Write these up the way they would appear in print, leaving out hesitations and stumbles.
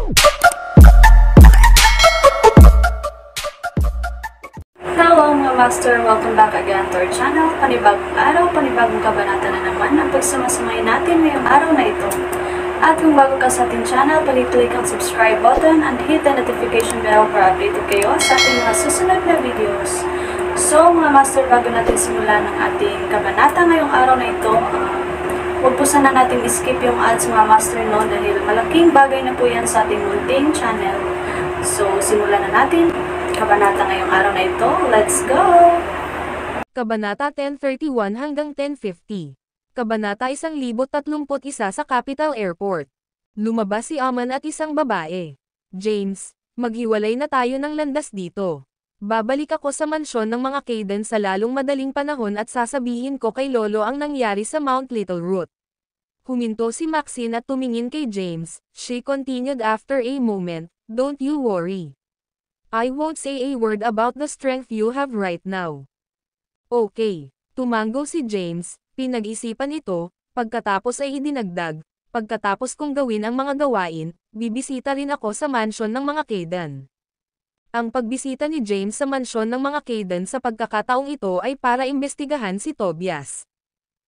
Hello mga master! Welcome back again to our channel. Panibagong araw, panibagong kabanata na naman ang pagsamasamayin natin ngayong araw na ito. At kung bago ka sa ating channel, pag-click ang subscribe button and hit the notification bell para updated kayo sa ating mga susunod na videos. So mga master, bago natin simulan ang ating kabanata ngayong araw na ito, huwag po sana natin skip yung ads mga master no, dahil malaking bagay na po yan sa ating munting channel. So simulan na natin kabanata ngayong araw na ito. Let's go! Kabanata 1031 hanggang 1050. Kabanata 1031 sa Capital Airport. Lumabas si Aman at isang babae. James, maghiwalay na tayo ng landas dito. Babalik ako sa mansyon ng mga Kayden sa lalong madaling panahon at sasabihin ko kay Lolo ang nangyari sa Mount Little Root. Huminto si Maxine at tumingin kay James. She continued after a moment, "Don't you worry. I won't say a word about the strength you have right now." Okay. Tumango si James, pinag-isipan ito, pagkatapos ay idinagdag, pagkatapos kong gawin ang mga gawain, bibisita rin ako sa mansyon ng mga Kayden. Ang pagbisita ni James sa mansyon ng mga Kayden sa pagkakataong ito ay para imbestigahan si Tobias.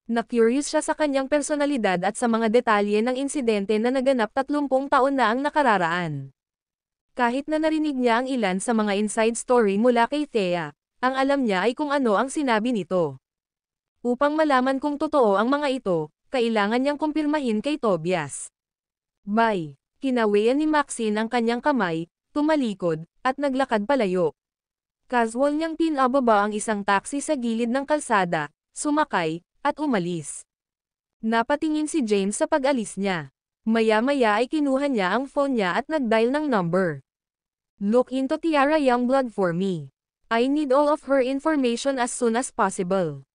Na-curious siya sa kanyang personalidad at sa mga detalye ng insidente na naganap 30 taon na ang nakararaan. Kahit na narinig niya ang ilan sa mga inside story mula kay Thea, ang alam niya ay kung ano ang sinabi nito. Upang malaman kung totoo ang mga ito, kailangan niyang kumpirmahin kay Tobias. Bye! Kinawian ni Maxine ang kanyang kamay, tumalikod, at naglakad palayo. Casual niyang pinababa ang isang taxi sa gilid ng kalsada, sumakay, at umalis. Napatingin si James sa pag-alis niya. Maya-maya ay kinuha niya ang phone niya at nag-dial ng number. "Look into Tiara Youngblood for me. I need all of her information as soon as possible."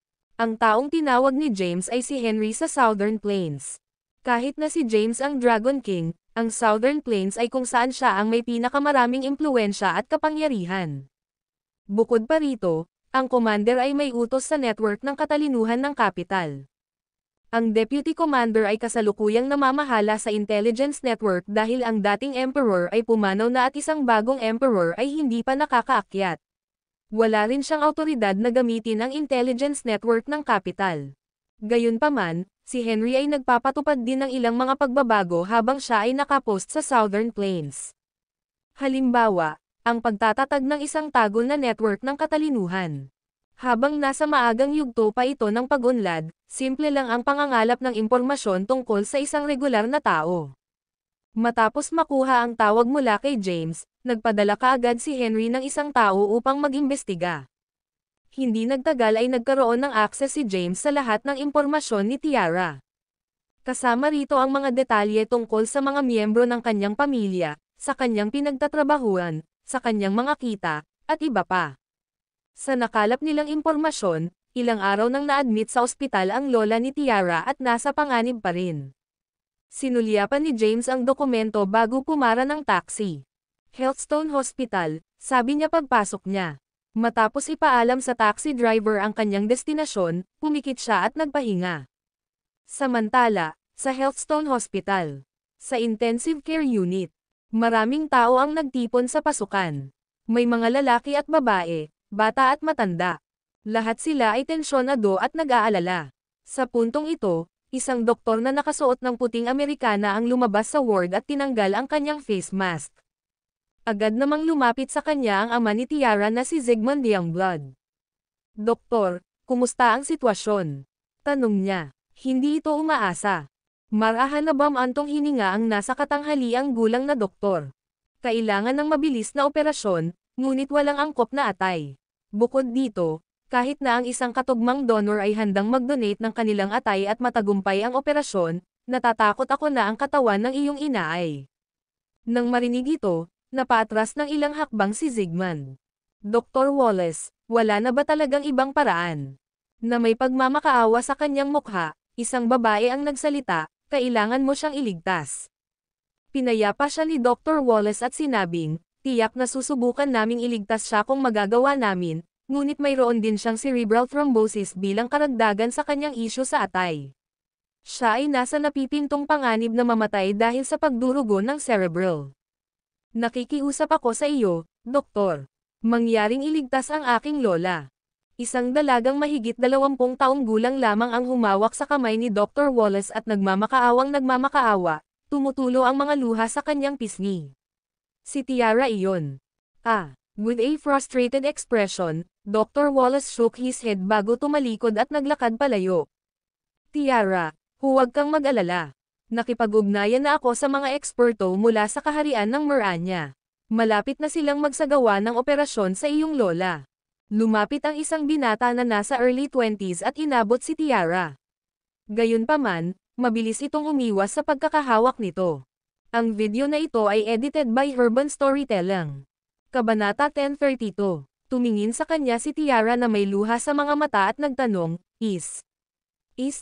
Ang taong tinawag ni James ay si Henry sa Southern Plains. Kahit na si James ang Dragon King, ang Southern Plains ay kung saan siya ang may pinakamaraming impluwensya at kapangyarihan. Bukod pa rito, ang commander ay may utos sa network ng katalinuhan ng capital. Ang deputy commander ay kasalukuyang namamahala sa intelligence network dahil ang dating emperor ay pumanaw na at isang bagong emperor ay hindi pa nakakaakyat. Wala rin siyang awtoridad na gamitin ang intelligence network ng capital. Gayunpaman, si Henry ay nagpapatupad din ng ilang mga pagbabago habang siya ay nakapost sa Southern Plains. Halimbawa, ang pagtatatag ng isang tagol na network ng katalinuhan. Habang nasa maagang yugto pa ito ng pag-unlad, simple lang ang pangangalap ng impormasyon tungkol sa isang regular na tao. Matapos makuha ang tawag mula kay James, nagpadala kaagad si Henry ng isang tao upang mag-imbestiga. Hindi nagtagal ay nagkaroon ng access si James sa lahat ng impormasyon ni Tiara. Kasama rito ang mga detalye tungkol sa mga miyembro ng kanyang pamilya, sa kanyang pinagtatrabahuan, sa kanyang mga kita, at iba pa. Sa nakalap nilang impormasyon, ilang araw nang na-admit sa ospital ang lola ni Tiara at nasa panganib pa rin. Sinulyapan ni James ang dokumento bago pumara ng taxi. Healthstone Hospital, sabi niya pagpasok niya. Matapos ipaalam sa taxi driver ang kanyang destinasyon, pumikit siya at nagpahinga. Samantala, sa Healthstone Hospital, sa intensive care unit, maraming tao ang nagtipon sa pasukan. May mga lalaki at babae, bata at matanda. Lahat sila ay tensyonado at nag-aalala. Sa puntong ito, isang doktor na nakasuot ng puting Amerikana ang lumabas sa ward at tinanggal ang kanyang face mask. Agad namang lumapit sa kanya ang ama ni Tiara na si Zygmunt Youngblood. "Doktor, kumusta ang sitwasyon?" tanong niya. Hindi ito umaasa. Marahan na bamantong hininga ang nasa katanghaliang gulang na doktor. Kailangan ng mabilis na operasyon, ngunit walang angkop na atay. Bukod dito, kahit na ang isang katugmang donor ay handang mag-donate ng kanilang atay at matagumpay ang operasyon, natatakot ako na ang katawan ng iyong ina ay. Nang marinig ito, napaatras ng ilang hakbang si Zygmunt. "Dr. Wallace, wala na ba talagang ibang paraan?" Na may pagmamakaawa sa kanyang mukha, isang babae ang nagsalita, "Kailangan mo siyang iligtas." Pinayapa siya ni Dr. Wallace at sinabing, "Tiyak na susubukan naming iligtas siya kung magagawa namin, ngunit mayroon din siyang cerebral thrombosis bilang karagdagan sa kanyang isyu sa atay. Siya ay nasa napipintong panganib na mamatay dahil sa pagdurugo ng cerebral. Nakikiusap ako sa iyo, Doktor. Mangyaring iligtas ang aking lola. Isang dalagang mahigit 20 taong gulang lamang ang humawak sa kamay ni Dr. Wallace at nagmamakaawa, tumutulo ang mga luha sa kanyang pisngi. Si Tiara iyon. With a frustrated expression, Dr. Wallace shook his head bago tumalikod at naglakad palayo. Tiara, huwag kang mag-alala. Nakipag-ugnayan na ako sa mga eksperto mula sa kaharian ng Meranya. Malapit na silang magsagawa ng operasyon sa iyong lola. Lumapit ang isang binata na nasa early 20s at inabot si Tiara. Gayunpaman, mabilis itong umiwas sa pagkakahawak nito. Ang video na ito ay edited by Urban Storytelling. Kabanata 1032. Tumingin sa kanya si Tiara na may luha sa mga mata at nagtanong, Is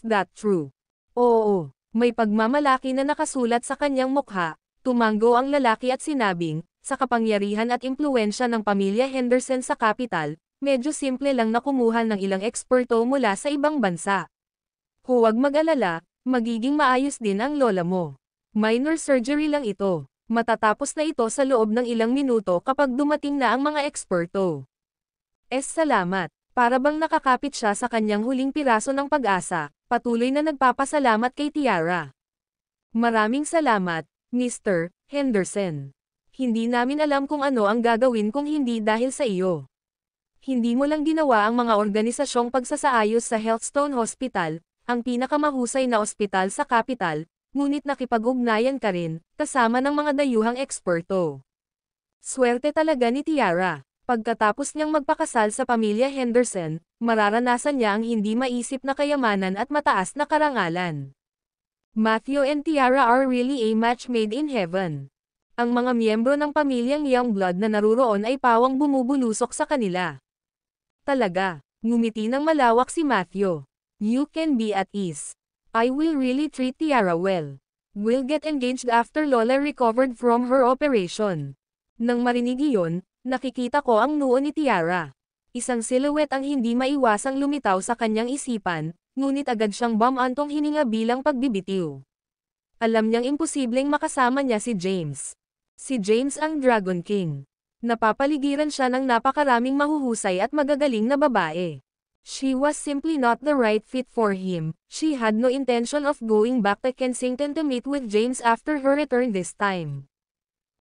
that true? Oo, may pagmamalaki na nakasulat sa kanyang mukha. Tumanggo ang lalaki at sinabing, sa kapangyarihan at impluwensya ng pamilya Henderson sa kapital, medyo simple lang na kumuha ng ilang eksperto mula sa ibang bansa. Huwag mag-alala, magiging maayos din ang lola mo. Minor surgery lang ito. Matatapos na ito sa loob ng ilang minuto kapag dumating na ang mga eksperto. Salamat. Para bang nakakapit siya sa kanyang huling piraso ng pag-asa, patuloy na nagpapasalamat kay Tiara. Maraming salamat, Mr. Henderson. Hindi namin alam kung ano ang gagawin kung hindi dahil sa iyo. Hindi mo lang ginawa ang mga organisasyong pagsasaayos sa Healthstone Hospital, ang pinakamahusay na ospital sa kapital, ngunit nakipag-ugnayan ka rin, kasama ng mga dayuhang eksperto. Swerte talaga ni Tiara. Pagkatapos niyang magpakasal sa pamilya Henderson, mararanasan niya ang hindi maisip na kayamanan at mataas na karangalan. Matthew and Tiara are really a match made in heaven. Ang mga miyembro ng pamilyang Youngblood na naruroon ay pawang bumubulusok sa kanila. Talaga, ngumiti ng malawak si Matthew. You can be at ease. I will really treat Tiara well. We'll get engaged after Lola recovered from her operation. Nang marinig iyon, nakikita ko ang noo ni Tiara. Isang silhouette ang hindi maiwasang lumitaw sa kanyang isipan, ngunit agad siyang bumantong hininga bilang pagbibitiw. Alam niyang imposibleng makasama niya si James. Si James ang Dragon King. Napapaligiran siya ng napakaraming mahuhusay at magagaling na babae. She was simply not the right fit for him. She had no intention of going back to Kensington to meet with James after her return this time.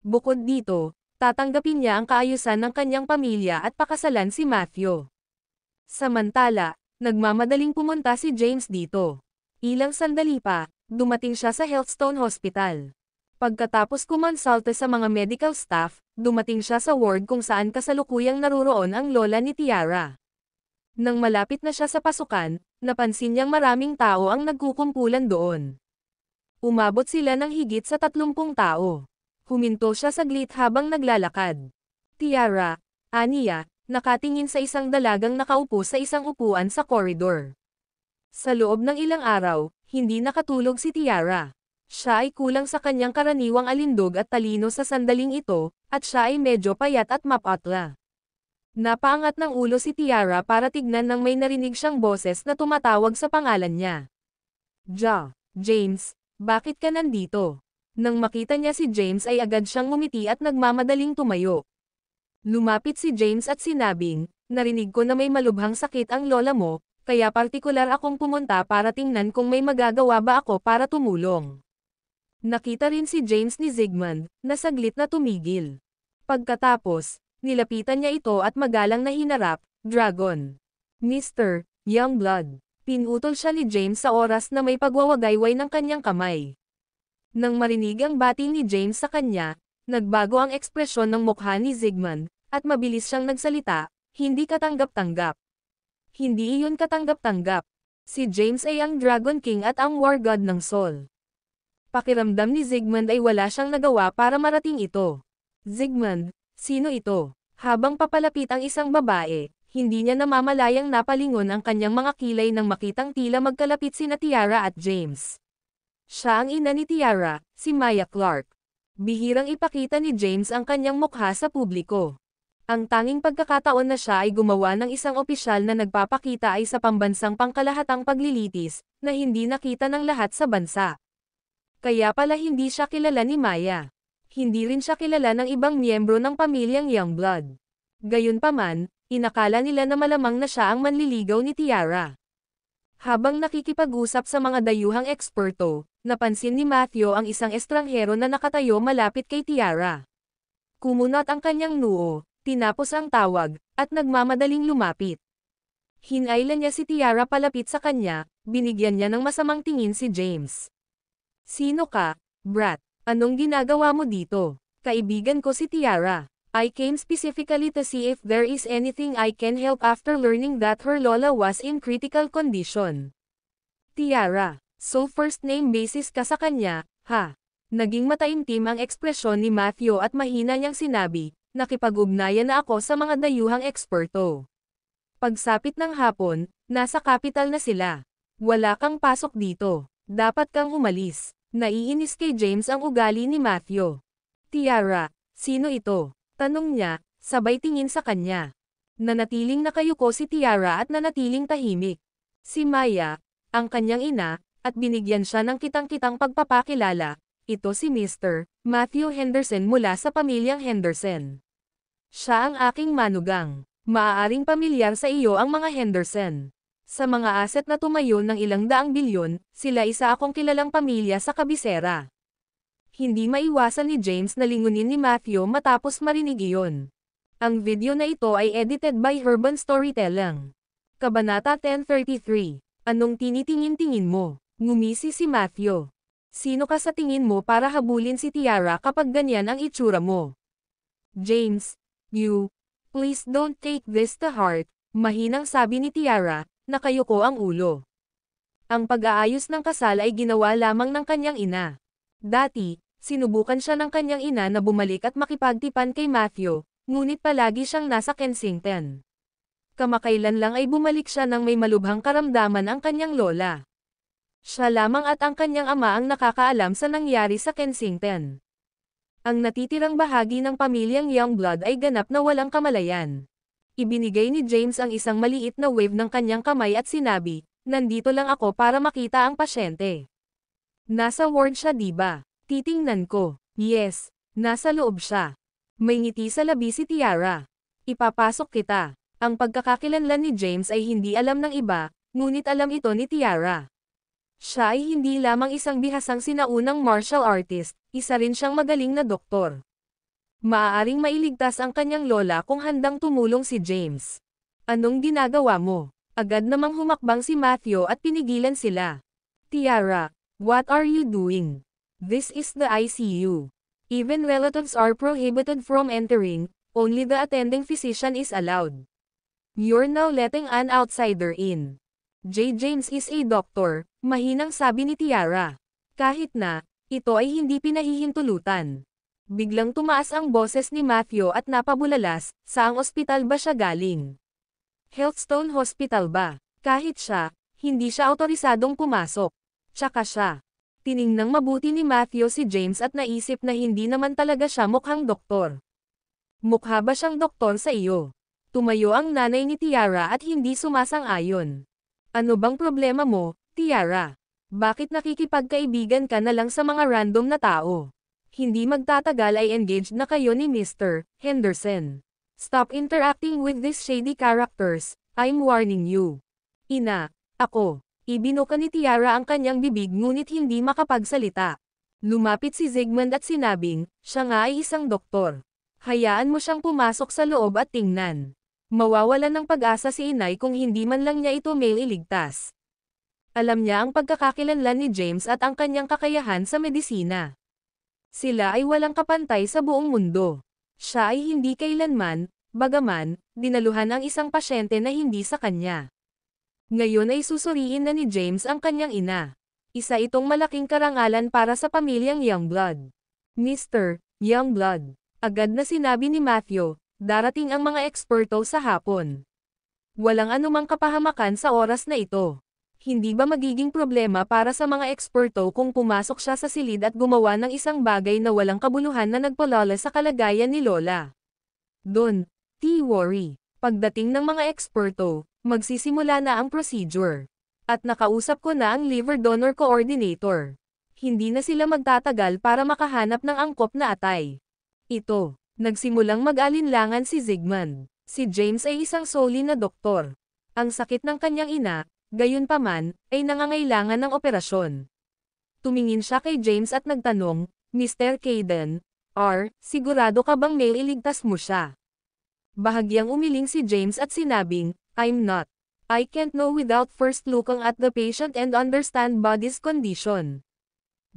Bukod dito, tatanggapin niya ang kaayusan ng kanyang pamilya at pakasalan si Matthew. Samantala, nagmamadaling pumunta si James dito. Ilang sandali pa, dumating siya sa Healthstone Hospital. Pagkatapos kumonsulta sa mga medical staff, dumating siya sa ward kung saan kasalukuyang naruroon ang lola ni Tiara. Nang malapit na siya sa pasukan, napansin niyang maraming tao ang nagkukumpulan doon. Umabot sila ng higit sa 30 tao. Huminto siya saglit habang naglalakad. Tiara, aniya, nakatingin sa isang dalagang nakaupo sa isang upuan sa koridor. Sa loob ng ilang araw, hindi nakatulog si Tiara. Siya ay kulang sa kanyang karaniwang alindog at talino sa sandaling ito, at siya ay medyo payat at mapatla. Napaangat ng ulo si Tiara para tignan nang may narinig siyang boses na tumatawag sa pangalan niya. James, bakit ka nandito? Nang makita niya si James ay agad siyang ngumiti at nagmamadaling tumayo. Lumapit si James at sinabing, narinig ko na may malubhang sakit ang lola mo, kaya partikular akong pumunta para tingnan kung may magagawa ba ako para tumulong. Nakita rin si James ni Zygmunt, na saglit na tumigil. Pagkatapos, nilapitan niya ito at magalang na hinarap, Dragon. Mr. Youngblood. Pinutol siya ni James sa oras na may pagwawagayway ng kanyang kamay. Nang marinig ang bati ni James sa kanya, nagbago ang ekspresyon ng mukha ni Zygmunt, at mabilis siyang nagsalita, hindi katanggap-tanggap. Hindi iyon katanggap-tanggap. Si James ay ang Dragon King at ang War God ng Sol. Pakiramdam ni Zygmunt ay wala siyang nagawa para marating ito. Zygmunt, sino ito? Habang papalapit ang isang babae, hindi niya namamalayang napalingon ang kanyang mga kilay nang makitang tila magkalapit sina Tiara at James. Siya ang ina ni Tiara, si Maya Clark. Bihirang ipakita ni James ang kanyang mukha sa publiko. Ang tanging pagkakataon na siya ay gumawa ng isang opisyal na nagpapakita ay sa pambansang pangkalahatang paglilitis, na hindi nakita ng lahat sa bansa. Kaya pala hindi siya kilala ni Maya. Hindi rin siya kilala ng ibang miyembro ng pamilyang Youngblood. Gayunpaman, inakala nila na malamang na siya ang manliligaw ni Tiara. Habang nakikipag-usap sa mga dayuhang eksperto, napansin ni Matthew ang isang estranghero na nakatayo malapit kay Tiara. Kumunot ang kanyang noo, tinapos ang tawag, at nagmamadaling lumapit. Hinailan niya si Tiara palapit sa kanya, binigyan niya ng masamang tingin si James. "Sino ka, brat? Anong ginagawa mo dito?" "Kaibigan ko si Tiara. I came specifically to see if there is anything I can help after learning that her lola was in critical condition." "Tiara, so first name basis ka sa kanya, ha?" Naging mataimtim ang ekspresyon ni Matthew at mahina niyang sinabi, "Nakipag-ugnayan na ako sa mga dayuhang eksperto." Pagsapit ng hapon, nasa kapital na sila. "Wala kang pasok dito. Dapat kang umalis." Naiinis kay James ang ugali ni Matthew. "Tiara, sino ito?" tanong niya, sabay tingin sa kanya. Nanatiling nakayuko si Tiara at nanatiling tahimik. "Si Maya, ang kanyang ina, at binigyan siya ng kitang-kitang pagpapakilala. Ito si Mr. Matthew Henderson mula sa pamilyang Henderson. Siya ang aking manugang. Maaaring pamilyar sa iyo ang mga Henderson. Sa mga aset na tumayo ng ilang daang bilyon, sila isa akong kilalang pamilya sa kabisera." Hindi maiwasan ni James na lingunin ni Matthew matapos marinig iyon. Ang video na ito ay edited by Urban Storytelling. Kabanata 1033. Anong tinitingin-tingin mo? Ngumisi si Matthew. "Sino ka sa tingin mo para habulin si Tiara kapag ganyan ang itsura mo?" "James, please don't take this to heart," mahinang sabi ni Tiara, nakayuko ang ulo. Ang pag-aayos ng kasal ay ginawa lamang ng kanyang ina. Dati, sinubukan siya ng kanyang ina na bumalik at makipagtipan kay Matthew, ngunit palagi siyang nasa Kensington. Kamakailan lang ay bumalik siya nang may malubhang karamdaman ang kanyang lola. Siya lamang at ang kanyang ama ang nakakaalam sa nangyari sa Kensington. Ang natitirang bahagi ng pamilyang Youngblood ay ganap na walang kamalayan. Ibinigay ni James ang isang maliit na wave ng kanyang kamay at sinabi, "Nandito lang ako para makita ang pasyente." "Nasa ward siya diba?" "Titingnan ko." "Yes, nasa loob siya." May ngiti sa labi si Tiara. "Ipapasok kita." Ang pagkakakilanlan ni James ay hindi alam ng iba, ngunit alam ito ni Tiara. Siya ay hindi lamang isang bihasang sinaunang martial artist, isa rin siyang magaling na doktor. Maaaring mailigtas ang kanyang lola kung handang tumulong si James. "Anong ginagawa mo?" Agad namang humakbang si Matthew at pinigilan sila. "Tiara, what are you doing? This is the ICU. Even relatives are prohibited from entering, only the attending physician is allowed. You're now letting an outsider in." James is a doctor," mahinang sabi ni Tiara. Kahit na, ito ay hindi pinahihintulutan. Biglang tumaas ang boses ni Matthew at napabulalas, saang ospital ba siya galing? Healthstone Hospital ba? Kahit siya, hindi siya autorisadong pumasok. Tsaka siya. Tiningnang mabuti ni Matthew si James at naisip na hindi naman talaga siya mukhang doktor. "Mukha ba siyang doktor sa iyo?" Tumayo ang nanay ni Tiara at hindi sumasang-ayon. "Ano bang problema mo, Tiara? Bakit nakikipagkaibigan ka na lang sa mga random na tao? Hindi magtatagal ay engaged na kayo ni Mr. Henderson. Stop interacting with these shady characters, I'm warning you." "Ina, ako." Ibinuka ni Tiara ang kanyang bibig ngunit hindi makapagsalita. Lumapit si Zygmunt at sinabing, siya nga ay isang doktor. Hayaan mo siyang pumasok sa loob at tingnan. Mawawalan ng pag-asa si inay kung hindi man lang niya ito mailigtas. Alam niya ang pagkakakilanlan ni James at ang kanyang kakayahan sa medisina. Sila ay walang kapantay sa buong mundo. Siya ay hindi kailanman, bagaman, dinaluhan ang isang pasyente na hindi sa kanya. Ngayon ay susuriin na ni James ang kanyang ina. Isa itong malaking karangalan para sa pamilyang Youngblood. "Mr. Youngblood," agad na sinabi ni Matthew, "darating ang mga eksperto sa hapon. Walang anumang kapahamakan sa oras na ito. Hindi ba magiging problema para sa mga eksperto kung pumasok siya sa silid at gumawa ng isang bagay na walang kabuluhan na nagpalala sa kalagayan ni Lola? Don't worry. Pagdating ng mga eksperto, magsisimula na ang procedure. At nakausap ko na ang liver donor coordinator. Hindi na sila magtatagal para makahanap ng angkop na atay. Nagsimulang mag-alinlangan si Zygmunt. Si James ay isang soli na doktor. Ang sakit ng kanyang ina, gayunpaman, ay nangangailangan ng operasyon. Tumingin siya kay James at nagtanong, Mr. Caden, sigurado ka bang mailigtas mo siya? Bahagyang umiling si James at sinabing, I'm not. I can't know without first looking at the patient and understand body's condition.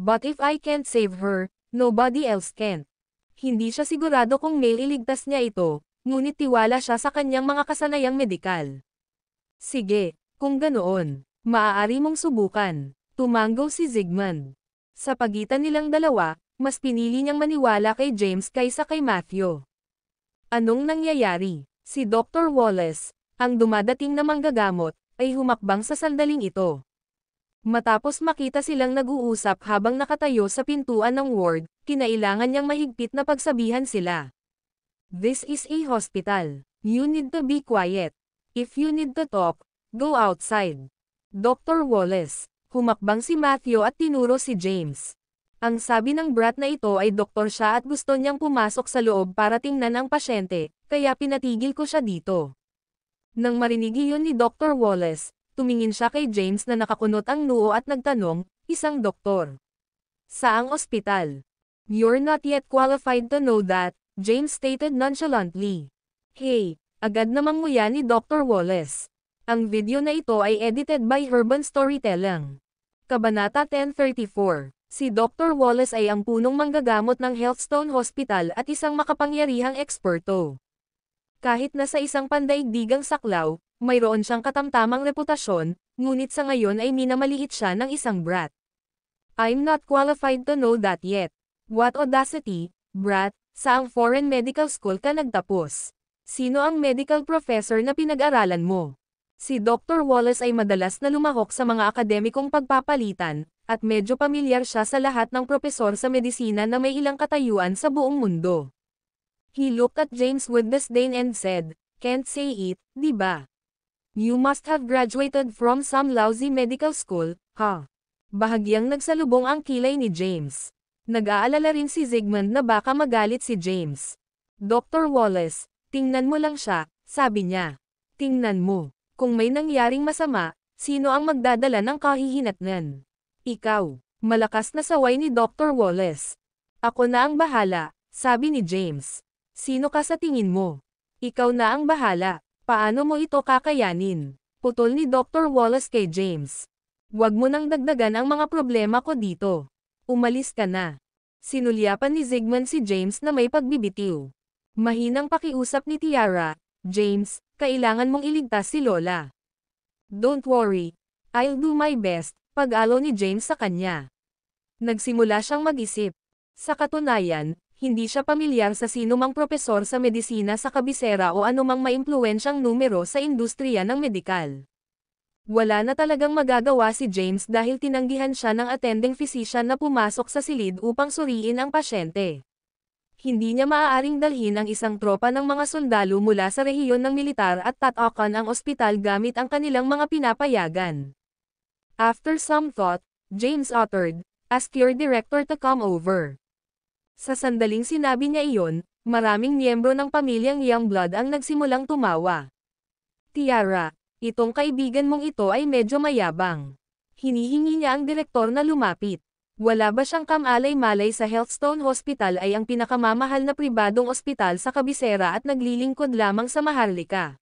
But if I can't save her, nobody else can. Hindi siya sigurado kung mailigtas niya ito, ngunit tiwala siya sa kanyang mga kasanayang medikal. Sige, kung ganoon, maaari mong subukan. Tumanggo si Zygmunt. Sa pagitan nilang dalawa, mas pinili niyang maniwala kay James kaysa kay Matthew. Anong nangyayari? Si Dr. Wallace, ang dumadating na manggagamot, ay humakbang sa sandaling ito. Matapos makita silang nag-uusap habang nakatayo sa pintuan ng ward, kinailangan niyang mahigpit na pagsabihan sila. This is a hospital. You need to be quiet. If you need to talk, go outside. Dr. Wallace, humakbang si Matthew at tinuro si James. Ang sabi ng brat na ito ay doktor siya at gusto niyang pumasok sa loob para tingnan ang pasyente, kaya pinatigil ko siya dito. Nang marinig iyon ni Dr. Wallace, tumingin siya kay James na nakakunot ang noo at nagtanong, isang doktor. Saang ospital? You're not yet qualified to know that, James stated nonchalantly. Hey, agad namang nguya ni Dr. Wallace. Ang video na ito ay edited by Urban Storytelling. Kabanata 1034. Si Dr. Wallace ay ang punong manggagamot ng Healthstone Hospital at isang makapangyarihang eksperto. Kahit na sa isang pandaigdigang saklaw, mayroon siyang katamtamang reputasyon, ngunit sa ngayon ay minamaliit siya ng isang brat. I'm not qualified to know that yet. What audacity, brat, saang foreign medical school ka nagtapos? Sino ang medical professor na pinag-aralan mo? Si Dr. Wallace ay madalas na lumahok sa mga akademikong pagpapalitan, at medyo pamilyar siya sa lahat ng propesor sa medisina na may ilang katayuan sa buong mundo. He looked at James with disdain and said, can't say it, di ba? You must have graduated from some lousy medical school, huh? Bahagyang nagsalubong ang kilay ni James. Nag-aalala rin si Zygmunt na baka magalit si James. Dr. Wallace, tingnan mo lang siya, sabi niya. Tingnan mo. Kung may nangyaring masama, sino ang magdadala ng kahihinatnan? Ikaw. Malakas na saway ni Dr. Wallace. Ako na ang bahala, sabi ni James. Sino ka sa tingin mo? Ikaw na ang bahala. Paano mo ito kakayanin? Putol ni Dr. Wallace kay James. Huwag mo nang dagdagan ang mga problema ko dito. Umalis ka na. Sinulyapan ni Zygmunt si James na may pagbibitiw. Mahinang pakiusap ni Tiara, James, kailangan mong iligtas si Lola. Don't worry. I'll do my best, pag-alo ni James sa kanya. Nagsimula siyang mag-isip. Sa katunayan, hindi siya pamilyar sa sinumang propesor sa medisina sa kabisera o anumang maimpluwensyang numero sa industriya ng medikal. Wala na talagang magagawa si James dahil tinanggihan siya ng attending physician na pumasok sa silid upang suriin ang pasyente. Hindi niya maaaring dalhin ang isang tropa ng mga sundalo mula sa rehiyon ng militar at tatakan ang ospital gamit ang kanilang mga pinapayagan. After some thought, James uttered, ask your director to come over. Sa sandaling sinabi niya iyon, maraming miyembro ng pamilyang Youngblood ang nagsimulang tumawa. Tiara, itong kaibigan mong ito ay medyo mayabang. Hinihingi niya ang direktor na lumapit. Wala ba siyang kamalay-malay sa Healthstone Hospital ay ang pinakamamahal na pribadong ospital sa kabisera at naglilingkod lamang sa Maharlika?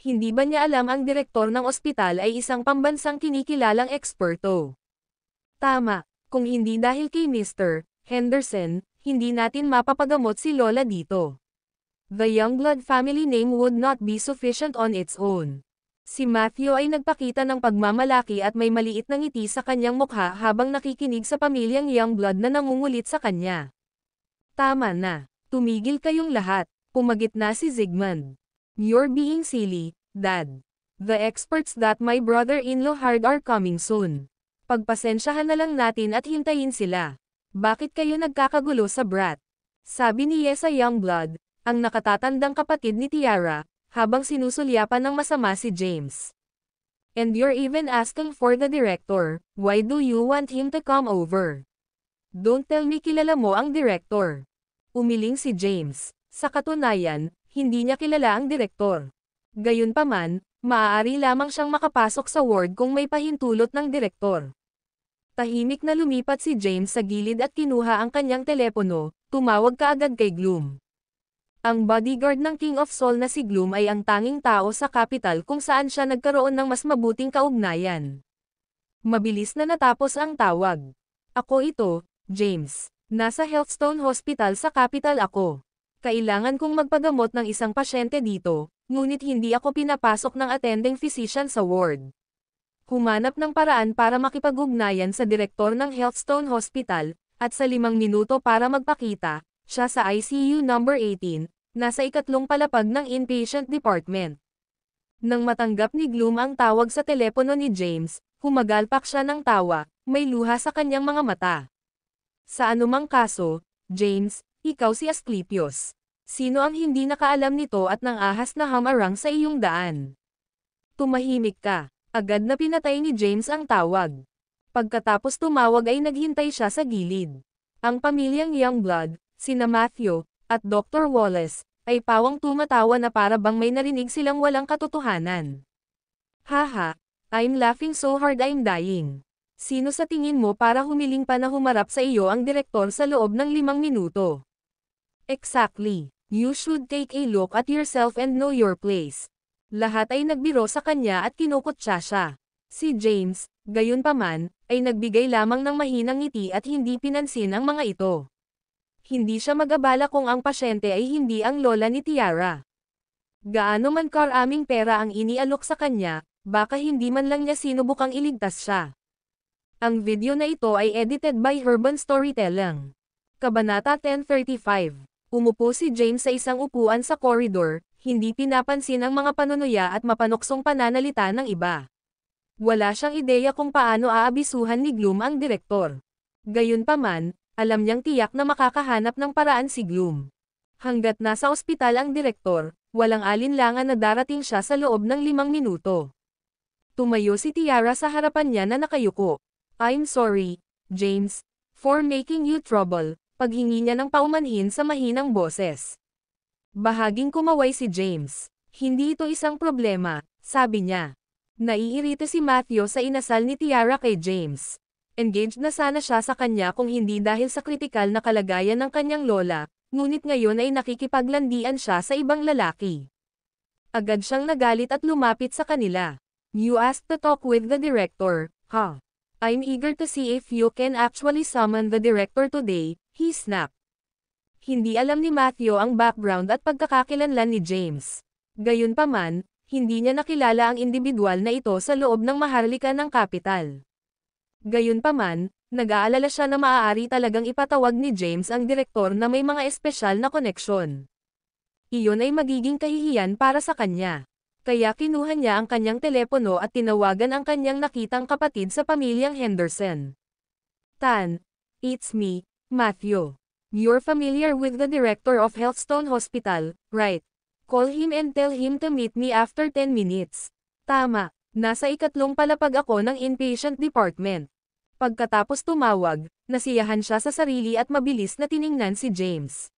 Hindi ba niya alam ang direktor ng ospital ay isang pambansang kinikilalang eksperto? Tama, kung hindi dahil kay Mr. Henderson, hindi natin mapapagamot si Lola dito. The Youngblood family name would not be sufficient on its own. Si Matthew ay nagpakita ng pagmamalaki at may maliit na ngiti sa kanyang mukha habang nakikinig sa pamilyang Youngblood na nangungulit sa kanya. Tama na. Tumigil kayong lahat. Pumagit na si Zygmunt. You're being silly, Dad. The experts that my brother-in-law hired are coming soon. Pagpasensyahan na lang natin at hintayin sila. Bakit kayo nagkakagulo sa brat? Sabi ni Yesa Youngblood, ang nakatatandang kapatid ni Tiara, habang sinusulyapan ng masama si James. And you're even asking for the director, why do you want him to come over? Don't tell me kilala mo ang director. Umiling si James. Sa katunayan, hindi niya kilala ang direktor. Gayunpaman, maaari lamang siyang makapasok sa ward kung may pahintulot ng direktor. Tahimik na lumipat si James sa gilid at kinuha ang kanyang telepono, tumawag kaagad kay Gloom. Ang bodyguard ng King of Seoul na si Gloom ay ang tanging tao sa capital kung saan siya nagkaroon ng mas mabuting kaugnayan. Mabilis na natapos ang tawag. Ako ito, James. Nasa Healthstone Hospital sa capital ako. Kailangan kong magpagamot ng isang pasyente dito, ngunit hindi ako pinapasok ng attending physician sa ward. Humanap ng paraan para makipag-ugnayan sa direktor ng Healthstone Hospital, at sa 5 minuto para magpakita, siya sa ICU number 18, nasa ikatlong palapag ng inpatient department. Nang matanggap ni Gloom ang tawag sa telepono ni James, humagalpak siya ng tawa, may luha sa kanyang mga mata. Sa anumang kaso, James, ikaw si Asclepius. Sino ang hindi nakaalam nito at nang ahas na hamarang sa iyong daan? Tumahimik ka. Agad na pinatay ni James ang tawag. Pagkatapos tumawag ay naghintay siya sa gilid. Ang pamilyang Youngblood, sina Matthew, at Dr. Wallace, ay pawang tumatawa na para bang may narinig silang walang katotohanan. Haha, I'm laughing so hard I'm dying. Sino sa tingin mo para humiling pa na humarap sa iyo ang direktor sa loob ng 5 minuto? Exactly. You should take a look at yourself and know your place. Lahat ay nagbiro sa kanya at kinukutsa siya. Si James, gayunpaman, ay nagbigay lamang ng mahinang ngiti at hindi pinansin ang mga ito. Hindi siya mag-abala kung ang pasyente ay hindi ang lola ni Tiara. Gaano man karaming pera ang inialok sa kanya, baka hindi man lang niya sinubukang iligtas siya. Ang video na ito ay edited by Urban Storytelling. Kabanata 1035. Umupo si James sa isang upuan sa koridor, hindi pinapansin ang mga panunuya at mapanuksong pananalita ng iba. Wala siyang ideya kung paano aabisuhan ni Gloom ang direktor. Gayunpaman, alam niyang tiyak na makakahanap ng paraan si Gloom. Hanggat nasa ospital ang direktor, walang alinlangan na darating siya sa loob ng 5 minuto. Tumayo si Tiara sa harapan niya na nakayuko. I'm sorry, James, for making you trouble. Paghingi niya ng paumanhin sa mahinang boses. Bahaging kumaway si James. Hindi ito isang problema, sabi niya. Naiirita si Matthew sa inasal ni Tiara kay James. Engaged na sana siya sa kanya kung hindi dahil sa kritikal na kalagayan ng kanyang lola, ngunit ngayon ay nakikipaglandian siya sa ibang lalaki. Agad siyang nagalit at lumapit sa kanila. You asked to talk with the director, huh? I'm eager to see if you can actually summon the director today, he snapped. Hindi alam ni Matthew ang background at pagkakakilanlan ni James. Gayunpaman, hindi niya nakilala ang individual na ito sa loob ng maharlika ng kapital. Gayunpaman, nag-aalala siya na maaari talagang ipatawag ni James ang direktor na may mga espesyal na koneksyon. Iyon ay magiging kahihiyan para sa kanya. Kaya kinuha niya ang kanyang telepono at tinawagan ang kanyang nakitang kapatid sa pamilyang Henderson. Tan, it's me, Matthew. You're familiar with the director of Healthstone Hospital, right? Call him and tell him to meet me after 10 minutes. Tama, nasa ikatlong palapag ako ng inpatient department. Pagkatapos tumawag, nasiyahan siya sa sarili at mabilis na tiningnan si James.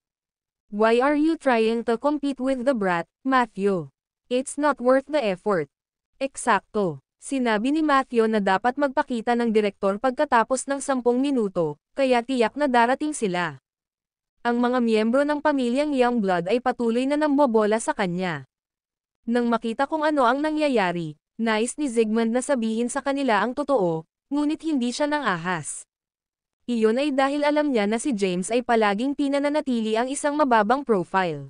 Why are you trying to compete with the brat, Matthew? It's not worth the effort. Eksakto. Sinabi ni Matthew na dapat magpakita ng direktor pagkatapos ng 10 minuto, kaya tiyak na darating sila. Ang mga miyembro ng pamilyang Youngblood ay patuloy na nambobola sa kanya. Nang makita kung ano ang nangyayari, nais ni Zygmunt na sabihin sa kanila ang totoo, ngunit hindi siya nang ahas. Iyon ay dahil alam niya na si James ay palaging pinananatili ang isang mababang profile.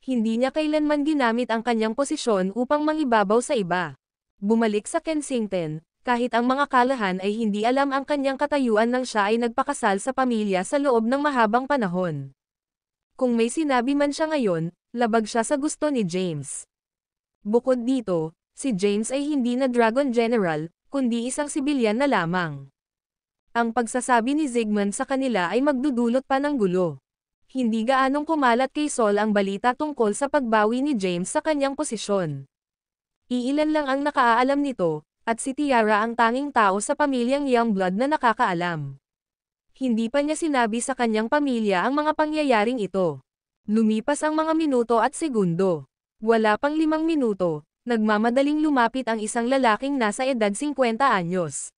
Hindi niya kailanman ginamit ang kanyang posisyon upang mangibabaw sa iba. Bumalik sa Kensington, kahit ang mga kalahan ay hindi alam ang kanyang katayuan nang siya ay nagpakasal sa pamilya sa loob ng mahabang panahon. Kung may sinabi man siya ngayon, labag siya sa gusto ni James. Bukod dito, si James ay hindi na Dragon General, kundi isang sibilyan na lamang. Ang pagsasabi ni Zygmunt sa kanila ay magdudulot pa ng gulo. Hindi gaanong kumalat kay Saul ang balita tungkol sa pagbawi ni James sa kanyang posisyon. Iilan lang ang nakaalam nito, at si Tiara ang tanging tao sa pamilyang Youngblood na nakakaalam. Hindi pa niya sinabi sa kanyang pamilya ang mga pangyayaring ito. Lumipas ang mga minuto at segundo. Wala pang 5 minuto, nagmamadaling lumapit ang isang lalaking nasa edad 50 anyos.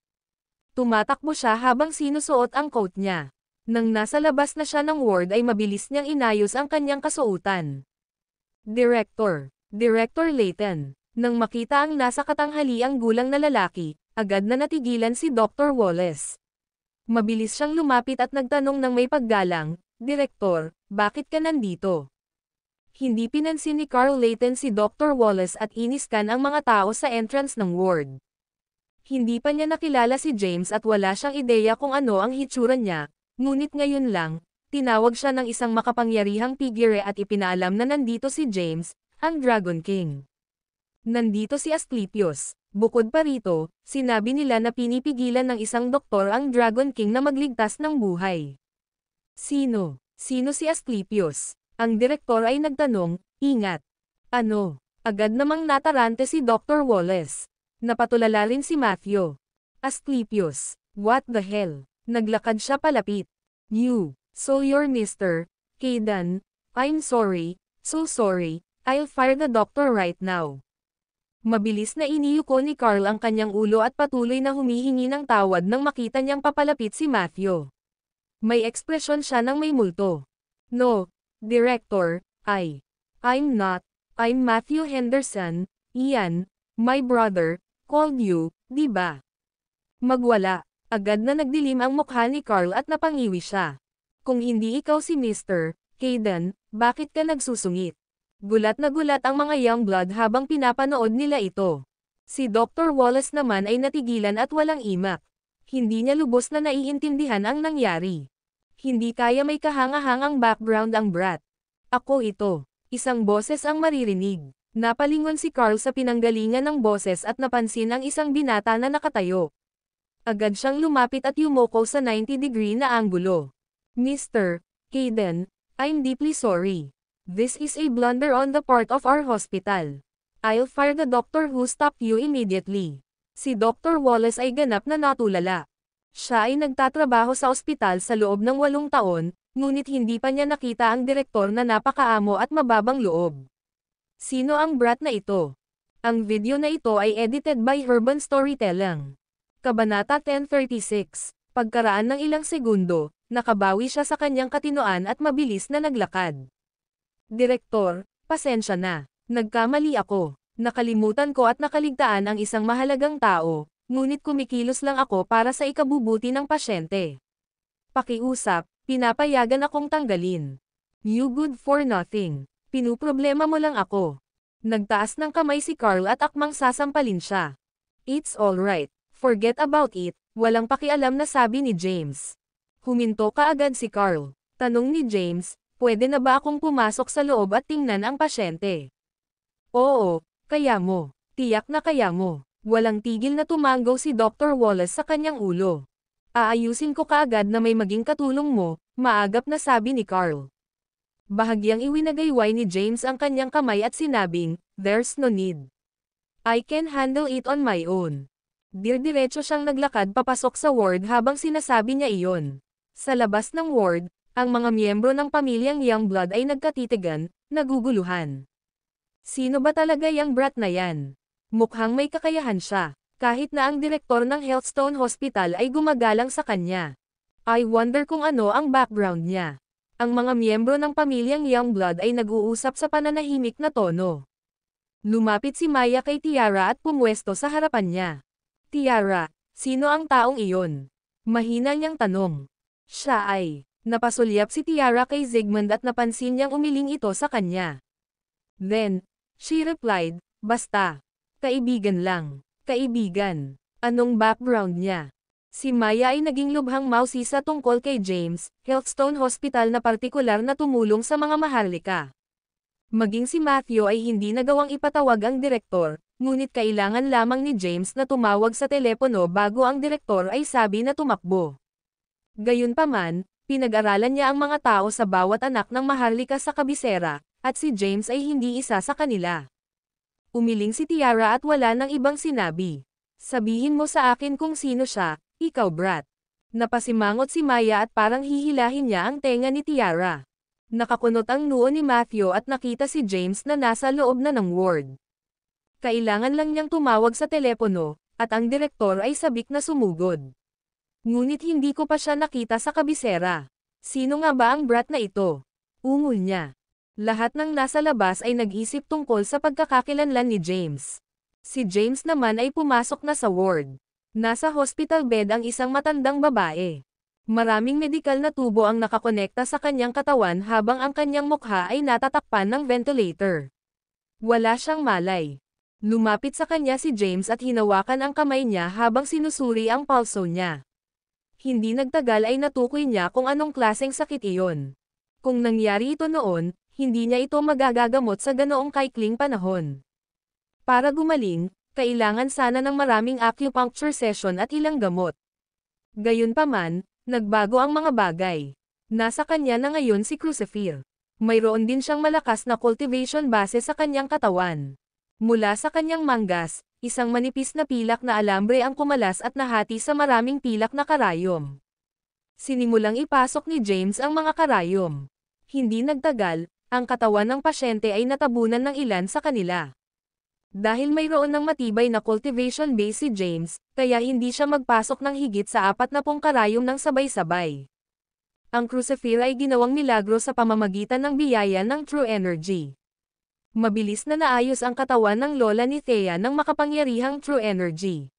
Tumatakbo siya habang sinusuot ang coat niya. Nang nasa labas na siya ng ward ay mabilis niyang inayos ang kanyang kasuotan. Director Layton. Nang makita ang nasa katanghaliang gulang na lalaki, agad na natigilan si Dr. Wallace. Mabilis siyang lumapit at nagtanong ng may paggalang, "Direktor, bakit ka nandito?" Hindi pinansin ni Carl Layton si Dr. Wallace at iniskan ang mga tao sa entrance ng ward. Hindi pa niya nakilala si James at wala siyang ideya kung ano ang hitsura niya, ngunit ngayon lang, tinawag siya ng isang makapangyarihang figure at ipinaalam na nandito si James, ang Dragon King. Nandito si Asclepius. Bukod pa rito, sinabi nila na pinipigilan ng isang doktor ang Dragon King na magligtas ng buhay. Sino? Sino si Asclepius? Ang direktor ay nagtanong, ingat. Ano? Agad namang natarante si Dr. Wallace. Napatulala rin si Matthew. Asclepius. What the hell? Naglakad siya palapit. So you're Mr. Kayden. I'm sorry, so sorry, I'll fire the doctor right now. Mabilis na iniyuko ni Carl ang kanyang ulo at patuloy na humihingi ng tawad nang makita niyang papalapit si Matthew. May ekspresyon siya ng may multo. No, Director, I'm not. I'm Matthew Henderson. Ian, my brother, called you, di ba? Magwala. Agad na nagdilim ang mukha ni Carl at napangiwi siya. Kung hindi ikaw si Mr. Kayden, bakit ka nagsusungit? Gulat na gulat ang mga Youngblood habang pinapanood nila ito. Si Dr. Wallace naman ay natigilan at walang imak. Hindi niya lubos na naiintindihan ang nangyari. Hindi kaya may kahanga-hangang background ang brat. Ako ito. Isang boses ang maririnig. Napalingon si Carl sa pinanggalingan ng boses at napansin ang isang binata na nakatayo. Agad siyang lumapit at yumoko sa 90-degree na anggulo. Mr. Kayden, I'm deeply sorry. This is a blunder on the part of our hospital. I'll fire the doctor who stopped you immediately. Si Dr. Wallace ay ganap na natulala. Siya ay nagtatrabaho sa ospital sa loob ng 8 taon, ngunit hindi pa niya nakita ang direktor na napakaamo at mababang loob. Sino ang brat na ito? Ang video na ito ay edited by Urban Storytelling. Kabanata 1036. Pagkaraan ng ilang segundo, nakabawi siya sa kanyang katinoan at mabilis na naglakad. Direktor, pasensya na. Nagkamali ako. Nakalimutan ko at nakaligtaan ang isang mahalagang tao, ngunit kumikilos lang ako para sa ikabubuti ng pasyente. Pakiusap, pinapayagan akong tanggalin. You good for nothing. Pinuproblema mo lang ako. Nagtaas ng kamay si Carl at akmang sasampalin siya. It's alright. Forget about it. Walang pakialam na sabi ni James. Huminto kaagad si Carl. Tanong ni James, pwede na ba akong pumasok sa loob at tingnan ang pasyente? Oo, kaya mo. Tiyak na kaya mo. Walang tigil na tumanggaw si Dr. Wallace sa kanyang ulo. Aayusin ko kaagad na may maging katulong mo, maagap na sabi ni Carl. Bahagyang iwinagayway ni James ang kanyang kamay at sinabing, there's no need. I can handle it on my own. Diretso siyang naglakad papasok sa ward habang sinasabi niya iyon. Sa labas ng ward, ang mga miyembro ng pamilyang Youngblood ay nagkatitigan, naguguluhan. Sino ba talaga yung brat na yan? Mukhang may kakayahan siya, kahit na ang direktor ng Healthstone Hospital ay gumagalang sa kanya. I wonder kung ano ang background niya. Ang mga miyembro ng pamilyang Youngblood ay nag-uusap sa pananahimik na tono. Lumapit si Maya kay Tiara at pumwesto sa harapan niya. Tiara, sino ang taong iyon? Mahina niyang tanong. Siya ay. Napasulyap si Tiara kay Zygmunt at napansin niyang umiling ito sa kanya. Then, she replied, basta. Kaibigan lang. Kaibigan. Anong background niya? Si Maya ay naging lubhang mausisa tungkol kay James, Healthstone Hospital na partikular na tumulong sa mga maharlika. Maging si Matthew ay hindi nagawang ipatawag ang direktor, ngunit kailangan lamang ni James na tumawag sa telepono bago ang direktor ay sabi na tumakbo. Gayunpaman, pinag-aralan niya ang mga tao sa bawat anak ng maharlika sa kabisera, at si James ay hindi isa sa kanila. Umiling si Tiara at wala nang ibang sinabi. Sabihin mo sa akin kung sino siya, ikaw brat. Napasimangot si Maya at parang hihilahin niya ang tenga ni Tiara. Nakakunot ang noo ni Matthew at nakita si James na nasa loob na ng ward. Kailangan lang niyang tumawag sa telepono, at ang direktor ay sabik na sumugod. Ngunit hindi ko pa siya nakita sa kabisera. Sino nga ba ang brat na ito? Ungol niya. Lahat ng nasa labas ay nag-isip tungkol sa pagkakakilanlan ni James. Si James naman ay pumasok na sa ward. Nasa hospital bed ang isang matandang babae. Maraming medikal na tubo ang nakakonekta sa kanyang katawan habang ang kanyang mukha ay natatakpan ng ventilator. Wala siyang malay. Lumapit sa kanya si James at hinawakan ang kamay niya habang sinusuri ang pulso niya. Hindi nagtagal ay natukoy niya kung anong klaseng sakit iyon. Kung nangyari ito noon, hindi niya ito magagagamot sa ganoong kaikling panahon. Para gumaling, kailangan sana ng maraming acupuncture session at ilang gamot. Gayunpaman, nagbago ang mga bagay. Nasa kanya na ngayon si Crucifere. Mayroon din siyang malakas na cultivation base sa kanyang katawan. Mula sa kanyang manggas, isang manipis na pilak na alambre ang kumalas at nahati sa maraming pilak na karayom. Sinimulang ipasok ni James ang mga karayom. Hindi nagtagal, ang katawan ng pasyente ay natabunan ng ilan sa kanila. Dahil mayroon ng matibay na cultivation base si James, kaya hindi siya magpasok ng higit sa 40 karayom ng sabay-sabay. Ang Crucifere ay ginawang milagro sa pamamagitan ng biyaya ng True Energy. Mabilis na naayos ang katawan ng lola ni Thea ng makapangyarihang True Energy.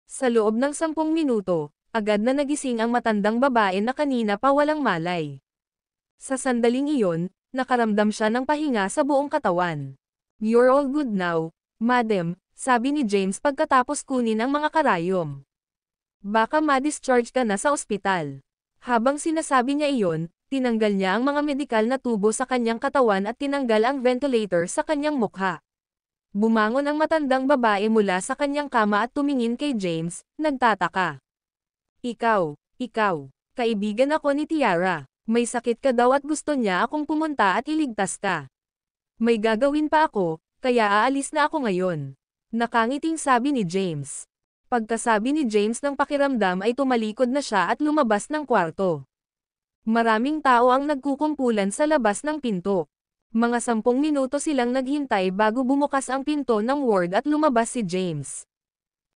Sa loob ng 10 minuto, agad na nagising ang matandang babae na kanina pa walang malay. Sa sandaling iyon, nakaramdam siya ng pahinga sa buong katawan. "You're all good now, madam," sabi ni James pagkatapos kunin ang mga karayom. "Baka ma-discharge ka na sa ospital." Habang sinasabi niya iyon, tinanggal niya ang mga medikal na tubo sa kanyang katawan at tinanggal ang ventilator sa kanyang mukha. Bumangon ang matandang babae mula sa kanyang kama at tumingin kay James, nagtataka. Ikaw, kaibigan ako ni Tiara. May sakit ka daw at gusto niya akong pumunta at iligtas ka. May gagawin pa ako, kaya aalis na ako ngayon. Nakangiting sabi ni James. Pagkasabi ni James ng pakiramdam ay tumalikod na siya at lumabas ng kwarto. Maraming tao ang nagkukumpulan sa labas ng pinto. Mga 10 minuto silang naghintay bago bumukas ang pinto ng ward at lumabas si James.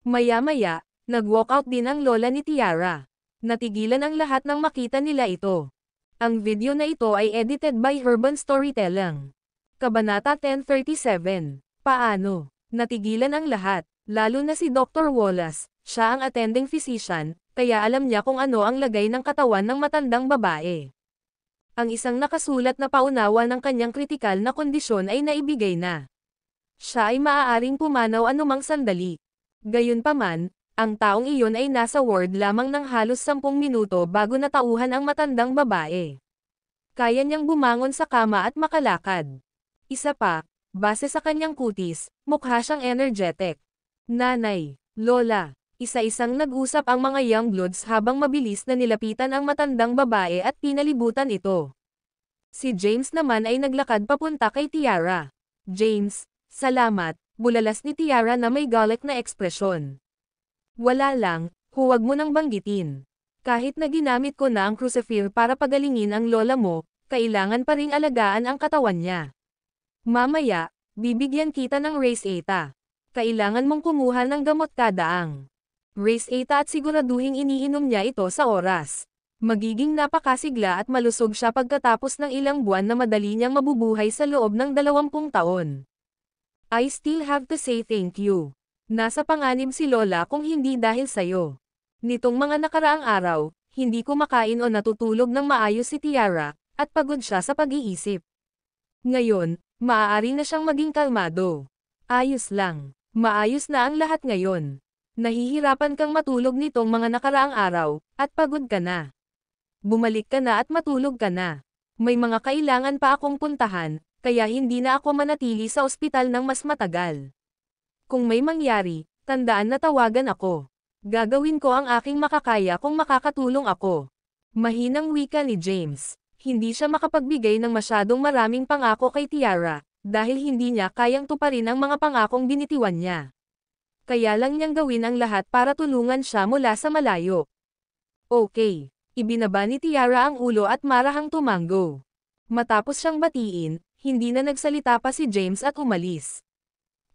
Maya-maya, nag-walkout din ang lola ni Tiara. Natigilan ang lahat nang makita nila ito. Ang video na ito ay edited by Urban Storytelling. Kabanata 1037. Paano? Natigilan ang lahat, lalo na si Dr. Wallace. Siya ang attending physician, kaya alam niya kung ano ang lagay ng katawan ng matandang babae. Ang isang nakasulat na paunawa ng kanyang kritikal na kondisyon ay naibigay na. Siya ay maaaring pumanaw anumang sandali. Gayunpaman, ang taong iyon ay nasa ward lamang ng halos 10 minuto bago natauhan ang matandang babae. Kaya niyang bumangon sa kama at makalakad. Isa pa, base sa kanyang kutis, mukha siyang energetic. Nanay, lola, isa-isang nag-usap ang mga Youngbloods habang mabilis na nilapitan ang matandang babae at pinalibutan ito. Si James naman ay naglakad papunta kay Tiara. James, salamat, bulalas ni Tiara na may galit na ekspresyon. Wala lang, huwag mo nang banggitin. Kahit na ginamit ko na ang Crucifere para pagalingin ang lola mo, kailangan pa ring alagaan ang katawan niya. Mamaya, bibigyan kita ng Race Eta. Kailangan mong kumuha ng gamot kada ang Race Eta at siguraduhing iniinom niya ito sa oras. Magiging napakasigla at malusog siya pagkatapos ng ilang buwan na madali niyang mabubuhay sa loob ng 20 taon. I still have to say thank you. Nasa panganib si Lola kung hindi dahil sayo. Nitong mga nakaraang araw, hindi kumakain o natutulog ng maayos si Tiara, at pagod siya sa pag-iisip. Ngayon, maaari na siyang maging kalmado. Ayos lang. Maayos na ang lahat ngayon. Nahihirapan kang matulog nitong mga nakaraang araw, at pagod ka na. Bumalik ka na at matulog ka na. May mga kailangan pa akong puntahan, kaya hindi na ako manatili sa ospital ng mas matagal. Kung may mangyari, tandaan na tawagan ako. Gagawin ko ang aking makakaya kung makakatulong ako. Mahinang wika ni James. Hindi siya makapagbigay ng masyadong maraming pangako kay Tiara, dahil hindi niya kayang tuparin ang mga pangakong binitiwan niya. Kaya lang niyang gawin ang lahat para tulungan siya mula sa malayo. Okay. Ibinaba ni Tiara ang ulo at marahang tumanggo. Matapos siyang batiin, hindi na nagsalita pa si James at umalis.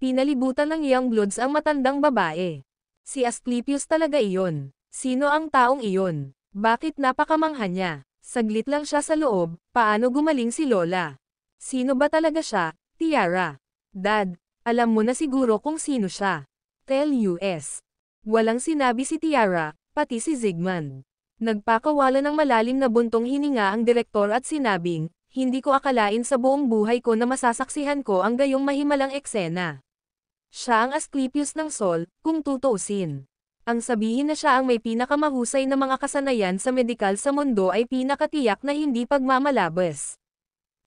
Pinalibutan ng Youngbloods ang matandang babae. Si Asclepius talaga iyon. Sino ang taong iyon? Bakit napakamangha niya? Saglit lang siya sa loob, paano gumaling si Lola? Sino ba talaga siya, Tiara? Dad, alam mo na siguro kung sino siya. Tell us. Walang sinabi si Tiara, pati si Zygmunt. Nagpakawala ng malalim na buntong hininga ang direktor at sinabing, hindi ko akalain sa buong buhay ko na masasaksihan ko ang gayong mahimalang eksena. Siya ang Asclepius ng Sol, kung tutuusin. Ang sabihin na siya ang may pinakamahusay na mga kasanayan sa medikal sa mundo ay pinakatiyak na hindi pagmamalabas.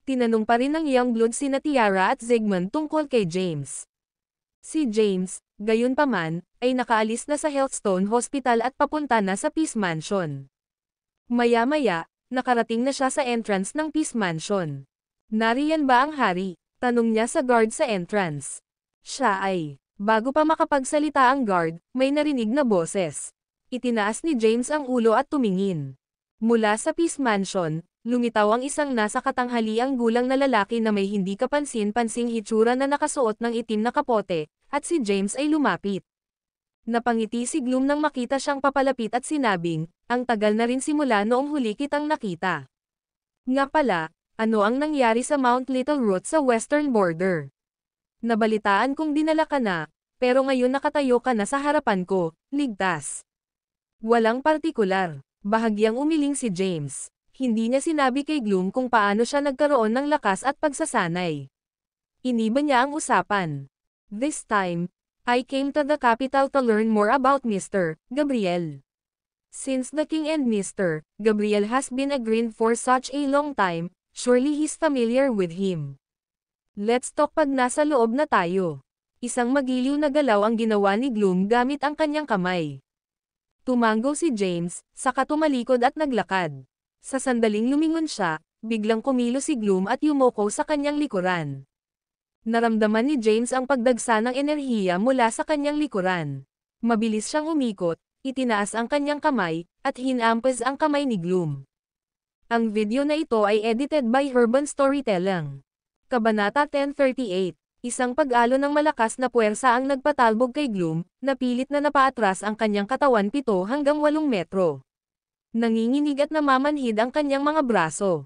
Tinanong pa rin ng Youngbloods sina Tiara at Zygmunt tungkol kay James. Si James, gayunpaman, ay nakaalis na sa Healthstone Hospital at papunta na sa Peace Mansion. Maya-maya, nakarating na siya sa entrance ng Peace Mansion. Nariyan ba ang hari? Tanong niya sa guard sa entrance. Siya ay, bago pa makapagsalita ang guard, may narinig na boses. Itinaas ni James ang ulo at tumingin. Mula sa Peace Mansion, lumitaw ang isang nasa katanghaliang gulang na lalaki na may hindi kapansin-pansing hitsura na nakasuot ng itim na kapote, at si James ay lumapit. Napangiti si Gloom nang makita siyang papalapit at sinabing, ang tagal na rin simula noong huli kitang nakita. Nga pala, ano ang nangyari sa Mount Little Root sa western border? Nabalitaan kong dinala ka na, pero ngayon nakatayo ka na sa harapan ko, ligtas. Walang partikular, bahagyang umiling si James. Hindi niya sinabi kay Gloom kung paano siya nagkaroon ng lakas at pagsasanay. Iniba niya ang usapan. This time, I came to the capital to learn more about Mr. Gabriel. Since the king and Mr. Gabriel has been agreed for such a long time, surely he's familiar with him. Let's talk pag nasa loob na tayo. Isang magiliw na galaw ang ginawa ni Gloom gamit ang kanyang kamay. Tumango si James, saka tumalikod at naglakad. Sa sandaling lumingon siya, biglang kumilo si Gloom at yumoko sa kanyang likuran. Naramdaman ni James ang pagdagsa ng enerhiya mula sa kanyang likuran. Mabilis siyang umikot, itinaas ang kanyang kamay, at hinampas ang kamay ni Gloom. Ang video na ito ay edited by Urban Storytelling. Kabanata 1038. Isang pag-alo ng malakas na puwersa ang nagpatalbog kay Gloom, napilit na napaatras ang kanyang katawan 7 hanggang 8 metro. Nanginginig at namamanhid ang kanyang mga braso.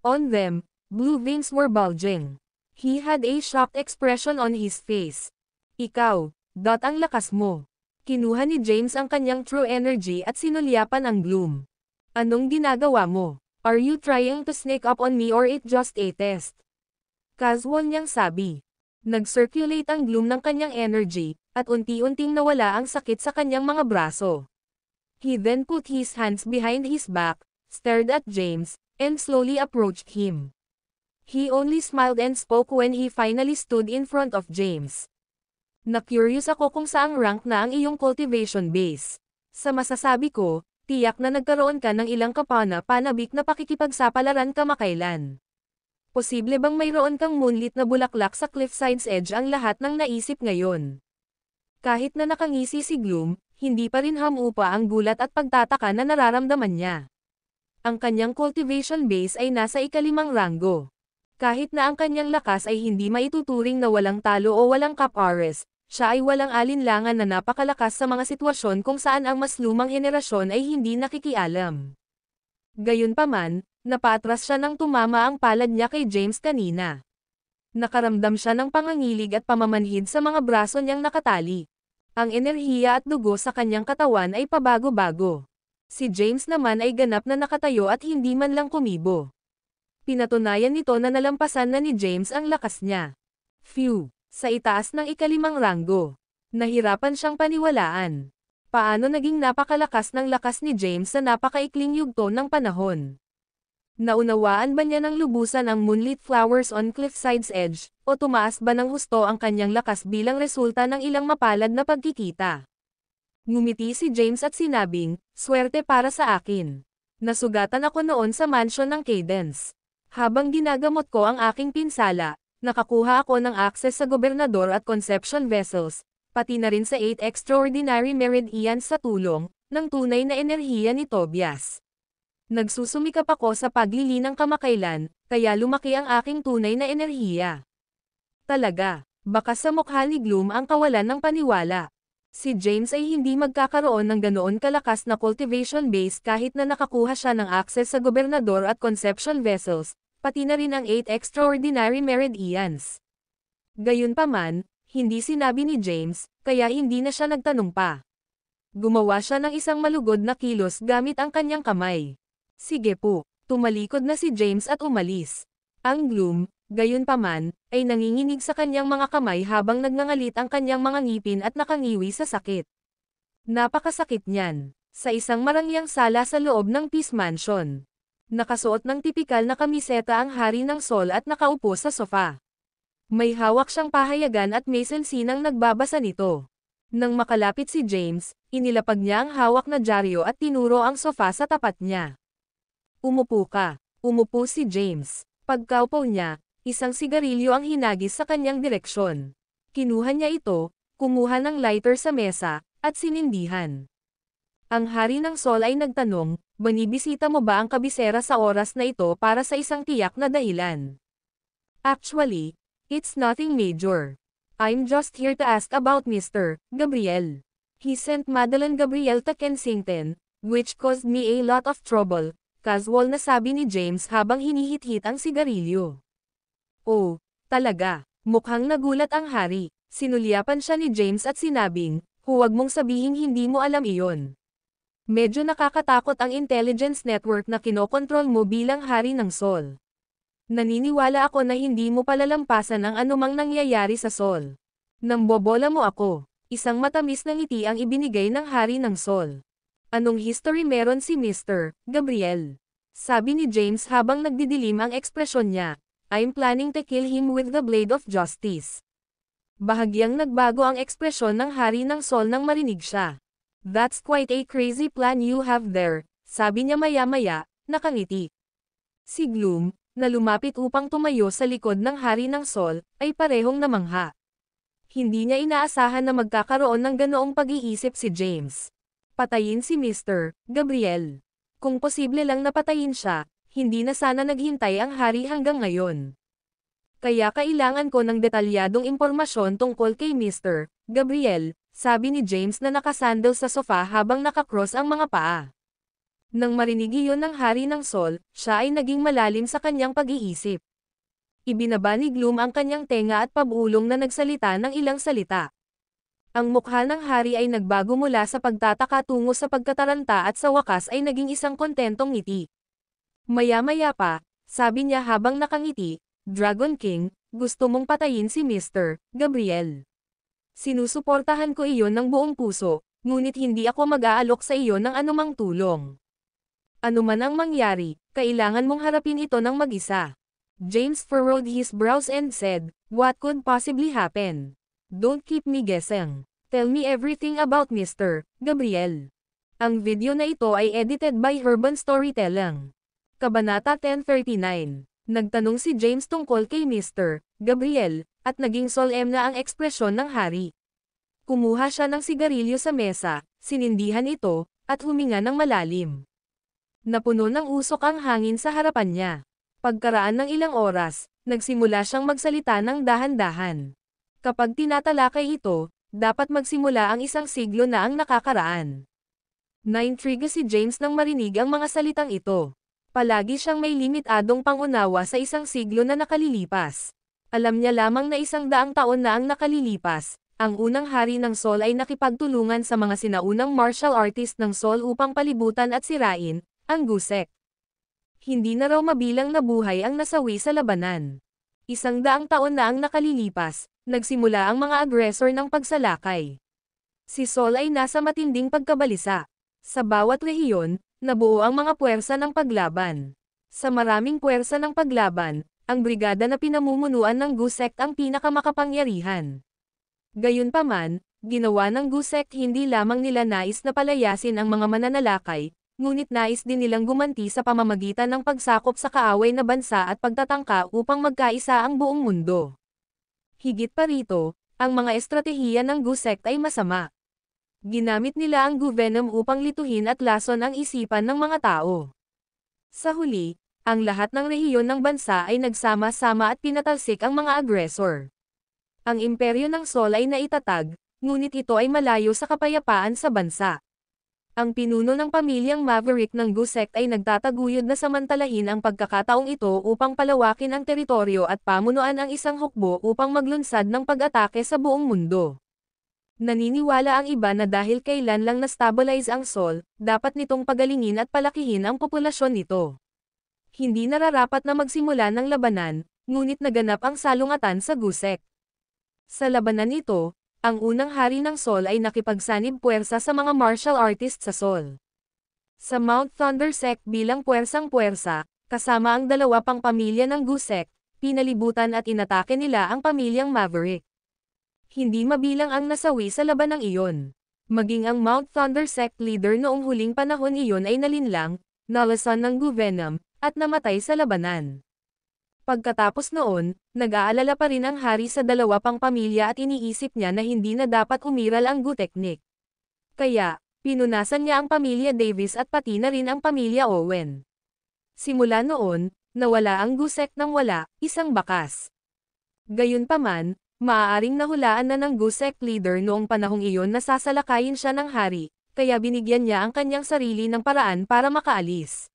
On them, blue veins were bulging. He had a shocked expression on his face. Ikaw, ang lakas mo. Kinuha ni James ang kanyang true energy at sinulyapan ang Gloom. Anong ginagawa mo? Are you trying to sneak up on me or it just a test? Casual niyang sabi. Nag-circulate ang Gloom ng kanyang energy, at unti-unting nawala ang sakit sa kanyang mga braso. He then put his hands behind his back, stared at James, and slowly approached him. He only smiled and spoke when he finally stood in front of James. Na-curious ako kung saang rank na ang iyong cultivation base. Sa masasabi ko, tiyak na nagkaroon ka ng ilang kapana-panabik na pakikipagsapalaran kamakailan. Posible bang mayroon kang moonlit na bulaklak sa cliffside's edge ang lahat ng naisip ngayon? Kahit na nakangisi si Gloom, hindi pa rin hamupa ang gulat at pagtataka na nararamdaman niya. Ang kanyang cultivation base ay nasa ika-5 ranggo. Kahit na ang kanyang lakas ay hindi maituturing na walang talo o walang kapares, siya ay walang alinlangan na napakalakas sa mga sitwasyon kung saan ang mas lumang henerasyon ay hindi nakikialam. Gayunpaman, napatras siya nang tumama ang palad niya kay James kanina. Nakaramdam siya ng pangangilig at pamamanhid sa mga braso niyang nakatali. Ang enerhiya at dugo sa kanyang katawan ay pabago-bago. Si James naman ay ganap na nakatayo at hindi man lang kumibo. Pinatunayan nito na nalampasan na ni James ang lakas niya. Phew! Sa itaas ng ika-5 ranggo. Nahirapan siyang paniwalaan. Paano naging napakalakas ng lakas ni James sa napakaikling yugto ng panahon? Naunawaan ba niya ng lubusan ang moonlit flowers on cliffside's edge, o tumaas ba ng husto ang kanyang lakas bilang resulta ng ilang mapalad na pagkikita? Ngumiti si James at sinabing, swerte para sa akin. Nasugatan ako noon sa mansion ng Cadence. Habang ginagamot ko ang aking pinsala, Nakakuha ako ng access sa gobernador at conception vessels, pati na rin sa 8 extraordinary meridians sa tulong ng tunay na enerhiya ni Tobias. Nagsusumikap ako sa paglilinang kamakailan, kaya lumaki ang aking tunay na enerhiya. Talaga, baka sa mukha ni Gloom ang kawalan ng paniwala. Si James ay hindi magkakaroon ng ganoon kalakas na cultivation base kahit na nakakuha siya ng access sa gobernador at conception vessels, pati na rin ang 8 extraordinary meridians. Gayunpaman, hindi sinabi ni James, kaya hindi na siya nagtanong pa. Gumawa siya ng isang malugod na kilos gamit ang kanyang kamay. Sige po, tumalikod na si James at umalis. Ang Gloom, gayunpaman, ay nanginginig sa kanyang mga kamay habang nagngangalit ang kanyang mga ngipin at nakangiwi sa sakit. Napakasakit niyan. Sa isang marangyang sala sa loob ng Peace Mansion. Nakasuot ng tipikal na kamiseta ang Hari ng Sol at nakaupo sa sofa. May hawak siyang pahayagan at may sensinang nagbabasa nito. Nang makalapit si James, inilapag niya ang hawak na dyaryo at tinuro ang sofa sa tapat niya. Umupo ka. Umupo si James. Pagkaupo niya, isang sigarilyo ang hinagis sa kanyang direksyon. Kinuha niya ito, kumuha ng lighter sa mesa, at sinindihan. Ang Hari ng Sol ay nagtanong, "Banibisita mo ba ang kabisera sa oras na ito para sa isang tiyak na dahilan?" "Actually, it's nothing major. I'm just here to ask about Mr. Gabriel. He sent Madeleine Gabriel to Kensington, which caused me a lot of trouble," casual na sabi ni James habang hinihit-hit ang sigarilyo. Oh, talaga. Mukhang nagulat ang hari. Sinulyapan siya ni James at sinabing, "Huwag mong sabihing hindi mo alam iyon. Medyo nakakatakot ang intelligence network na kinokontrol mo bilang Hari ng Sol. Naniniwala ako na hindi mo palalampasan ang anumang nangyayari sa Sol. Nambobola mo ako." Isang matamis na ngiti ang ibinigay ng Hari ng Sol. "Anong history meron si Mr. Gabriel?" Sabi ni James habang nagdidilim ang ekspresyon niya. "I'm planning to kill him with the blade of justice." Bahagyang nagbago ang ekspresyon ng Hari ng Sol nang marinig siya. "That's quite a crazy plan you have there," sabi niya maya-maya, nakangiti. Si Gloom, na lumapit upang tumayo sa likod ng Hari ng Sol, ay parehong namangha. Hindi niya inaasahan na magkakaroon ng ganoong pag-iisip si James. Patayin si Mr. Gabriel. Kung posible lang napatayin siya, hindi na sana naghintay ang hari hanggang ngayon. Kaya kailangan ko ng detalyadong impormasyon tungkol kay Mr. Gabriel, sabi ni James na nakasandal sa sofa habang nakakross ang mga paa. Nang marinig iyon ng Hari ng Sol, siya ay naging malalim sa kanyang pag-iisip. Ibinaba ni Gloom ang kanyang tenga at pabulong na nagsalita ng ilang salita. Ang mukha ng hari ay nagbago mula sa pagtataka tungo sa pagkataranta at sa wakas ay naging isang kontentong ngiti. Maya-maya pa, sabi niya habang nakangiti, "Dragon King, gusto mong patayin si Mr. Gabriel. Sinusuportahan ko iyon ng buong puso, ngunit hindi ako mag-aalok sa iyo ng anumang tulong. Ano man ang mangyari, kailangan mong harapin ito ng mag-isa." James furrowed his brows and said, "What could possibly happen? Don't keep me guessing. Tell me everything about Mr. Gabriel." Ang video na ito ay edited by Urban Storytelling. Kabanata 1039. Nagtanong si James tungkol kay Mr. Gabriel, at naging solemn na ang ekspresyon ng hari. Kumuha siya ng sigarilyo sa mesa, sinindihan ito, at huminga ng malalim. Napuno ng usok ang hangin sa harapan niya. Pagkaraan ng ilang oras, nagsimula siyang magsalita ng dahan-dahan. Kapag tinatalakay ito, dapat magsimula ang isang siglo na ang nakakaraan. Naintriga si James nang marinig ang mga salitang ito. Palagi siyang may limitadong pangunawa sa isang siglo na nakalilipas. Alam niya lamang na 100 taon na ang nakalilipas. Ang unang Hari ng Sol ay nakipagtulungan sa mga sinaunang martial artist ng Sol upang palibutan at sirain ang Gusek. Hindi na raw mabilang na buhay ang nasawi sa labanan. 100 taon na ang nakalilipas, nagsimula ang mga agresor ng pagsalakay. Si Sol ay nasa matinding pagkabalisa. Sa bawat rehiyon, nabuo ang mga puwersa ng paglaban. Sa maraming puwersa ng paglaban, ang brigada na pinamumunuan ng Gusek ang pinakamakapangyarihan. Gayunpaman, ginawa ng Gusek hindi lamang nila nais na palayasin ang mga mananalakay, ngunit nais din nilang gumanti sa pamamagitan ng pagsakop sa kaaway na bansa at pagtatangka upang magkaisa ang buong mundo. Higit pa rito, ang mga estratehiya ng Gu sect ay masama. Ginamit nila ang Gu Venom upang lituhin at lason ang isipan ng mga tao. Sa huli, ang lahat ng rehiyon ng bansa ay nagsama-sama at pinatalsik ang mga agresor. Ang imperyo ng Sol ay naitatag, ngunit ito ay malayo sa kapayapaan sa bansa. Ang pinuno ng pamilyang Maverick ng Gu sect ay nagtataguyod na samantalahin ang pagkakataong ito upang palawakin ang teritoryo at pamunuan ang isang hukbo upang maglunsad ng pag-atake sa buong mundo. Naniniwala ang iba na dahil kailan lang na-stabilize ang Sol, dapat nitong pagalingin at palakihin ang populasyon nito. Hindi nararapat na magsimula ng labanan, ngunit naganap ang salungatan sa Gu sect. Sa labanan ito, ang unang hari ng Sol ay nakipagsanib puwersa sa mga martial artist sa Sol. Sa Mount Thunder sect bilang puwersang-puwersa, kasama ang dalawa pang pamilya ng Gu sect, pinalibutan at inatake nila ang pamilyang Maverick. Hindi mabilang ang nasawi sa labanang iyon. Maging ang Mount Thunder sect leader noong huling panahon iyon ay nalinlang, nalasan ng Gu Venom, at namatay sa labanan. Pagkatapos noon, nag-aalala pa rin ang hari sa dalawa pang pamilya at iniisip niya na hindi na dapat umiral ang Gu technique. Kaya, pinunasan niya ang pamilya Davis at pati na rin ang pamilya Owen. Simula noon, nawala ang Gu sect nang wala, isang bakas. Gayunpaman, maaaring nahulaan na ng Gu sect leader noong panahong iyon na sasalakayin siya ng hari, kaya binigyan niya ang kanyang sarili ng paraan para makaalis.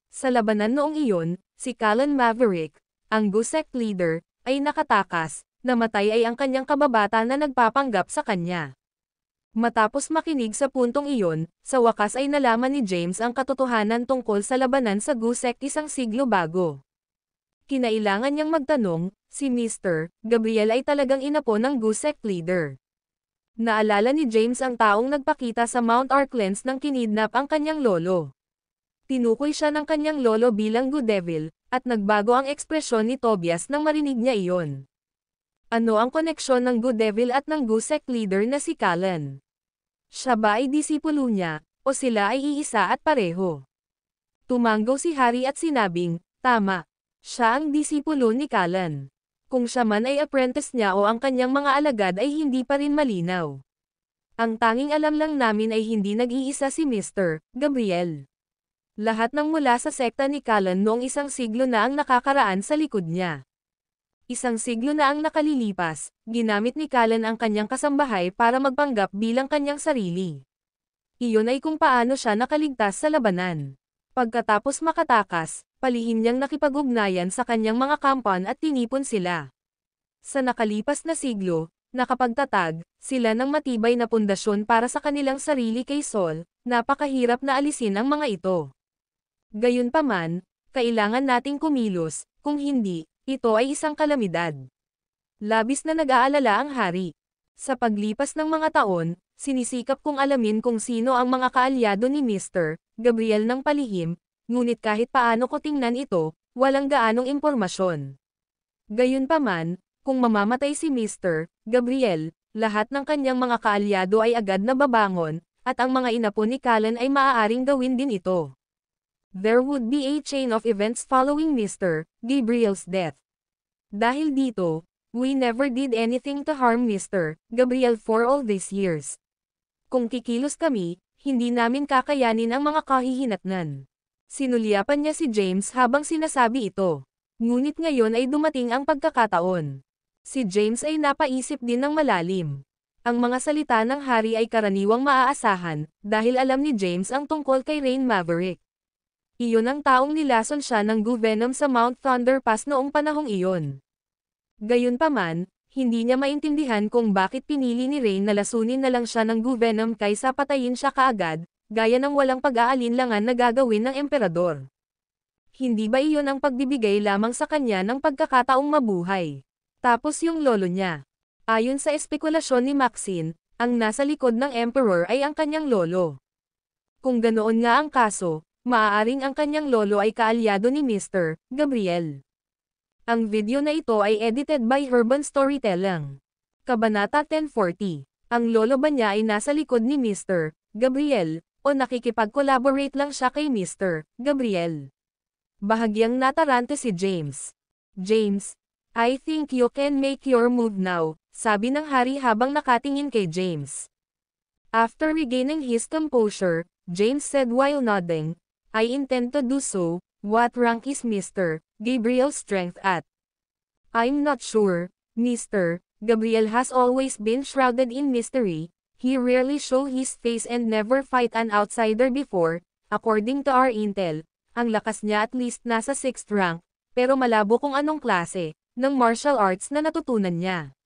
Sa labanan noong iyon, si Callan Maverick, ang Gu sect leader, ay nakatakas, namatay ay ang kanyang kababata na nagpapanggap sa kanya. Matapos makinig sa puntong iyon, sa wakas ay nalaman ni James ang katotohanan tungkol sa labanan sa Gu sect isang siglo bago. Kinailangan niyang magtanong, si Mr. Gabriel ay talagang inapo ng Gu sect leader. Naalala ni James ang taong nagpakita sa Mount Arklands nang kinidnap ang kanyang lolo. Tinukoy siya ng kanyang lolo bilang Gu Devil, at nagbago ang ekspresyon ni Tobias nang marinig niya iyon. Ano ang koneksyon ng Gu Devil at ng Gu sect leader na si Callan? Siya ba ay disipulo niya, o sila ay iisa at pareho? Tumanggo si Harry at sinabing, tama. Siya ang disipulo ni Callan. Kung siya man ay apprentice niya o ang kanyang mga alagad ay hindi pa rin malinaw. Ang tanging alam lang namin ay hindi nag-iisa si Mr. Gabriel. Lahat ng mula sa sekta ni Callan noong isang siglo na ang nakakaraan sa likod niya. Isang siglo na ang nakalilipas, ginamit ni Callan ang kanyang kasambahay para magpanggap bilang kanyang sarili. Iyon ay kung paano siya nakaligtas sa labanan. Pagkatapos makatakas, palihim niyang nakipag-ugnayan sa kanyang mga kampan at tinipon sila. Sa nakalipas na siglo, nakapagtatag sila ng matibay na pundasyon para sa kanilang sarili kay Sol, napakahirap na alisin ang mga ito. Gayunpaman, kailangan nating kumilos, kung hindi, ito ay isang kalamidad. Labis na nag-aalala ang hari. Sa paglipas ng mga taon, sinisikap kong alamin kung sino ang mga kaalyado ni Mr. Gabriel ng palihim, ngunit kahit paano ko tingnan ito, walang gaanong impormasyon. Gayunpaman, kung mamamatay si Mr. Gabriel, lahat ng kanyang mga kaalyado ay agad na babangon, at ang mga inapo ni Callan ay maaaring gawin din ito. There would be a chain of events following Mr. Gabriel's death. Dahil dito, we never did anything to harm Mr. Gabriel for all these years. Kung kikilos kami, hindi namin kakayanin ang mga kahihinatnan. Sinulyapan niya si James habang sinasabi ito. Ngunit ngayon ay dumating ang pagkakataon. Si James ay napaisip din ng malalim. Ang mga salita ng hari ay karaniwang maaasahan, dahil alam ni James ang tungkol kay Rain Maverick. Iyon ang taong nilason siya ng Gu Venom sa Mount Thunder Pass noong panahong iyon. Gayunpaman, hindi niya maintindihan kung bakit pinili ni Rain na lasunin na lang siya ng Gu Venom kaysa patayin siya kaagad, gaya ng walang pag-aalinlangan na gagawin ng emperador. Hindi ba iyon ang pagbibigay lamang sa kanya ng pagkakataong mabuhay? Tapos yung lolo niya. Ayon sa espekulasyon ni Maxine, ang nasa likod ng emperor ay ang kanyang lolo. Kung ganoon nga ang kaso, maaaring ang kanyang lolo ay kaalyado ni Mr. Gabriel. Ang video na ito ay edited by Urban Storytelling. Kabanata 1040. Ang lolo ba niya ay nasa likod ni Mr. Gabriel, o nakikipag-collaborate lang siya kay Mr. Gabriel? Bahagyang natarante si James. James, I think you can make your move now, sabi ng hari habang nakatingin kay James. After regaining his composure, James said while nodding, I intend to do so. What rank is Mr. Gabriel's strength at? I'm not sure. Mr. Gabriel has always been shrouded in mystery. He rarely show his face and never fight an outsider before. According to our intel, ang lakas niya at least nasa 6th rank, pero malabo kung anong klase ng martial arts na natutunan niya.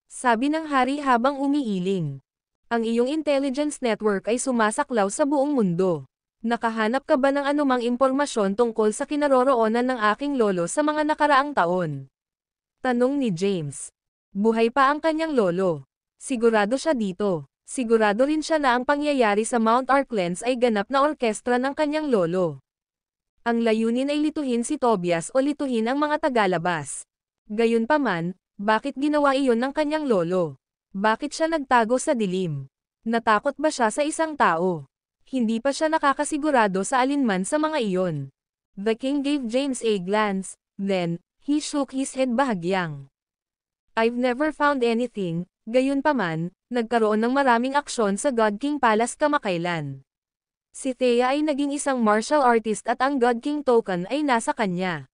Sabi ng hari habang umiiling. Ang iyong intelligence network ay sumasaklaw sa buong mundo. Nakahanap ka ba ng anumang impormasyon tungkol sa kinaroroonan ng aking lolo sa mga nakaraang taon? Tanong ni James. Buhay pa ang kanyang lolo. Sigurado siya dito. Sigurado rin siya na ang pangyayari sa Mount Arklands ay ganap na orkestra ng kanyang lolo. Ang layunin ay lituhin si Tobias o lituhin ang mga tagalabas. Gayunpaman, bakit ginawa iyon ng kanyang lolo? Bakit siya nagtago sa dilim? Natakot ba siya sa isang tao? Hindi pa siya nakakasigurado sa alinman sa mga iyon. The king gave James a glance, then, he shook his head bahagyang. I've never found anything. Gayunpaman, nagkaroon ng maraming aksyon sa God King Palace kamakailan. Si Thea ay naging isang martial artist at ang God King token ay nasa kanya.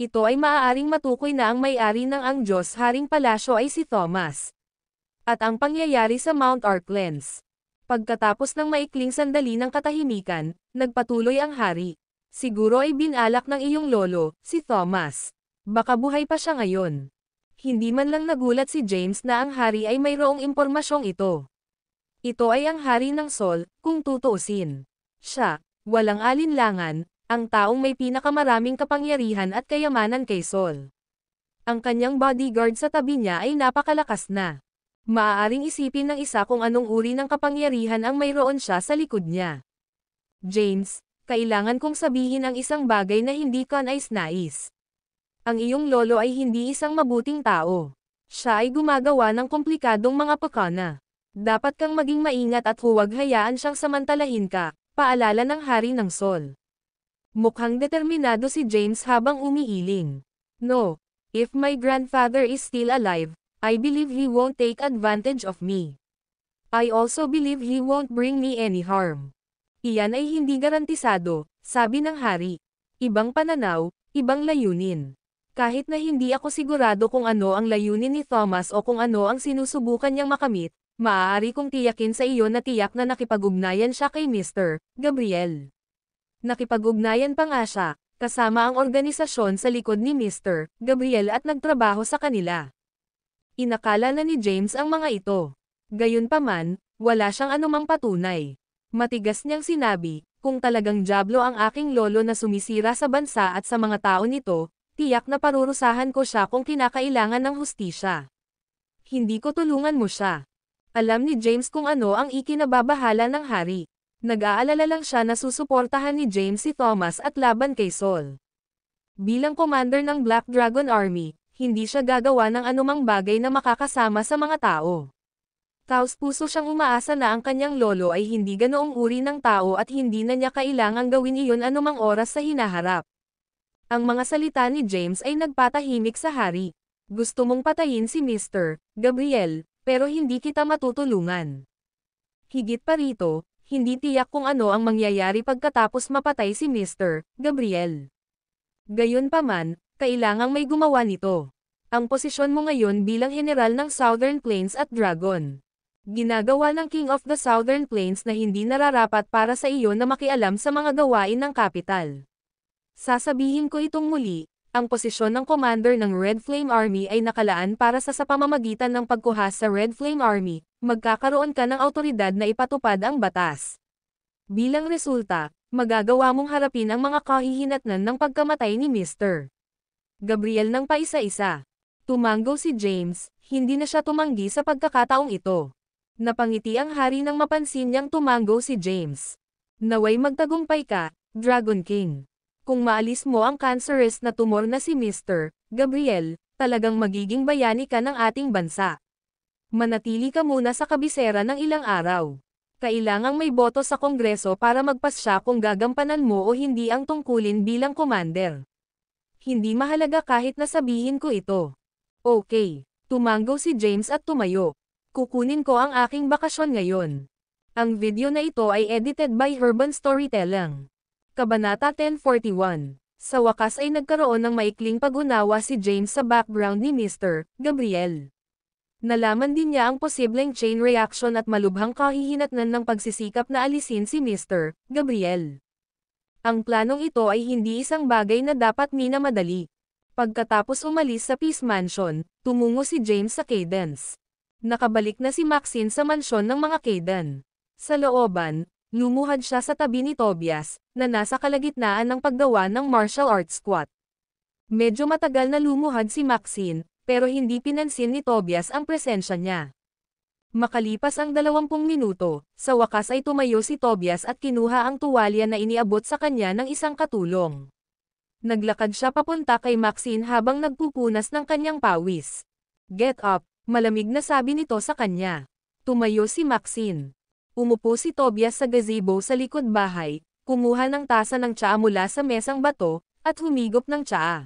Ito ay maaaring matukoy na ang may-ari ng ang Diyos Haring Palasyo ay si Thomas. At ang pangyayari sa Mount Arklands. Pagkatapos ng maikling sandali ng katahimikan, nagpatuloy ang hari. Siguro ay binalak ng iyong lolo, si Thomas. Baka buhay pa siya ngayon. Hindi man lang nagulat si James na ang hari ay mayroong impormasyong ito. Ito ay ang hari ng Sol, kung tutuusin. Siya, walang alinlangan, ang taong may pinakamaraming kapangyarihan at kayamanan kay Sol. Ang kanyang bodyguard sa tabi niya ay napakalakas na. Maaaring isipin ng isa kung anong uri ng kapangyarihan ang mayroon siya sa likod niya. James, kailangan kong sabihin ang isang bagay na hindi ka nais-nais. Ang iyong lolo ay hindi isang mabuting tao. Siya ay gumagawa ng komplikadong mga pakana. Dapat kang maging maingat at huwag hayaan siyang samantalahin ka, paalala ng hari ng Sol. Mukhang determinado si James habang umiiling. No, if my grandfather is still alive, I believe he won't take advantage of me. I also believe he won't bring me any harm. Iyan ay hindi garantisado, sabi ng hari. Ibang pananaw, ibang layunin. Kahit na hindi ako sigurado kung ano ang layunin ni Thomas o kung ano ang sinusubukan niyang makamit, maaari kong tiyakin sa iyo na tiyak na nakipag-ugnayan siya kay Mr. Gabriel. Nakipag-ugnayan pa nga siya, kasama ang organisasyon sa likod ni Mr. Gabriel at nagtrabaho sa kanila. Inakala na ni James ang mga ito. Gayunpaman, wala siyang anumang patunay. Matigas niyang sinabi, kung talagang dyablo ang aking lolo na sumisira sa bansa at sa mga tao nito, tiyak na parurusahan ko siya kung kinakailangan ng hustisya. Hindi ko tulungan mo siya. Alam ni James kung ano ang ikinababahala ng hari. Nag-aalala lang siya na susuportahan ni James si Thomas at laban kay Sol. Bilang commander ng Black Dragon Army, hindi siya gagawa ng anumang bagay na makakasama sa mga tao. Taos-puso siyang umaasa na ang kanyang lolo ay hindi ganoong uri ng tao at hindi na niya kailangang gawin iyon anumang oras sa hinaharap. Ang mga salita ni James ay nagpatahimik sa hari. Gusto mong patayin si Mr. Gabriel, pero hindi kita matutulungan. Higit pa rito, hindi tiyak kung ano ang mangyayari pagkatapos mapatay si Mr. Gabriel. Gayunpaman, kailangang may gumawa nito. Ang posisyon mo ngayon bilang general ng Southern Plains at Dragon. Ginagawa ng King of the Southern Plains na hindi nararapat para sa iyo na makialam sa mga gawain ng kapital. Sasabihin ko itong muli, ang posisyon ng commander ng Red Flame Army ay nakalaan para sa pamamagitan ng pagkuha sa Red Flame Army, magkakaroon ka ng autoridad na ipatupad ang batas. Bilang resulta, magagawa mong harapin ang mga kahihinatnan ng pagkamatay ni Mr. Gabriel ng paisa-isa. Tumanggo si James, hindi na siya tumanggi sa pagkakataong ito. Napangiti ang hari nang mapansin niyang tumanggo si James. Naway magtagumpay ka, Dragon King. Kung maalis mo ang cancerous na tumor na si Mr. Gabriel, talagang magiging bayani ka ng ating bansa. Manatili ka muna sa kabisera ng ilang araw. Kailangang may boto sa Kongreso para magpasya kung gagampanan mo o hindi ang tungkulin bilang commander. Hindi mahalaga kahit na sabihin ko ito. Okay. Tumanggo si James at tumayo. Kukunin ko ang aking bakasyon ngayon. Ang video na ito ay edited by Urban Storytelling. Kabanata 1041. Sa wakas ay nagkaroon ng maikling pag-unawa si James sa background ni Mr. Gabriel. Nalaman din niya ang posibleng chain reaction at malubhang kahihinatnan ng pagsisikap na alisin si Mr. Gabriel. Ang planong ito ay hindi isang bagay na dapat minamadali. Pagkatapos umalis sa Peace Mansion, tumungo si James sa Cadence. Nakabalik na si Maxine sa mansyon ng mga Caden. Sa looban, lumuhad siya sa tabi ni Tobias, na nasa kalagitnaan ng paggawa ng martial arts squat. Medyo matagal na lumuhad si Maxine, pero hindi pinansin ni Tobias ang presensya niya. Makalipas ang 20 minuto, sa wakas ay tumayo si Tobias at kinuha ang tuwalya na iniabot sa kanya ng isang katulong. Naglakad siya papunta kay Maxine habang nagpupunas ng kanyang pawis. "Get up," malamig na sabi nito sa kanya. Tumayo si Maxine. Umupo si Tobias sa gazebo sa likod bahay, kumuha ng tasa ng tsaa mula sa mesang bato, at humigop ng tsaa.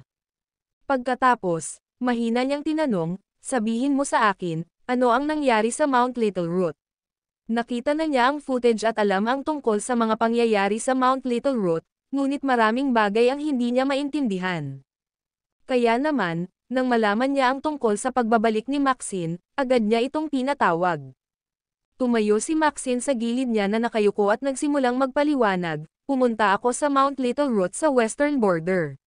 Pagkatapos, mahina niyang tinanong, "Sabihin mo sa akin, ano ang nangyari sa Mount Little Root?" Nakita na niya ang footage at alam ang tungkol sa mga pangyayari sa Mount Little Root, ngunit maraming bagay ang hindi niya maintindihan. Kaya naman, nang malaman niya ang tungkol sa pagbabalik ni Maxine, agad niya itong pinatawag. Tumayo si Maxine sa gilid niya na nakayuko at nagsimulang magpaliwanag, "Pumunta ako sa Mount Little Root sa western border.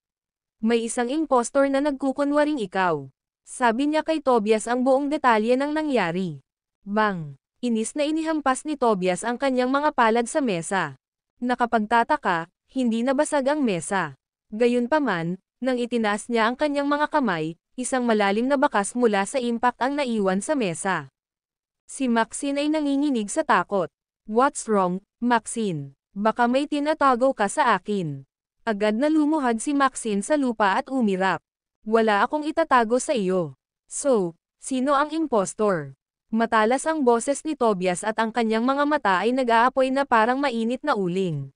May isang impostor na nagkukunwaring ikaw." Sabi niya kay Tobias ang buong detalye ng nangyari. Bang! Inis na inihampas ni Tobias ang kanyang mga palad sa mesa. Nakapagtataka, hindi nabasag ang mesa. Gayunpaman, nang itinaas niya ang kanyang mga kamay, isang malalim na bakas mula sa impact ang naiwan sa mesa. Si Maxine ay nanginginig sa takot. "What's wrong, Maxine? Baka may tinatago ka sa akin." Agad na lumuhad si Maxine sa lupa at umirap. "Wala akong itatago sa iyo." "So, sino ang impostor?" Matalas ang boses ni Tobias at ang kanyang mga mata ay nag-aapoy na parang mainit na uling.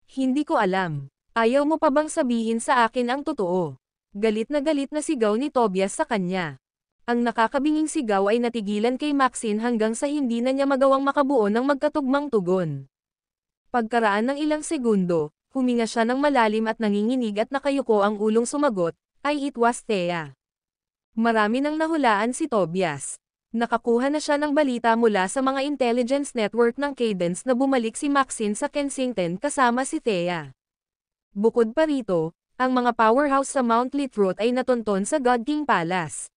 "Hindi ko alam. Ayaw mo pa bang sabihin sa akin ang totoo?" Galit na sigaw ni Tobias sa kanya. Ang nakakabinging sigaw ay natigilan kay Maxine hanggang sa hindi na niya magawang makabuo ng magkatugmang tugon. Pagkaraan ng ilang segundo, huminga siya ng malalim at nanginginig at nakayuko ang ulong sumagot, "Ay, it was Thea." Marami nang nahulaan si Tobias. Nakakuha na siya ng balita mula sa mga intelligence network ng Cadence na bumalik si Maxine sa Kensington kasama si Thea. Bukod pa rito, ang mga powerhouse sa Mount Little ay natunton sa God King Palace.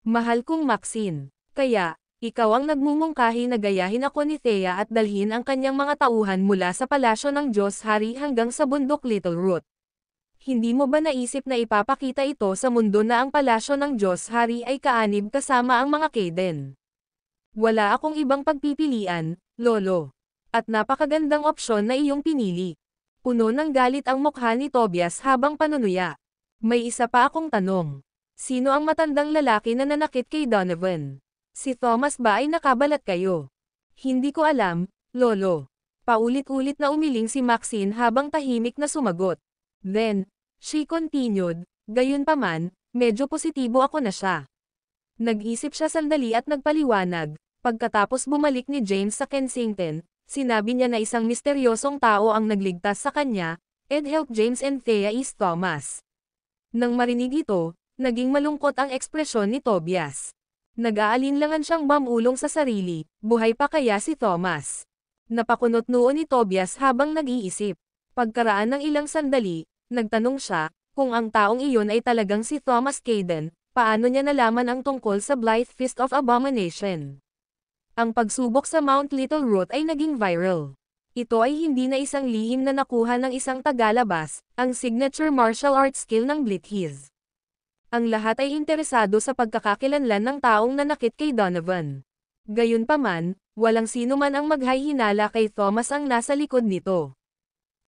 "Mahal kong Maxine, kaya, ikaw ang nagmumungkahi na gayahin ako ni Thea at dalhin ang kanyang mga tauhan mula sa palasyo ng Diyos Hari hanggang sa bundok Little Root. Hindi mo ba naisip na ipapakita ito sa mundo na ang palasyo ng Diyos Hari ay kaanib kasama ang mga Caden? Wala akong ibang pagpipilian, Lolo. At napakagandang opsyon na iyong pinili." Puno ng galit ang mukha ni Tobias habang panunuya. "May isa pa akong tanong. Sino ang matandang lalaki na nanakit kay Donovan? Si Thomas ba ay nakabalat kayo?" "Hindi ko alam, Lolo." Paulit-ulit na umiling si Maxine habang tahimik na sumagot. Then, she continued, "Gayunpaman, medyo positibo ako na siya." Nag-isip siya sandali at nagpaliwanag. Pagkatapos bumalik ni James sa Kensington, sinabi niya na isang misteryosong tao ang nagligtas sa kanya, and helped James and Thea is Thomas. Nang marinig ito, naging malungkot ang ekspresyon ni Tobias. Nag-aalinlangan siyang mamulong sa sarili, buhay pa kaya si Thomas? Napakunot noo ni Tobias habang nag-iisip. Pagkaraan ng ilang sandali, nagtanong siya, kung ang taong iyon ay talagang si Thomas Caden, paano niya nalaman ang tungkol sa Blythe Feast of Abomination? Ang pagsubok sa Mount Little Root ay naging viral. Ito ay hindi na isang lihim na nakuha ng isang tagalabas, ang signature martial arts skill ng Blithiz. Ang lahat ay interesado sa pagkakakilanlan ng taong nanakit kay Donovan. Gayunpaman, walang sino man ang maghahinala kay Thomas ang nasa likod nito.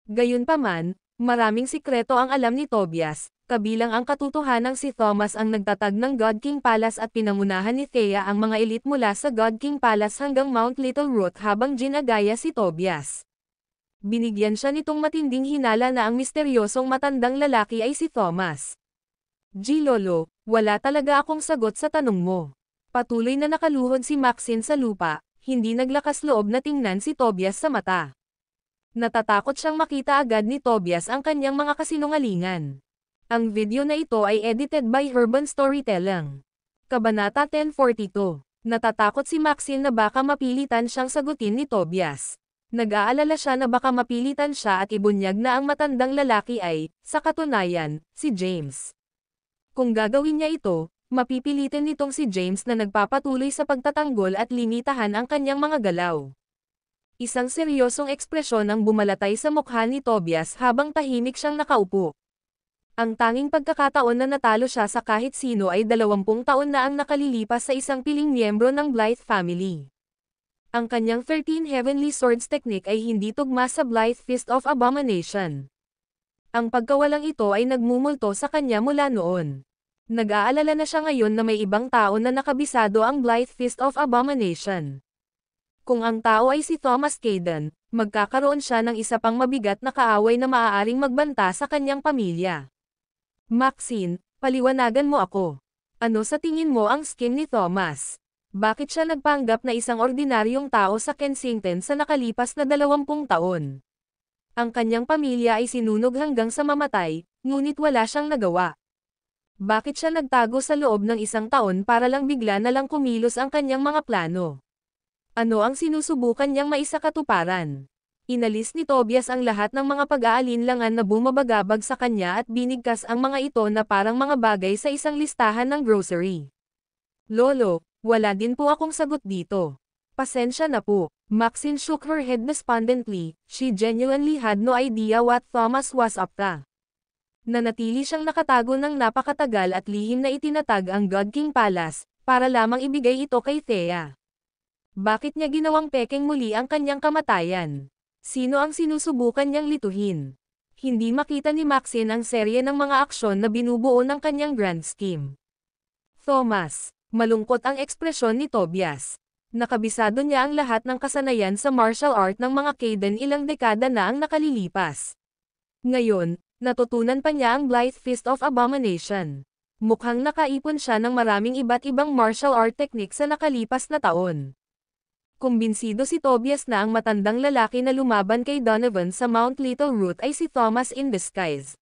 Gayunpaman, Maraming sikreto ang alam ni Tobias, kabilang ang katotohanang si Thomas ang nagtatag ng God King Palace at pinangunahan ni Thea ang mga elite mula sa God King Palace hanggang Mount Little Root habang ginagaya si Tobias. Binigyan siya nitong matinding hinala na ang misteryosong matandang lalaki ay si Thomas. Lolo, wala talaga akong sagot sa tanong mo. Patuloy na nakaluhod si Maxine sa lupa, hindi naglakas loob na tingnan si Tobias sa mata. Natatakot siyang makita agad ni Tobias ang kanyang mga kasinungalingan. Ang video na ito ay edited by Urban Storytelling. Kabanata 1042. Natatakot si Maxine na baka mapilitan siyang sagutin ni Tobias. Nag-aalala siya na baka mapilitan siya at ibunyag na ang matandang lalaki ay, sa katunayan, si James. Kung gagawin niya ito, mapipilitin nitong si James na nagpapatuloy sa pagtatanggol at limitahan ang kanyang mga galaw. Isang seryosong ekspresyon ang bumalatay sa mukha ni Tobias habang tahimik siyang nakaupo. Ang tanging pagkakataon na natalo siya sa kahit sino ay 20 taon na ang nakalilipas sa isang piling miyembro ng Blythe family. Ang kanyang 13 Heavenly Swords technique ay hindi tugma sa Blythe Fist of Abomination. Ang pagkawalang ito ay nagmumulto sa kanya mula noon. Nag-aalala na siya ngayon na may ibang tao na nakabisado ang Blythe Fist of Abomination. Kung ang tao ay si Thomas Caden, magkakaroon siya ng isa pang mabigat na kaaway na maaaring magbanta sa kanyang pamilya. Maxine, paliwanagan mo ako. Ano sa tingin mo ang scheme ni Thomas? Bakit siya nagpanggap na isang ordinaryong tao sa Kensington sa nakalipas na 20 taon? Ang kanyang pamilya ay sinunog hanggang sa mamatay, ngunit wala siyang nagawa. Bakit siya nagtago sa loob ng isang taon para lang bigla na lang kumilos ang kanyang mga plano? Ano ang sinusubukan niyang maisakatuparan? Inalis ni Tobias ang lahat ng mga pag-aalinlangan na bumabagabag sa kanya at binigkas ang mga ito na parang mga bagay sa isang listahan ng grocery. Lolo, wala din po akong sagot dito. Pasensya na po. Maxine shook her head despondently. She genuinely had no idea what Thomas was up to. Nanatili siyang nakatago ng napakatagal at lihim na itinatag ang God King Palace, para lamang ibigay ito kay Thea. Bakit niya ginawang pekeng muli ang kanyang kamatayan? Sino ang sinusubukan niyang lituhin? Hindi makita ni Maxine ang serye ng mga aksyon na binubuo ng kanyang grand scheme. Thomas, malungkot ang ekspresyon ni Tobias. Nakabisado niya ang lahat ng kasanayan sa martial art ng mga Caden ilang dekada na ang nakalilipas. Ngayon, natutunan pa niya ang Blythe Fist of Abomination. Mukhang nakaipon siya ng maraming iba't ibang martial art technique sa nakalipas na taon. Kumbinsido si Tobias na ang matandang lalaki na lumaban kay Donovan sa Mount Little Root ay si Thomas in disguise.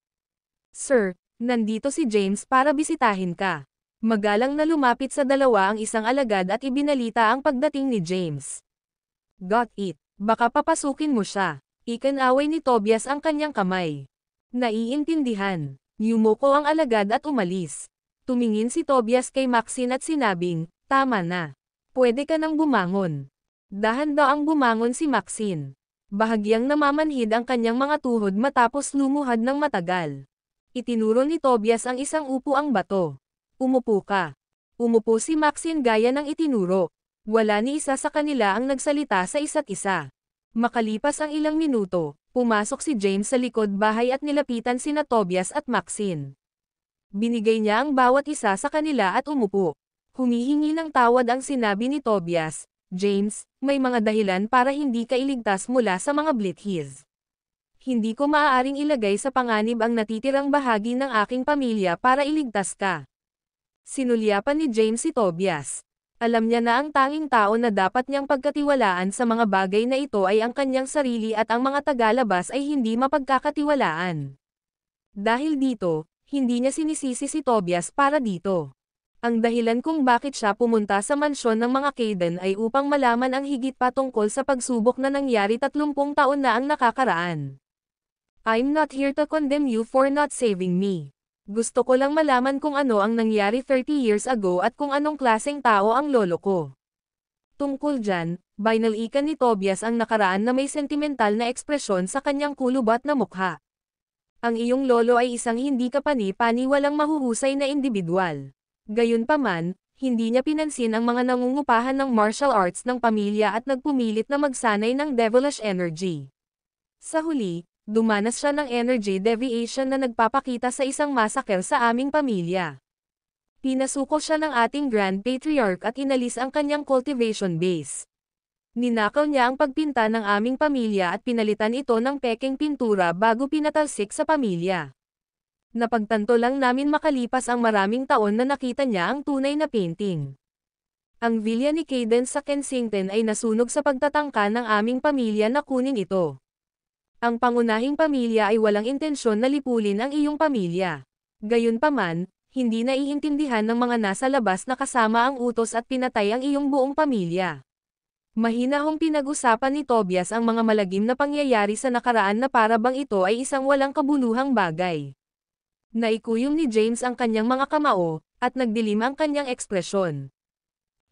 Sir, nandito si James para bisitahin ka. Magalang na lumapit sa dalawa ang isang alagad at ibinalita ang pagdating ni James. Got it. Baka papasukin mo siya. Ikinaway ni Tobias ang kanyang kamay. Naiintindihan. Yumuko ang alagad at umalis. Tumingin si Tobias kay Maxine at sinabing, tama na. Pwede ka nang bumangon. Dahan-daang bumangon si Maxine. Bahagyang namamanhid ang kanyang mga tuhod matapos lumuhad ng matagal. Itinuro ni Tobias ang isang upuang bato. Umupo ka. Umupo si Maxine gaya ng itinuro. Wala ni isa sa kanila ang nagsalita sa isa't isa. Makalipas ang ilang minuto, pumasok si James sa likod bahay at nilapitan sina Tobias at Maxine. Binigay niya ang bawat isa sa kanila at umupo. Humihingi ng tawad ang sinabi ni Tobias, James, may mga dahilan para hindi ka iligtas mula sa mga Blithies. Hindi ko maaaring ilagay sa panganib ang natitirang bahagi ng aking pamilya para iligtas ka. Sinulyapan ni James si Tobias. Alam niya na ang tanging tao na dapat niyang pagkatiwalaan sa mga bagay na ito ay ang kanyang sarili at ang mga tagalabas ay hindi mapagkakatiwalaan. Dahil dito, hindi niya sinisisi si Tobias para dito. Ang dahilan kung bakit siya pumunta sa mansyon ng mga Caden ay upang malaman ang higit pa tungkol sa pagsubok na nangyari 30 taon na ang nakakaraan. I'm not here to condemn you for not saving me. Gusto ko lang malaman kung ano ang nangyari 30 years ago at kung anong klaseng tao ang lolo ko. Tungkol dyan, binalikan ni Tobias ang nakaraan na may sentimental na ekspresyon sa kanyang kulubat na mukha. Ang iyong lolo ay isang hindi kapani-pani walang mahuhusay na individual. Gayunpaman, hindi niya pinansin ang mga nangungupahan ng martial arts ng pamilya at nagpumilit na magsanay ng devilish energy. Sa huli, Dumanas siya ng energy deviation na nagpapakita sa isang massacre sa aming pamilya. Pinasuko siya ng ating Grand Patriarch at inalis ang kanyang cultivation base. Ninakaw niya ang pagpinta ng aming pamilya at pinalitan ito ng pekeng pintura bago pinatalsik sa pamilya. Napagtanto lang namin makalipas ang maraming taon na nakita niya ang tunay na painting. Ang villa ni Cadence sa Kensington ay nasunog sa pagtatangka ng aming pamilya na kunin ito. Ang pangunahing pamilya ay walang intensyon na lipulin ang iyong pamilya. Gayunpaman, hindi naiintindihan ng mga nasa labas na kasama ang utos at pinatay ang iyong buong pamilya. Mahinahong pinag-usapan ni Tobias ang mga malagim na pangyayari sa nakaraan na para bang ito ay isang walang kabuluhang bagay. Naikuyom ni James ang kanyang mga kamao, at nagdilim ang kanyang ekspresyon.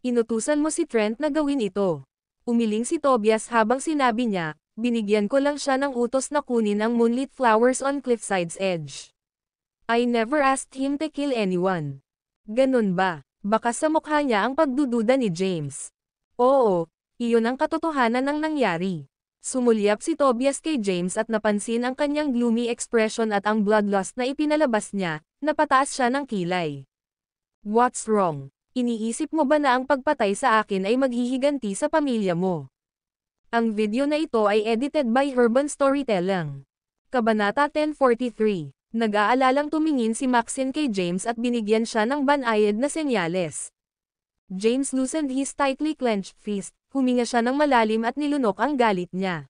Inutusan mo si Trent na gawin ito. Umiling si Tobias habang sinabi niya, binigyan ko lang siya ng utos na kunin ang moonlit flowers on Cliffside's edge. I never asked him to kill anyone. Ganun ba? Baka sa mukha niya ang pagdududa ni James. Oo, iyon ang katotohanan ng nangyari. Sumulyap si Tobias kay James at napansin ang kanyang gloomy expression at ang bloodlust na ipinalabas niya, napataas siya ng kilay. What's wrong? Iniisip mo ba na ang pagpatay sa akin ay maghihiganti sa pamilya mo? Ang video na ito ay edited by Urban Storytelling. Kabanata 1043. Nag-aalalang tumingin si Maxine kay James at binigyan siya ng banayad na senyales. James loosened his tightly clenched fist, huminga siya ng malalim at nilunok ang galit niya.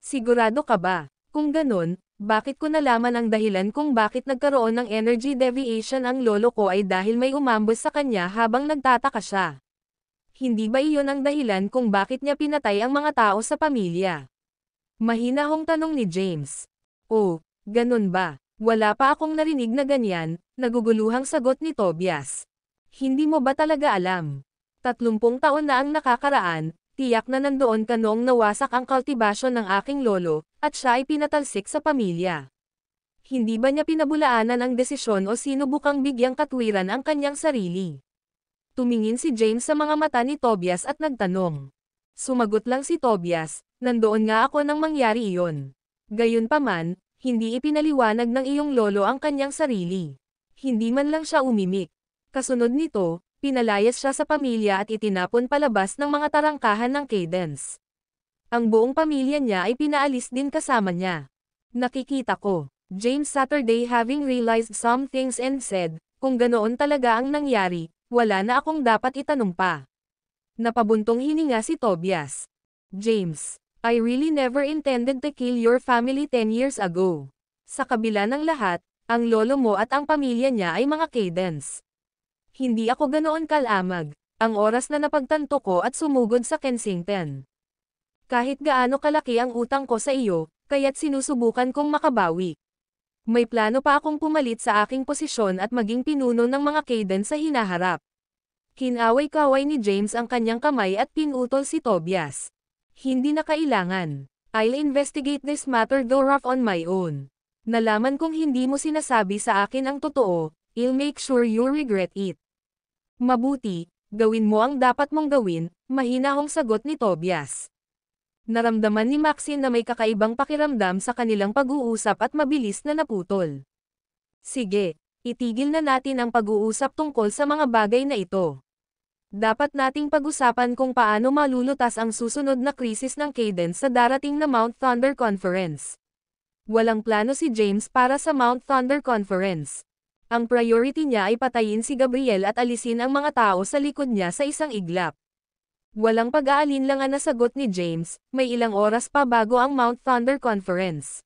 Sigurado ka ba? Kung ganun, bakit ko nalaman ang dahilan kung bakit nagkaroon ng energy deviation ang lolo ko ay dahil may umambos sa kanya habang nagtataka siya. Hindi ba iyon ang dahilan kung bakit niya pinatay ang mga tao sa pamilya? Mahinahong tanong ni James. Oh, ganun ba? Wala pa akong narinig na ganyan, naguguluhang sagot ni Tobias. Hindi mo ba talaga alam? 30 taon na ang nakakaraan, tiyak na nandoon ka noong nawasak ang kultibasyon ng aking lolo, at siya ay pinatalsik sa pamilya. Hindi ba niya pinabulaanan ang desisyon o sinubukang bigyang katwiran ang kanyang sarili? Tumingin si James sa mga mata ni Tobias at nagtanong. Sumagot lang si Tobias, nandoon nga ako nang mangyari iyon. Gayunpaman, hindi ipinaliwanag ng iyong lolo ang kanyang sarili. Hindi man lang siya umimik. Kasunod nito, pinalayas siya sa pamilya at itinapon palabas ng mga tarangkahan ng Cadence. Ang buong pamilya niya ay pinaalis din kasama niya. Nakikita ko, James Saturday having realized some things and said, kung ganoon talaga ang nangyari, wala na akong dapat itanong pa. Napabuntong hininga si Tobias. James, I really never intended to kill your family 10 years ago. Sa kabila ng lahat, ang lolo mo at ang pamilya niya ay mga Cadence. Hindi ako ganoon kalamag, ang oras na napagtanto ko at sumugod sa Kensington. Kahit gaano kalaki ang utang ko sa iyo, kaya't sinusubukan kong makabawi. May plano pa akong pumalit sa aking posisyon at maging pinuno ng mga Cadence sa hinaharap. Kinaway-kaway ni James ang kanyang kamay at pinutol si Tobias. Hindi na kailangan. I'll investigate this matter though rough on my own. Nalaman kong hindi mo sinasabi sa akin ang totoo, I'll make sure you regret it. Mabuti, gawin mo ang dapat mong gawin, mahinahong sagot ni Tobias. Naramdaman ni Maxine na may kakaibang pakiramdam sa kanilang pag-uusap at mabilis na naputol. Sige, itigil na natin ang pag-uusap tungkol sa mga bagay na ito. Dapat nating pag-usapan kung paano malulutas ang susunod na krisis ng Cadence sa darating na Mount Thunder Conference. Walang plano si James para sa Mount Thunder Conference. Ang priority niya ay patayin si Gabriel at alisin ang mga tao sa likod niya sa isang iglap. Walang pag-aalinlangan na sagot ni James, may ilang oras pa bago ang Mount Thunder Conference.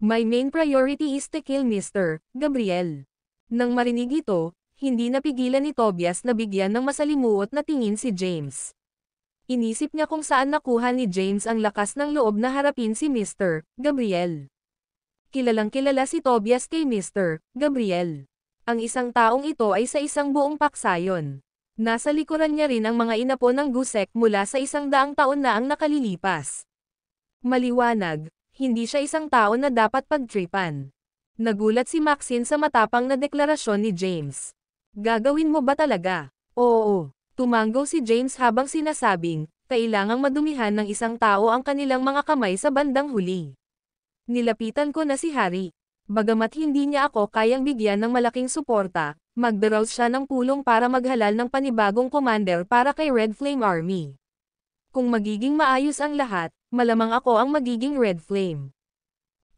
My main priority is to kill Mr. Gabriel. Nang marinig ito, hindi napigilan ni Tobias na bigyan ng masalimuot na tingin si James. Inisip niya kung saan nakuha ni James ang lakas ng loob na harapin si Mr. Gabriel. Kilalang kilala si Tobias kay Mr. Gabriel. Ang isang taong ito ay sa isang buong paksayon. Nasa likuran niya rin ang mga inapo ng gusek mula sa 100 taon na ang nakalilipas. Maliwanag, hindi siya isang tao na dapat pagtripan. Nagulat si Maxine sa matapang na deklarasyon ni James. Gagawin mo ba talaga? Oo. Tumanggo si James habang sinasabing, kailangang madumihan ng isang tao ang kanilang mga kamay sa bandang huli. Nilapitan ko na si Harry. Bagamat hindi niya ako kayang bigyan ng malaking suporta, magdaraos siya ng pulong para maghalal ng panibagong commander para kay Red Flame Army. Kung magiging maayos ang lahat, malamang ako ang magiging Red Flame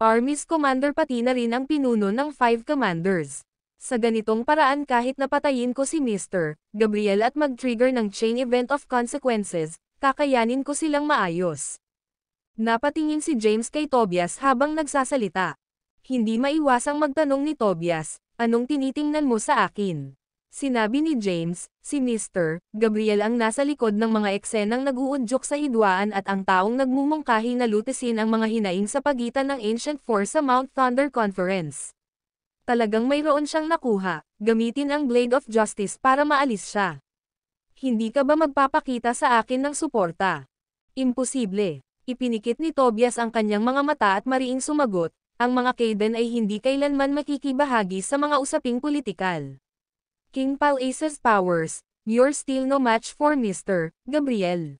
Army's commander, pati na rin ang pinuno ng 5 commanders. Sa ganitong paraan, kahit napatayin ko si Mr. Gabriel at mag-trigger ng chain event of consequences, kakayanin ko silang maayos. Napatingin si James kay Tobias habang nagsasalita. Hindi maiwasang magtanong ni Tobias, "Anong tinitingnan mo sa akin?" Sinabi ni James, si Mr. Gabriel ang nasa likod ng mga eksenang nag-uudyok sa hidwaan at ang taong nagmumungkahi na lutisin ang mga hinaing sa pagitan ng Ancient Four sa Mount Thunder Conference. Talagang mayroon siyang nakuha, gamitin ang Blade of Justice para maalis siya. "Hindi ka ba magpapakita sa akin ng suporta?" "Imposible." Ipinikit ni Tobias ang kanyang mga mata at mariing sumagot, "Ang mga Kaiden ay hindi kailanman makikibahagi sa mga usaping politikal. King Palace's powers, you're still no match for Mr. Gabriel.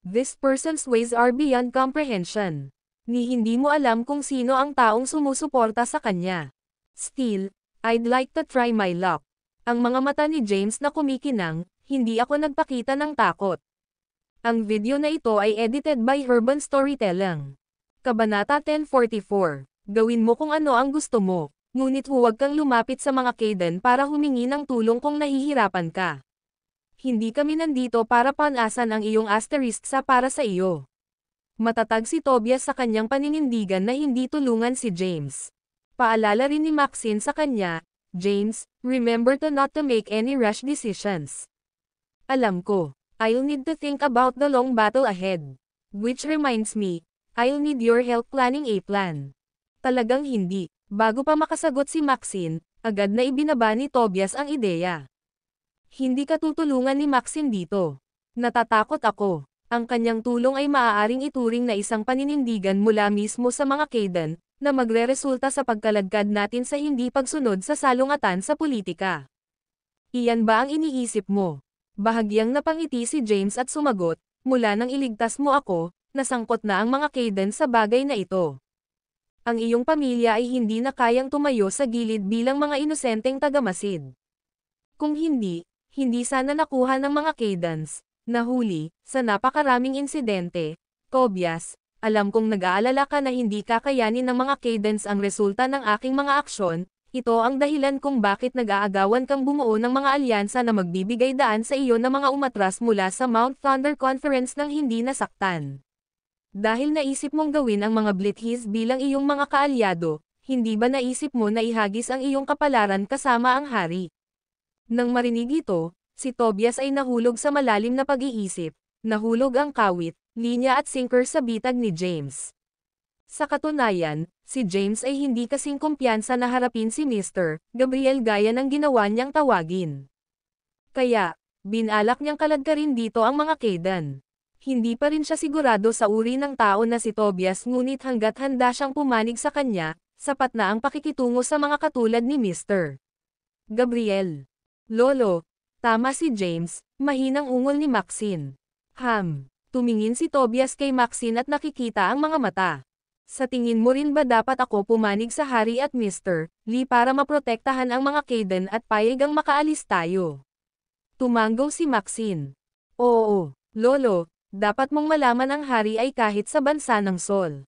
This person's ways are beyond comprehension. Ni hindi mo alam kung sino ang taong sumusuporta sa kanya. Still, I'd like to try my luck." Ang mga mata ni James na kumikinang, hindi ako nagpakita ng takot. Ang video na ito ay edited by Urban Storytelling. Kabanata 1044. Gawin mo kung ano ang gusto mo, ngunit huwag kang lumapit sa mga Kaiden para humingi ng tulong kung nahihirapan ka. Hindi kami nandito para panasan ang iyong asterisk sa para sa iyo. Matatag si Tobias sa kanyang paninindigan na hindi tulungan si James. Paalala rin ni Maxine sa kanya, "James, remember to not to make any rash decisions. Alam ko, I'll need to think about the long battle ahead. Which reminds me, I'll need your help planning a plan." Talagang hindi. Bago pa makasagot si Maxine, agad na ibinaba ni Tobias ang ideya. "Hindi ka tutulungan ni Maxine dito. Natatakot ako." Ang kanyang tulong ay maaaring ituring na isang paninindigan mula mismo sa mga Kaiden, na magreresulta sa pagkaladkad natin sa hindi pagsunod sa salungatan sa politika. "Iyan ba ang iniisip mo?" Bahagyang napangiti si James at sumagot, "Mula nang iligtas mo ako, nasangkot na ang mga Kaiden sa bagay na ito. Ang iyong pamilya ay hindi na kayang tumayo sa gilid bilang mga inosenteng tagamasid. Kung hindi sana nakuha ng mga Kaidens, nahuli, sa napakaraming insidente." "Tobias, alam kong nag-aalala ka na hindi kakayanin ng mga Kaidens ang resulta ng aking mga aksyon. Ito ang dahilan kung bakit nag-aagawan kang bumuo ng mga alyansa na magbibigay daan sa iyo ng mga umatras mula sa Mount Thunder Conference nang hindi nasaktan. Dahil naisip mong gawin ang mga Blithies bilang iyong mga kaalyado, hindi ba naisip mo na ihagis ang iyong kapalaran kasama ang hari?" Nang marinig ito, si Tobias ay nahulog sa malalim na pag-iisip, nahulog ang kawit, linya at sinker sa bitag ni James. Sa katunayan, si James ay hindi kasing kumpiyansa na harapin si Mr. Gabriel gaya ng ginawa niyang tawagin. Kaya, binalak niyang kaladkarin dito ang mga Kaiden. Hindi pa rin siya sigurado sa uri ng tao na si Tobias, ngunit hanggat handa siyang pumanig sa kanya, sapat na ang pakikitungo sa mga katulad ni Mr. Gabriel. "Lolo, tama si James," mahinang ungol ni Maxine. Tumingin si Tobias kay Maxine at nakikita ang mga mata. "Sa tingin mo rin ba dapat ako pumanig sa hari at Mr. Lee para maprotektahan ang mga Kaiden at payag ang makaalis tayo?" Tumanggaw si Maxine. "Oo, Lolo. Dapat mong malaman ang hari ay kahit sa bansa ng Sol.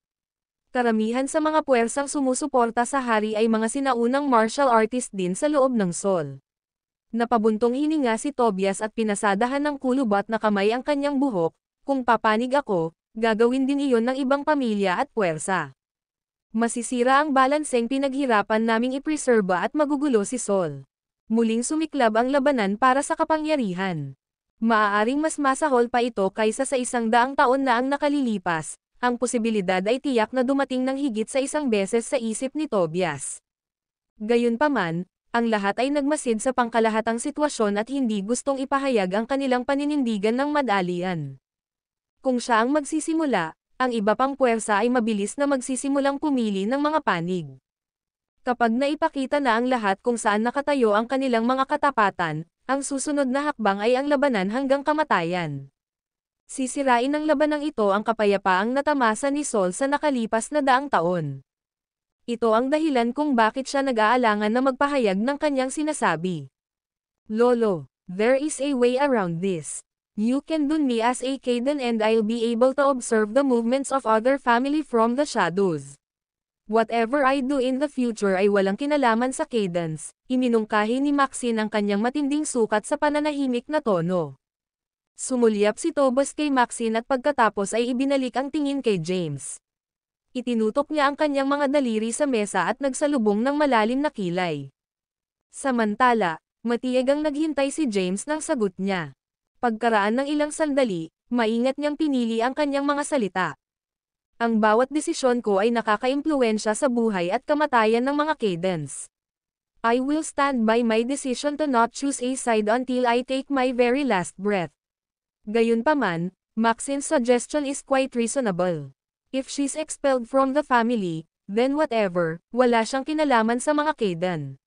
Karamihan sa mga puwersang sumusuporta sa hari ay mga sinaunang martial artist din sa loob ng Sol." Napabuntong hininga si Tobias at pinasadahan ng kulubat na kamay ang kanyang buhok, "Kung papanig ako, gagawin din iyon ng ibang pamilya at puwersa. Masisira ang balanseng pinaghirapan naming ipreserba at magugulo si Sol. Muling sumiklab ang labanan para sa kapangyarihan. Maaaring mas masahol pa ito kaysa sa 100 taon na ang nakalilipas." Ang posibilidad ay tiyak na dumating ng higit sa isang beses sa isip ni Tobias. Gayunpaman, ang lahat ay nagmasid sa pangkalahatang sitwasyon at hindi gustong ipahayag ang kanilang paninindigan ng madalian. Kung siya ang magsisimula, ang iba pang puwersa ay mabilis na magsisimulang pumili ng mga panig. Kapag naipakita na ang lahat kung saan nakatayo ang kanilang mga katapatan, ang susunod na hakbang ay ang labanan hanggang kamatayan. Sisirain ng labanang ito ang kapayapaang natamasa ni Sol sa nakalipas na 100 taon. Ito ang dahilan kung bakit siya nag-aalangan na magpahayag ng kanyang sinasabi. Lolo, there is a way around this. You can dun me as a Kayden and I'll be able to observe the movements of other family from the shadows. Whatever I do in the future ay walang kinalaman sa Cadence, iminungkahi ni Maxine ang kanyang matinding sukat sa pananahimik na tono. Sumulyap si Tobias kay Maxine at pagkatapos ay ibinalik ang tingin kay James. Itinutok niya ang kanyang mga daliri sa mesa at nagsalubong ng malalim na kilay. Samantala, matiyag ang naghintay si James ng sagot niya. Pagkaraan ng ilang sandali, maingat niyang pinili ang kanyang mga salita. Ang bawat desisyon ko ay nakakaimpluwensya sa buhay at kamatayan ng mga Cadence. I will stand by my decision to not choose a side until I take my very last breath. Gayunpaman, Maxine's suggestion is quite reasonable. If she's expelled from the family, then whatever, wala siyang kinalaman sa mga Caden.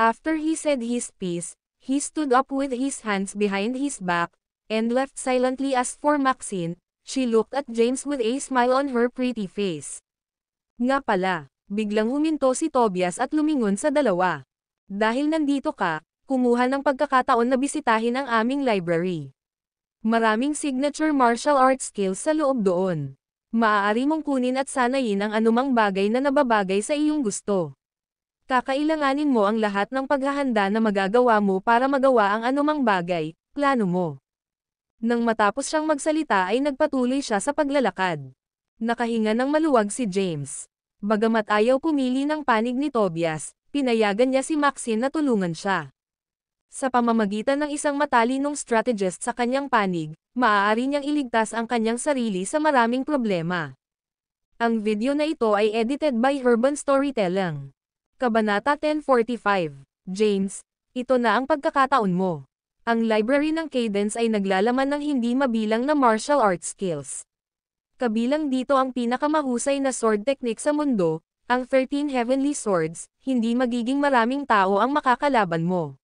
After he said his piece, he stood up with his hands behind his back, and left silently. As for Maxine, she looked at James with a smile on her pretty face. Nga pala, biglang huminto si Tobias at lumingon sa dalawa. Dahil nandito ka, kumuha ng pagkakataon na bisitahin ang aming library. Maraming signature martial arts skills sa loob doon. Maaari mong kunin at sanayin ang anumang bagay na nababagay sa iyong gusto. Kakailanganin mo ang lahat ng paghahanda na magagawa mo para magawa ang anumang bagay, plano mo. Nang matapos siyang magsalita ay nagpatuloy siya sa paglalakad. Nakahinga ng maluwag si James. Bagamat ayaw pumili ng panig ni Tobias, pinayagan niya si Maxine na tulungan siya. Sa pamamagitan ng isang matalinong strategist sa kanyang panig, maaari niyang iligtas ang kanyang sarili sa maraming problema. Ang video na ito ay edited by Urban Storytelling. Kabanata 1045. James, ito na ang pagkakataon mo. Ang library ng Cadence ay naglalaman ng hindi mabilang na martial arts skills. Kabilang dito ang pinakamahusay na sword technique sa mundo, ang 13 Heavenly Swords. Hindi magiging maraming tao ang makakalaban mo.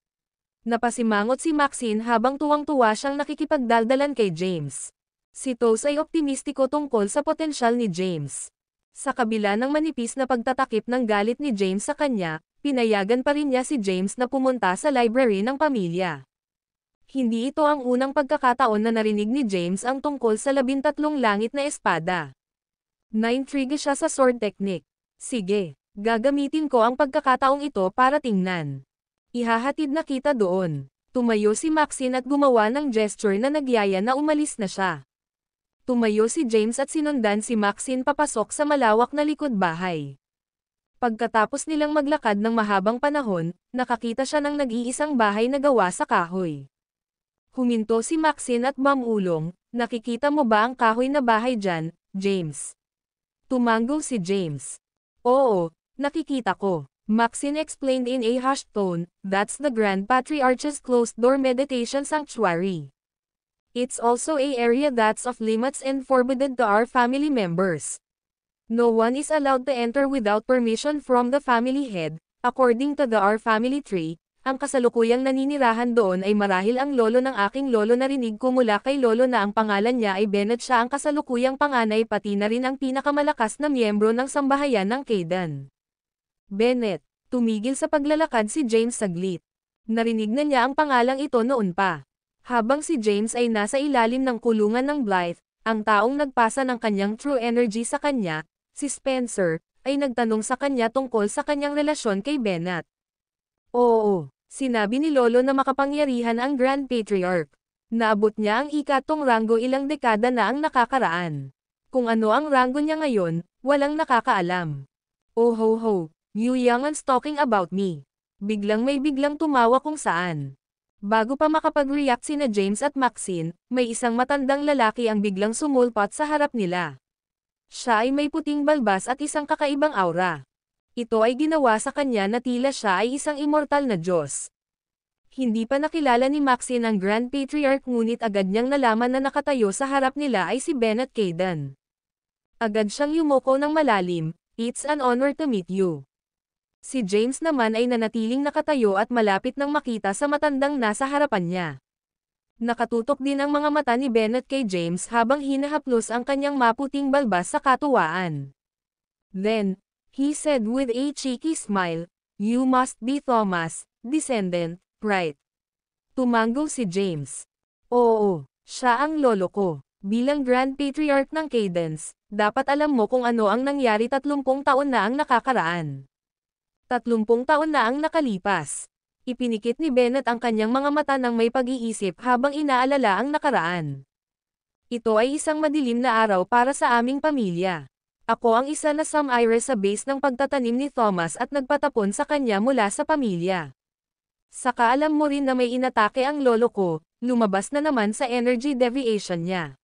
Napasimangot si Maxine habang tuwang-tuwa siyang nakikipagdaldalan kay James. Si Toes ay optimistiko tungkol sa potensyal ni James. Sa kabila ng manipis na pagtatakip ng galit ni James sa kanya, pinayagan pa rin niya si James na pumunta sa library ng pamilya. Hindi ito ang unang pagkakataon na narinig ni James ang tungkol sa 13 langit na espada. Naintriga siya sa sword technique. Sige, gagamitin ko ang pagkakataong ito para tingnan. Ihahatid na kita doon. Tumayo si Maxine at gumawa ng gesture na nagyaya na umalis na siya. Tumayo si James at sinundan si Maxine papasok sa malawak na likod bahay. Pagkatapos nilang maglakad ng mahabang panahon, nakakita siya ng nag-iisang bahay na gawa sa kahoy. Huminto si Maxine at mamulong, nakikita mo ba ang kahoy na bahay dyan, James? Tumango si James. Oo, nakikita ko. Maxine explained in a hushed tone, that's the Grand Patriarch's closed-door meditation sanctuary. It's also a area that's off limits and forbidden to our family members. No one is allowed to enter without permission from the family head. According to the Our Family Tree, ang kasalukuyang naninirahan doon ay marahil ang lolo ng aking lolo. Narinig ko mula kay lolo na ang pangalan niya ay Bennett. Siya ang kasalukuyang panganay pati na rin ang pinakamalakas na miyembro ng sambahayan ng Caden. Bennett, tumigil sa paglalakad si James saglit. Narinig na niya ang pangalang ito noon pa. Habang si James ay nasa ilalim ng kulungan ng Blythe, ang taong nagpasa ng kanyang true energy sa kanya, si Spencer, ay nagtanong sa kanya tungkol sa kanyang relasyon kay Bennett. Oo, sinabi ni Lolo na makapangyarihan ang Grand Patriarch. Naabot niya ang ikatong ranggo ilang dekada na ang nakakaraan. Kung ano ang ranggo niya ngayon, walang nakakaalam. Oh ho ho, you young'uns talking about me. Biglang tumawa kung saan. Bago pa makapag-react sina James at Maxine, may isang matandang lalaki ang biglang sumulpot sa harap nila. Siya ay may puting balbas at isang kakaibang aura. Ito ay ginawa sa kanya na tila siya ay isang immortal na Diyos. Hindi pa nakilala ni Maxine ang Grand Patriarch ngunit agad niyang nalaman na nakatayo sa harap nila ay si Bennett Caden. Agad siyang yumuko ng malalim, "It's an honor to meet you." Si James naman ay nanatiling nakatayo at malapit nang makita sa matandang nasa harapan niya. Nakatutok din ang mga mata ni Bennett kay James habang hinahaplos ang kanyang maputing balbas sa katuwaan. Then, he said with a cheeky smile. You must be Thomas, descendant, right? Tumango si James. Oo, siya ang lolo ko. Bilang Grand Patriarch ng Cadence, dapat alam mo kung ano ang nangyari 30 taon na ang nakakaraan. 30 taon na ang nakalipas. Ipinikit ni Bennett ang kanyang mga mata ng may pag-iisip habang inaalala ang nakaraan. Ito ay isang madilim na araw para sa aming pamilya. Ako ang isa na sumire sa base ng pagtatanim ni Thomas at nagpatapon sa kanya mula sa pamilya. Saka alam mo rin na may inatake ang lolo ko, lumabas na naman sa energy deviation niya.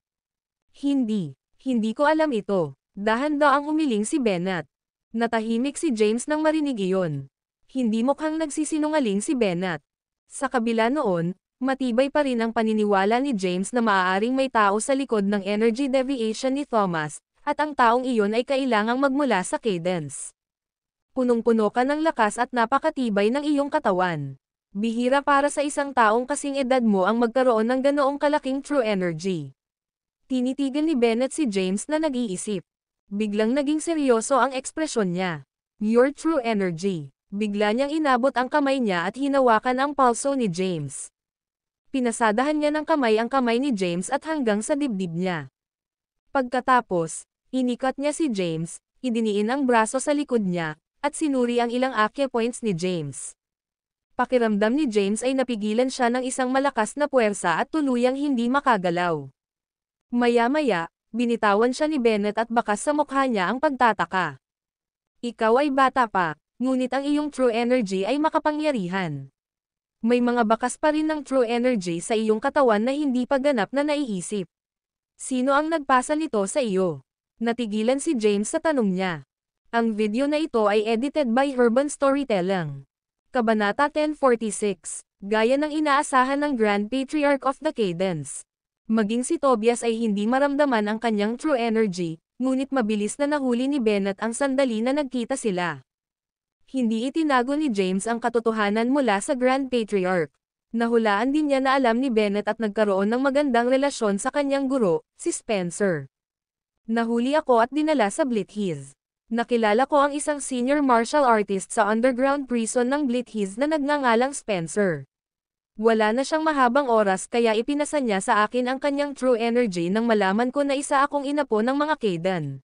Hindi ko alam ito. Dahan-daang umiling si Bennett. Natahimik si James nang marinig iyon. Hindi mukhang nagsisinungaling si Bennett. Sa kabila noon, matibay pa rin ang paniniwala ni James na maaaring may tao sa likod ng energy deviation ni Thomas, at ang taong iyon ay kailangang magmula sa Cadence. Punong-puno ka ng lakas at napakatibay ng iyong katawan. Bihira para sa isang taong kasing edad mo ang magkaroon ng ganoong kalaking true energy. Tinitigan ni Bennett si James na nag-iisip. Biglang naging seryoso ang ekspresyon niya. Your true energy. Bigla niyang inabot ang kamay niya at hinawakan ang pulso ni James. Pinasadahan niya ng kamay ang kamay ni James at hanggang sa dibdib niya. Pagkatapos, inikat niya si James, idiniin ang braso sa likod niya, at sinuri ang ilang acupoints ni James. Pakiramdam ni James ay napigilan siya ng isang malakas na puwersa at tuluyang hindi makagalaw. Maya-maya, binitawan siya ni Bennett at bakas sa mukha niya ang pagtataka. Ikaw ay bata pa, ngunit ang iyong true energy ay makapangyarihan. May mga bakas pa rin ng true energy sa iyong katawan na hindi pa ganap na naiisip. Sino ang nagpasa nito sa iyo? Natigilan si James sa tanong niya. Ang video na ito ay edited by Urban Storytelling. Kabanata 1046, gaya ng inaasahan ng Grand Patriarch of the Cadence. Maging si Tobias ay hindi maramdaman ang kanyang true energy, ngunit mabilis na nahuli ni Bennett ang sandali na nagkita sila. Hindi itinago ni James ang katotohanan mula sa Grand Patriarch. Nahulaan din niya na alam ni Bennett at nagkaroon ng magandang relasyon sa kanyang guro, si Spencer. Nahuli ako at dinala sa Blithiz. Nakilala ko ang isang senior martial artist sa underground prison ng Blithiz na nagngangalang Spencer. Wala na siyang mahabang oras kaya ipinasa niya sa akin ang kanyang true energy nang malaman ko na isa akong inapo ng mga Kaidan.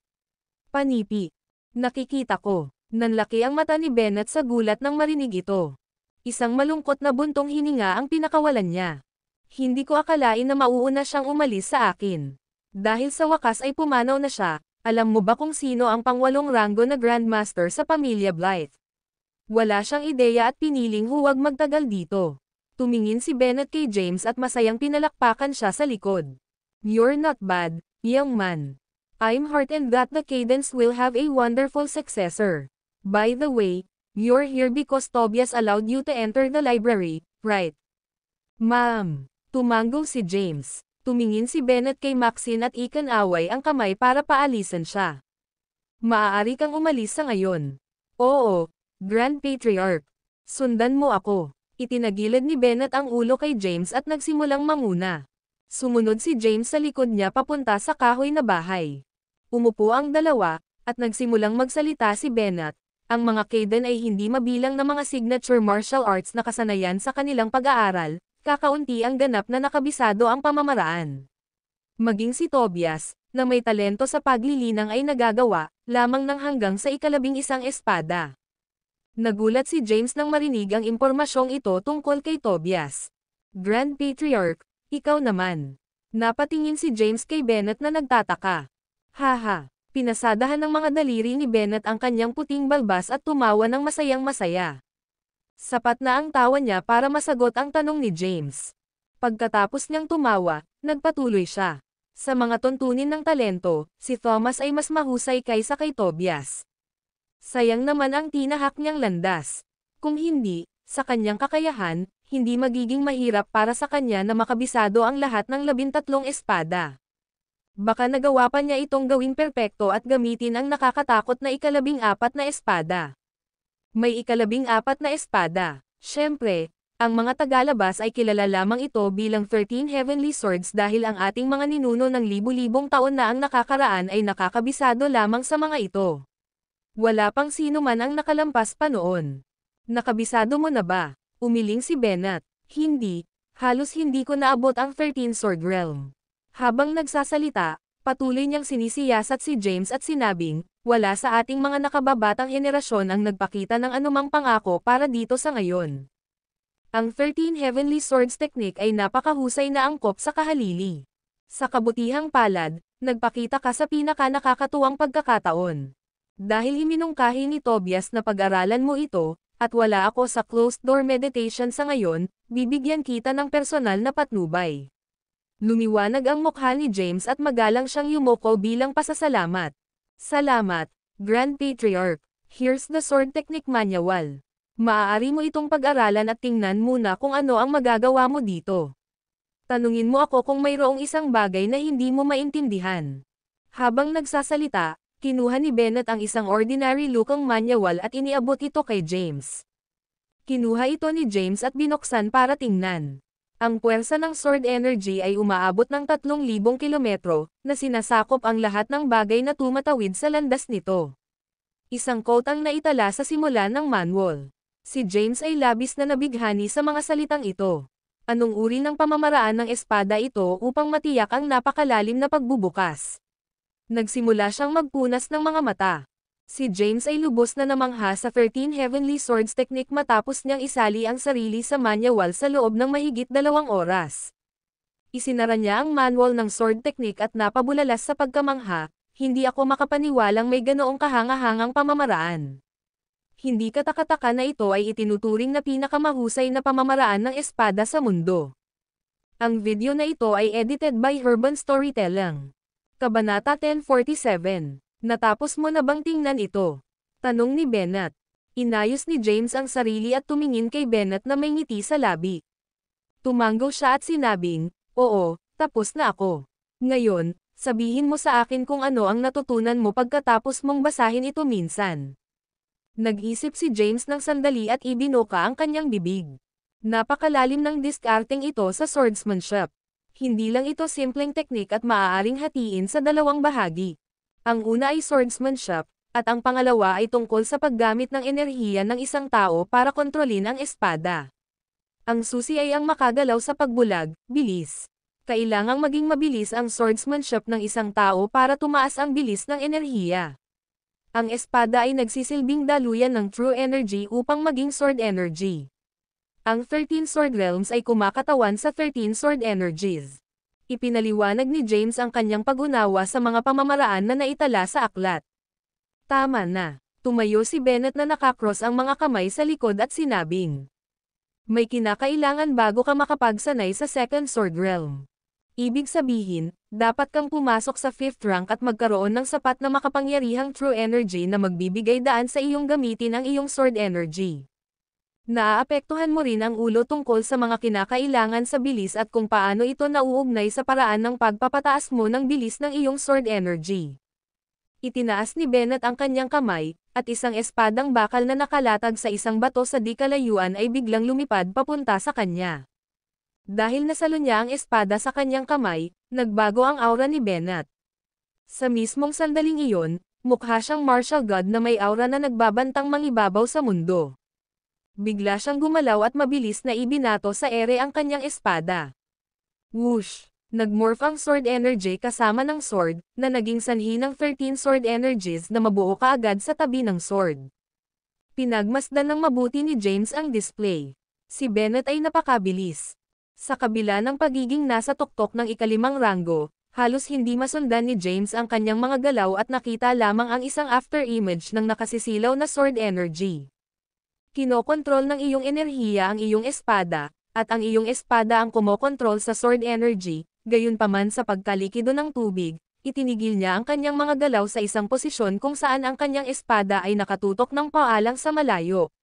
Panipi. Nakikita ko. Nanlaki ang mata ni Bennett sa gulat nang marinig ito. Isang malungkot na buntong hininga ang pinakawalan niya. Hindi ko akalain na mauuna siyang umalis sa akin. Dahil sa wakas ay pumanaw na siya. Alam mo ba kung sino ang pang-8 ranggo na Grandmaster sa pamilya Blythe? Wala siyang ideya at piniling huwag magtagal dito. Tumingin si Bennett kay James at masayang pinalakpakan siya sa likod. You're not bad, young man. I'm heartened that the Cadence will have a wonderful successor. By the way, you're here because Tobias allowed you to enter the library, right? Ma'am. Tumango si James. Tumingin si Bennett kay Maxine at ikanaway ang kamay para paalisan siya. Maaari kang umalis sa ngayon. Oo, Grand Patriarch. Sundan mo ako. Itinagilid ni Bennett ang ulo kay James at nagsimulang manguna. Sumunod si James sa likod niya papunta sa kahoy na bahay. Umupo ang dalawa, at nagsimulang magsalita si Bennett. Ang mga Kaidan ay hindi mabilang na mga signature martial arts na kasanayan sa kanilang pag-aaral, kakaunti ang ganap na nakabisado ang pamamaraan. Maging si Tobias, na may talento sa paglilinang ay nagagawa, lamang ng hanggang sa 11 espada. Nagulat si James nang marinig ang impormasyong ito tungkol kay Tobias. Grand Patriarch, ikaw naman. Napatingin si James kay Bennett na nagtataka. Haha, pinasadahan ng mga daliri ni Bennett ang kanyang puting balbas at tumawa ng masayang-masaya. Sapat na ang tawa niya para masagot ang tanong ni James. Pagkatapos niyang tumawa, nagpatuloy siya. Sa mga tuntunin ng talento, si Thomas ay mas mahusay kaysa kay Tobias. Sayang naman ang tinahak niyang landas. Kung hindi, sa kanyang kakayahan, hindi magiging mahirap para sa kanya na makabisado ang lahat ng 13 espada. Baka nagawa pa niya itong gawing perpekto at gamitin ang nakakatakot na 14 na espada. May 14 na espada. Siyempre, ang mga tagalabas ay kilala lamang ito bilang 13 Heavenly Swords dahil ang ating mga ninuno ng libu-libong taon na ang nakakaraan ay nakakabisado lamang sa mga ito. Wala pang sino man ang nakalampas pa noon. Nakabisado mo na ba? Umiling si Bennett. Hindi, halos hindi ko naabot ang 13 Sword Realm. Habang nagsasalita, patuloy niyang sinisiyasat si James at sinabing, wala sa ating mga nakababatang henerasyon ang nagpakita ng anumang pangako para dito sa ngayon. Ang 13 Heavenly Swords Technique ay napakahusay na angkop sa kahalili. Sa kabutihang palad, nagpakita ka sa pinaka-nakakatuwang pagkakataon. Dahil iminungkahi ni Tobias na pag-aralan mo ito, at wala ako sa closed-door meditation sa ngayon, bibigyan kita ng personal na patnubay. Lumiwanag ang mukha ni James at magalang siyang yumuko bilang pasasalamat. Salamat, Grand Patriarch. Here's the Sword Technique Manual. Maaari mo itong pag-aralan at tingnan muna kung ano ang magagawa mo dito. Tanungin mo ako kung mayroong isang bagay na hindi mo maintindihan. Habang nagsasalita, kinuha ni Bennett ang isang ordinary-looking manual at iniabot ito kay James. Kinuha ito ni James at binuksan para tingnan. Ang puwersa ng sword energy ay umaabot ng 3,000 kilometro, na sinasakop ang lahat ng bagay na tumatawid sa landas nito. Isang quote ang naitala sa simula ng manual. Si James ay labis na nabighani sa mga salitang ito. Anong uri ng pamamaraan ng espada ito upang matiyak ang napakalalim na pagbubukas? Nagsimula siyang magpunas ng mga mata. Si James ay lubos na namangha sa 13 Heavenly Swords Technique matapos niyang isali ang sarili sa manual sa loob ng mahigit 2 oras. Isinara niya ang manual ng sword technique at napabulalas sa pagkamangha, hindi ako makapaniwalang may ganoong kahanga-hangang pamamaraan. Hindi katakataka na ito ay itinuturing na pinakamahusay na pamamaraan ng espada sa mundo. Ang video na ito ay edited by Urban Storytelling. Kabanata 1047. Natapos mo na bang tingnan ito? Tanong ni Bennett. Inayos ni James ang sarili at tumingin kay Bennett na may ngiti sa labi. Tumanggo siya at sinabing, oo, tapos na ako. Ngayon, sabihin mo sa akin kung ano ang natutunan mo pagkatapos mong basahin ito minsan. Nag-isip si James ng sandali at ibinuka ang kanyang bibig. Napakalalim ng diskarteng ito sa swordsmanship. Hindi lang ito simpleng teknik at maaaring hatiin sa dalawang bahagi. Ang una ay swordsmanship, at ang pangalawa ay tungkol sa paggamit ng enerhiya ng isang tao para kontrolin ang espada. Ang susi ay ang makagalaw sa pagbulag, bilis. Kailangang maging mabilis ang swordsmanship ng isang tao para tumaas ang bilis ng enerhiya. Ang espada ay nagsisilbing daluyan ng true energy upang maging sword energy. Ang 13 Sword Realms ay kumakatawan sa 13 Sword Energies. Ipinaliwanag ni James ang kanyang pag-unawa sa mga pamamaraan na naitala sa aklat. Tama na. Tumayo si Bennett na nakakross ang mga kamay sa likod at sinabing, may kinakailangan bago ka makapagsanay sa Second Sword Realm. Ibig sabihin, dapat kang pumasok sa 5th rank at magkaroon ng sapat na makapangyarihang true energy na magbibigay daan sa iyong gamitin ang iyong sword energy. Naaapektuhan mo rin ang ulo tungkol sa mga kinakailangan sa bilis at kung paano ito nauugnay sa paraan ng pagpapataas mo ng bilis ng iyong sword energy. Itinaas ni Bennett ang kanyang kamay, at isang espadang bakal na nakalatag sa isang bato sa di kalayuan ay biglang lumipad papunta sa kanya. Dahil nasalo niya ang espada sa kanyang kamay, nagbago ang aura ni Bennett. Sa mismong sandaling iyon, mukha siyang martial god na may aura na nagbabantang mangibabaw sa mundo. Bigla siyang gumalaw at mabilis na ibinato sa ere ang kanyang espada. Whoosh! Nagmorph ang sword energy kasama ng sword, na naging sanhi ng 13 sword energies na mabuo kaagad sa tabi ng sword. Pinagmasdan ng mabuti ni James ang display. Si Bennett ay napakabilis. Sa kabila ng pagiging nasa tuktok ng ikalimang ranggo, halos hindi masundan ni James ang kanyang mga galaw at nakita lamang ang isang after-image ng nakasisilaw na sword energy. Kinokontrol ng iyong enerhiya ang iyong espada, at ang iyong espada ang kumokontrol sa sword energy, gayunpaman sa pagkalikido ng tubig, itinigil niya ang kanyang mga galaw sa isang posisyon kung saan ang kanyang espada ay nakatutok ng paalang sa malayo.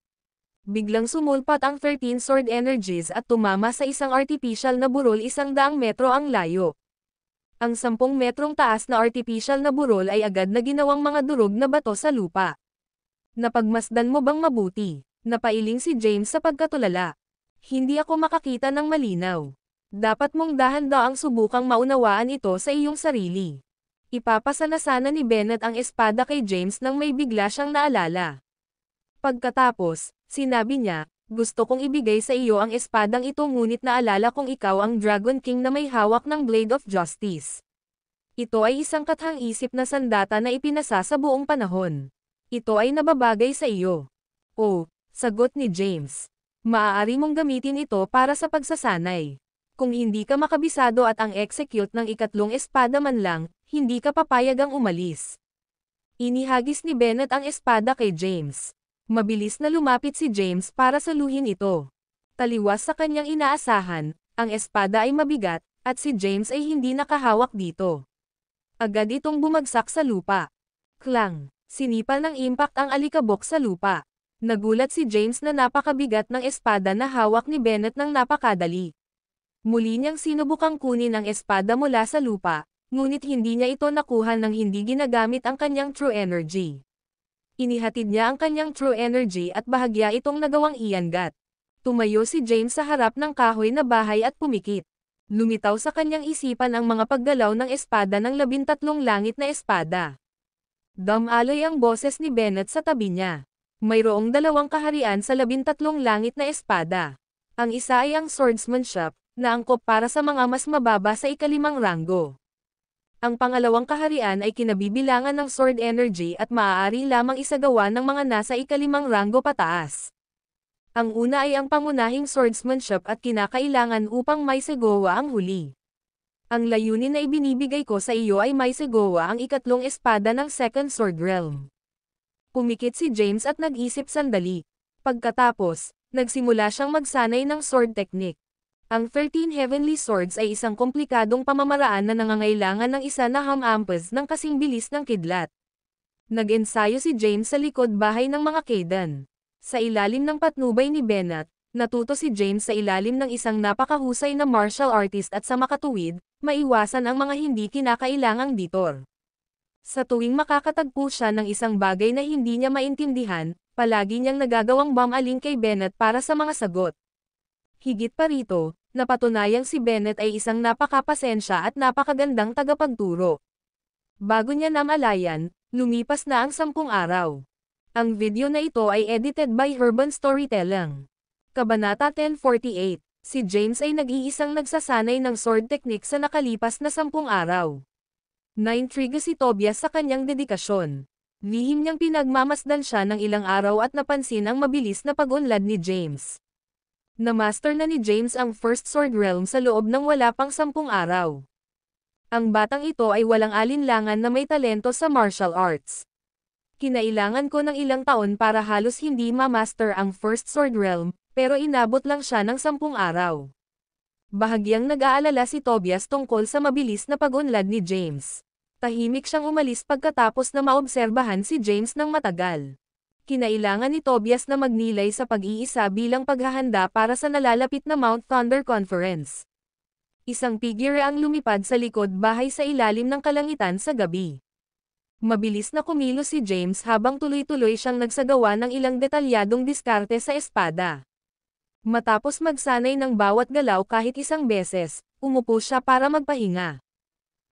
Biglang sumulpat ang 13 sword energies at tumama sa isang artificial na burol 100 metro ang layo. Ang 10 metrong taas na artificial na burol ay agad na ginawang mga durog na bato sa lupa. Napagmasdan mo bang mabuti? Napailing si James sa pagkatulala. Hindi ako makakita ng malinaw. Dapat mong dahan-daang subukang maunawaan ito sa iyong sarili. Ipapasana sana ni Bennett ang espada kay James nang may bigla siyang naalala. Pagkatapos, sinabi niya, gusto kong ibigay sa iyo ang espadang ito ngunit naalala kong ikaw ang Dragon King na may hawak ng Blade of Justice. Ito ay isang kathang-isip na sandata na ipinasa sa buong panahon. Ito ay nababagay sa iyo. Oh, sagot ni James. Maaari mong gamitin ito para sa pagsasanay. Kung hindi ka makabisado at ang execute ng ikatlong espada man lang, hindi ka papayagang umalis. Inihagis ni Bennett ang espada kay James. Mabilis na lumapit si James para saluhin ito. Taliwas sa kanyang inaasahan, ang espada ay mabigat, at si James ay hindi nakahawak dito. Agad itong bumagsak sa lupa. Klang! Sinipa ng impact ang alikabok sa lupa. Nagulat si James na napakabigat ng espada na hawak ni Bennett ng napakadali. Muli niyang sinubukang kunin ang espada mula sa lupa, ngunit hindi niya ito nakuha nang hindi ginagamit ang kanyang true energy. Inihatid niya ang kanyang true energy at bahagya itong nagawang iangat. Tumayo si James sa harap ng kahoy na bahay at pumikit. Lumitaw sa kanyang isipan ang mga paggalaw ng espada ng 13 langit na espada. Damaloy ang boses ni Bennett sa tabi niya. Mayroong 2 kaharian sa 13 langit na espada. Ang isa ay ang swordsmanship, na angkop para sa mga mas mababa sa ika-5 ranggo. Ang pangalawang kaharian ay kinabibilangan ng sword energy at maaari lamang isagawa ng mga nasa ika-5 ranggo pataas. Ang una ay ang pangunahing swordsmanship at kinakailangan upang maisagawa ang huli. Ang layunin na ibinibigay ko sa iyo ay maisagawa ang ikatlong espada ng Second Sword Realm. Pumikit si James at nag-isip sandali. Pagkatapos, nagsimula siyang magsanay ng sword technique. Ang 13 Heavenly Swords ay isang komplikadong pamamaraan na nangangailangan ng isa na hamampas ng kasing bilis ng kidlat. Nag-ensayo si James sa likod bahay ng mga Kaidan. Sa ilalim ng patnubay ni Bennett, natuto si James sa ilalim ng isang napakahusay na martial artist at sa makatuwid, maiwasan ang mga hindi kinakailangang ditor. Sa tuwing makakatagpo siya ng isang bagay na hindi niya maintindihan, palagi niyang nagagawang bumaling kay Bennett para sa mga sagot. Higit pa rito, napatunayang si Bennett ay isang napakapasensya at napakagandang tagapagturo. Bago niya namalayan, lumipas na ang 10 araw. Ang video na ito ay edited by Urban Storytelling. Kabanata 1048, si James ay nag-iisang nagsasanay ng sword technique sa nakalipas na 10 araw. Naintriga si Tobias sa kanyang dedikasyon. Lihim niyang pinagmamasdan siya ng ilang araw at napansin ang mabilis na pag-unlad ni James. Na-master na ni James ang First Sword Realm sa loob ng wala pang 10 araw. Ang batang ito ay walang alinlangan na may talento sa martial arts. Kinailangan ko ng ilang taon para halos hindi ma-master ang First Sword Realm, pero inabot lang siya ng 10 araw. Bahagyang nag-aalala si Tobias tungkol sa mabilis na pag-unlad ni James. Tahimik siyang umalis pagkatapos na maobserbahan si James ng matagal. Kinailangan ni Tobias na magnilay sa pag-iisa bilang paghahanda para sa nalalapit na Mount Thunder Conference. Isang figure ang lumipad sa likod bahay sa ilalim ng kalangitan sa gabi. Mabilis na kumilos si James habang tuloy-tuloy siyang nagsagawa ng ilang detalyadong diskarte sa espada. Matapos magsanay ng bawat galaw kahit isang beses, umupo siya para magpahinga.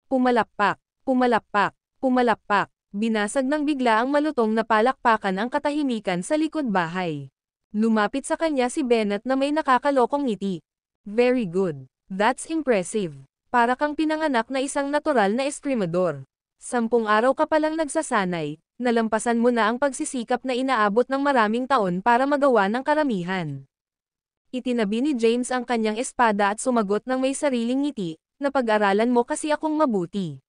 Pumalakpak, pumalakpak, pumalakpak. Binasag ng bigla ang malutong na palakpakan ang katahimikan sa likod bahay. Lumapit sa kanya si Bennett na may nakakalokong ngiti. Very good. That's impressive. Para kang pinanganak na isang natural na eskrimador. 10 araw ka palang nagsasanay, nalampasan mo na ang pagsisikap na inaabot ng maraming taon para magawa ng karamihan. Itinabi ni James ang kanyang espada at sumagot ng may sariling ngiti, napag-aralan mo kasi akong mabuti.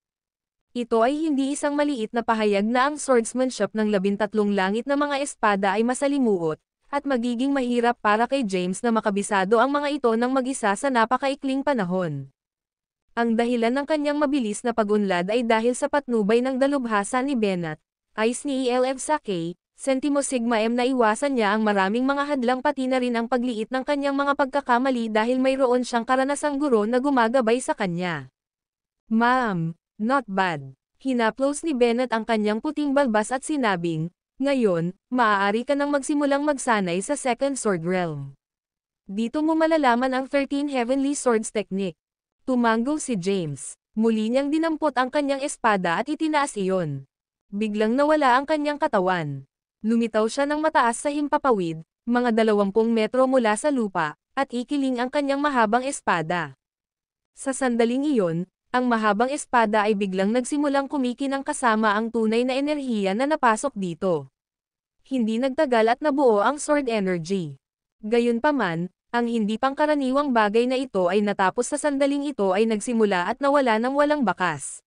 Ito ay hindi isang maliit na pahayag na ang swordsmanship ng 13 langit na mga espada ay masalimuot, at magiging mahirap para kay James na makabisado ang mga ito ng mag-isa sa napakaikling panahon. Ang dahilan ng kanyang mabilis na pag-unlad ay dahil sa patnubay ng dalubhasa ni Bennett, Ice ni ELF Sake, Sentimo Sigma M na iwasan niya ang maraming mga hadlang pati na rin ang pagliit ng kanyang mga pagkakamali dahil mayroon siyang karanasang guro na gumagabay sa kanya. Ma'am. Not bad. Hinaplos ni Bennett ang kanyang puting balbas at sinabing, ngayon, maaari ka nang magsimulang magsanay sa Second Sword Realm. Dito mo malalaman ang 13 Heavenly Swords Technique. Tumango si James. Muli niyang dinampot ang kanyang espada at itinaas iyon. Biglang nawala ang kanyang katawan. Lumitaw siya ng mataas sa himpapawid, mga 20 metro mula sa lupa, at ikiling ang kanyang mahabang espada. Sa sandaling iyon, ang mahabang espada ay biglang nagsimulang kumikinang kasama ang tunay na enerhiya na napasok dito. Hindi nagtagal at nabuo ang sword energy. Gayunpaman, ang hindi pangkaraniwang bagay na ito ay natapos sa sandaling ito ay nagsimula at nawala ng walang bakas.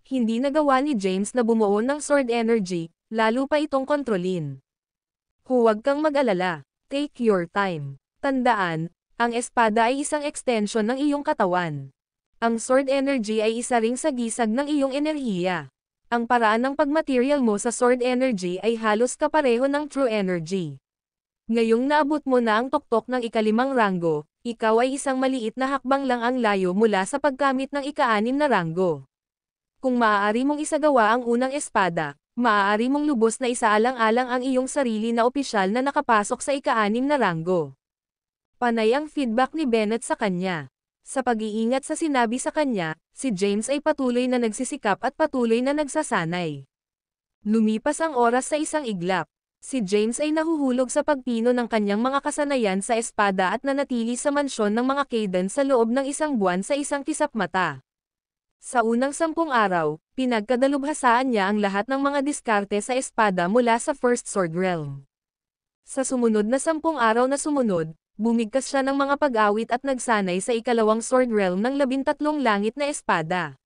Hindi nagawa ni James na bumuo ng sword energy, lalo pa itong kontrolin. Huwag kang mag-alala, take your time. Tandaan, ang espada ay isang extension ng iyong katawan. Ang sword energy ay isa ring sagisag ng iyong enerhiya. Ang paraan ng pagmaterial mo sa sword energy ay halos kapareho ng true energy. Ngayong naabot mo na ang tuktok ng ika-5 ranggo, ikaw ay isang maliit na hakbang lang ang layo mula sa pagkamit ng ika-6 na ranggo. Kung maaari mong isagawa ang unang espada, maaari mong lubos na isaalang-alang ang iyong sarili na opisyal na nakapasok sa ika-6 na ranggo. Panay ang feedback ni Bennett sa kanya. Sa pag-iingat sa sinabi sa kanya, si James ay patuloy na nagsisikap at patuloy na nagsasanay. Lumipas ang oras sa isang iglap. Si James ay nahuhulog sa pagpino ng kanyang mga kasanayan sa espada at nanatili sa mansyon ng mga Kayden sa loob ng 1 buwan sa isang kisap mata. Sa unang 10 araw, pinagkadalubhasaan niya ang lahat ng mga diskarte sa espada mula sa First Sword Realm. Sa sumunod na 10 araw na sumunod, bumigkas siya ng mga pag-awit at nagsanay sa ika-2 Sword Realm ng 13 langit na espada.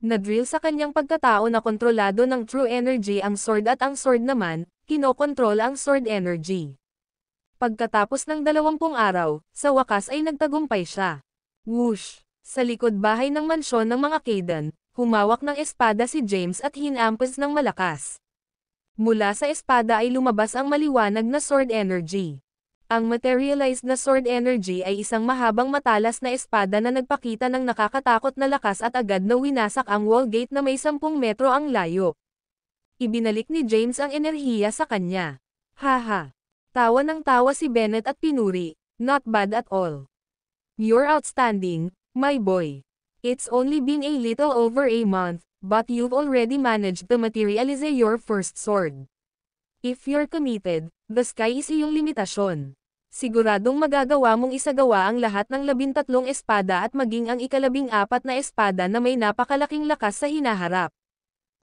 Nadrill sa kanyang pagkatao na kontrolado ng true energy ang sword at ang sword naman, kinokontrol ang sword energy. Pagkatapos ng 20 araw, sa wakas ay nagtagumpay siya. Whoosh! Sa likod bahay ng mansyon ng mga Kayden, humawak ng espada si James at hinampas ng malakas. Mula sa espada ay lumabas ang maliwanag na sword energy. Ang materialized na sword energy ay isang mahabang matalas na espada na nagpakita ng nakakatakot na lakas at agad na winasak ang wall gate na may 10 metro ang layo. Ibinalik ni James ang enerhiya sa kanya. Haha. Tawa ng tawa si Bennett at pinuri, not bad at all. You're outstanding, my boy. It's only been a little over a month, but you've already managed to materialize your first sword. If you're committed, the sky is iyong limitasyon. Siguradong magagawa mong isagawa ang lahat ng 13 espada at maging ang ika-14 na espada na may napakalaking lakas sa hinaharap.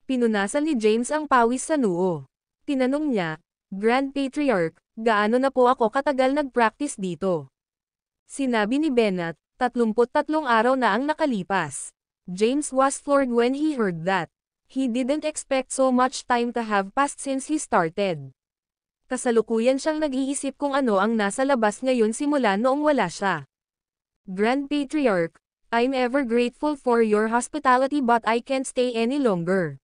Pinunasan ni James ang pawis sa noo. Tinanong niya, Grand Patriarch, gaano na po ako katagal nag-practice dito? Sinabi ni Bennett, 33 araw na ang nakalipas. James was floored when he heard that. He didn't expect so much time to have passed since he started. Kasalukuyan siyang nag-iisip kung ano ang nasa labas ngayon simula noong wala siya. Grand Patriarch, I'm ever grateful for your hospitality but I can't stay any longer.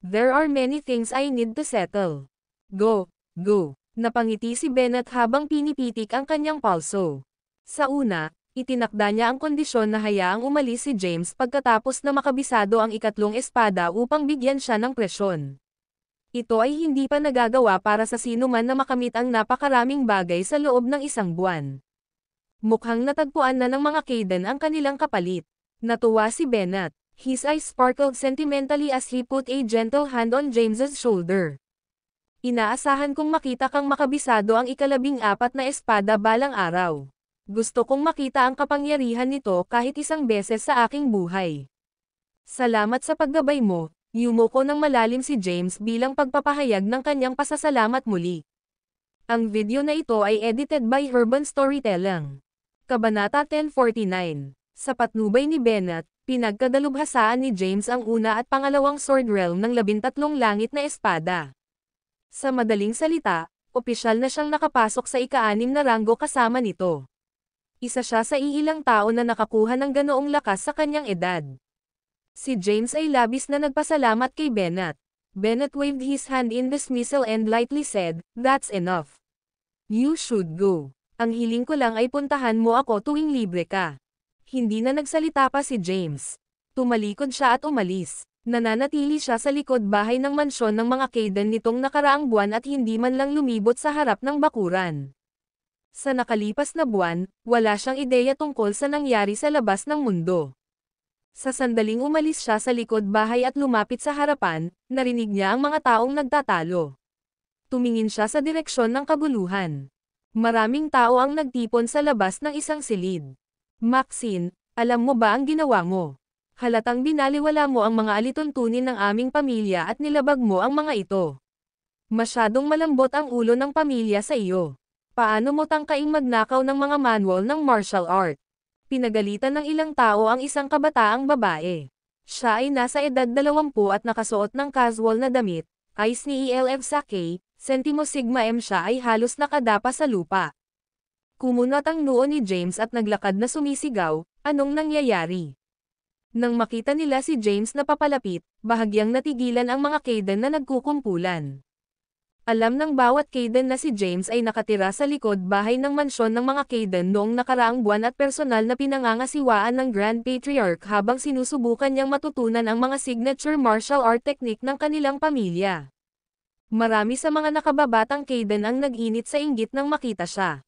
There are many things I need to settle. Go, go. Napangiti si Bennett habang pinipitik ang kanyang palso. Sa una, itinakda niya ang kondisyon na hayaang umalis si James pagkatapos na makabisado ang ika-3 espada upang bigyan siya ng presyon. Ito ay hindi pa nagagawa para sa sino man na makamit ang napakaraming bagay sa loob ng 1 buwan. Mukhang natagpuan na ng mga Kayden ang kanilang kapalit. Natuwa si Bennett. His eyes sparkled sentimentally as he put a gentle hand on James's shoulder. Inaasahan kong makita kang makabisado ang ika-14 na espada balang araw. Gusto kong makita ang kapangyarihan nito kahit 1 beses sa aking buhay. Salamat sa paggabay mo. Yumuko ng malalim si James bilang pagpapahayag ng kanyang pasasalamat muli. Ang video na ito ay edited by Urban Storytelling. Kabanata 1049. Sa patnubay ni Bennett, pinagkadalubhasaan ni James ang una at pangalawang sword realm ng 13 langit na espada. Sa madaling salita, opisyal na siyang nakapasok sa ika-6 na ranggo kasama nito. Isa siya sa iilang tao na nakakuha ng ganoong lakas sa kanyang edad. Si James ay labis na nagpasalamat kay Bennett. Bennett waved his hand in dismissal and lightly said, "That's enough. You should go. Ang hiling ko lang ay puntahan mo ako tuwing libre ka." Hindi na nagsalita pa si James. Tumalikod siya at umalis. Nananatili siya sa likod bahay ng mansyon ng mga Kayden nitong nakaraang buwan at hindi man lang lumibot sa harap ng bakuran. Sa nakalipas na buwan, wala siyang ideya tungkol sa nangyari sa labas ng mundo. Sa sandaling umalis siya sa likod bahay at lumapit sa harapan, narinig niya ang mga taong nagtatalo. Tumingin siya sa direksyon ng kabuluhan. Maraming tao ang nagtipon sa labas ng isang silid. Maxine, alam mo ba ang ginawa mo? Halatang binaliwala mo ang mga alituntunin ng aming pamilya at nilabag mo ang mga ito. Masyadong malambot ang ulo ng pamilya sa iyo. Paano mo tangkaing magnakaw ng mga manual ng martial art? Pinagalitan ng ilang tao ang isang kabataang babae. Siya ay nasa edad 20 at nakasuot ng casual na damit, ayos ni ELF Sake, Sentimo Sigma M siya ay halos nakadapa sa lupa. Kumunot ang noo ni James at naglakad na sumisigaw, anong nangyayari? Nang makita nila si James na papalapit, bahagyang natigilan ang mga Kaden na nagkukumpulan. Alam ng bawat Kaden na si James ay nakatira sa likod bahay ng mansyon ng mga Kaden noong nakaraang buwan at personal na pinangangasiwaan ng Grand Patriarch habang sinusubukan niyang matutunan ang mga signature martial art technique ng kanilang pamilya. Marami sa mga nakababatang Kaden ang nag-init sa inggit nang makita siya.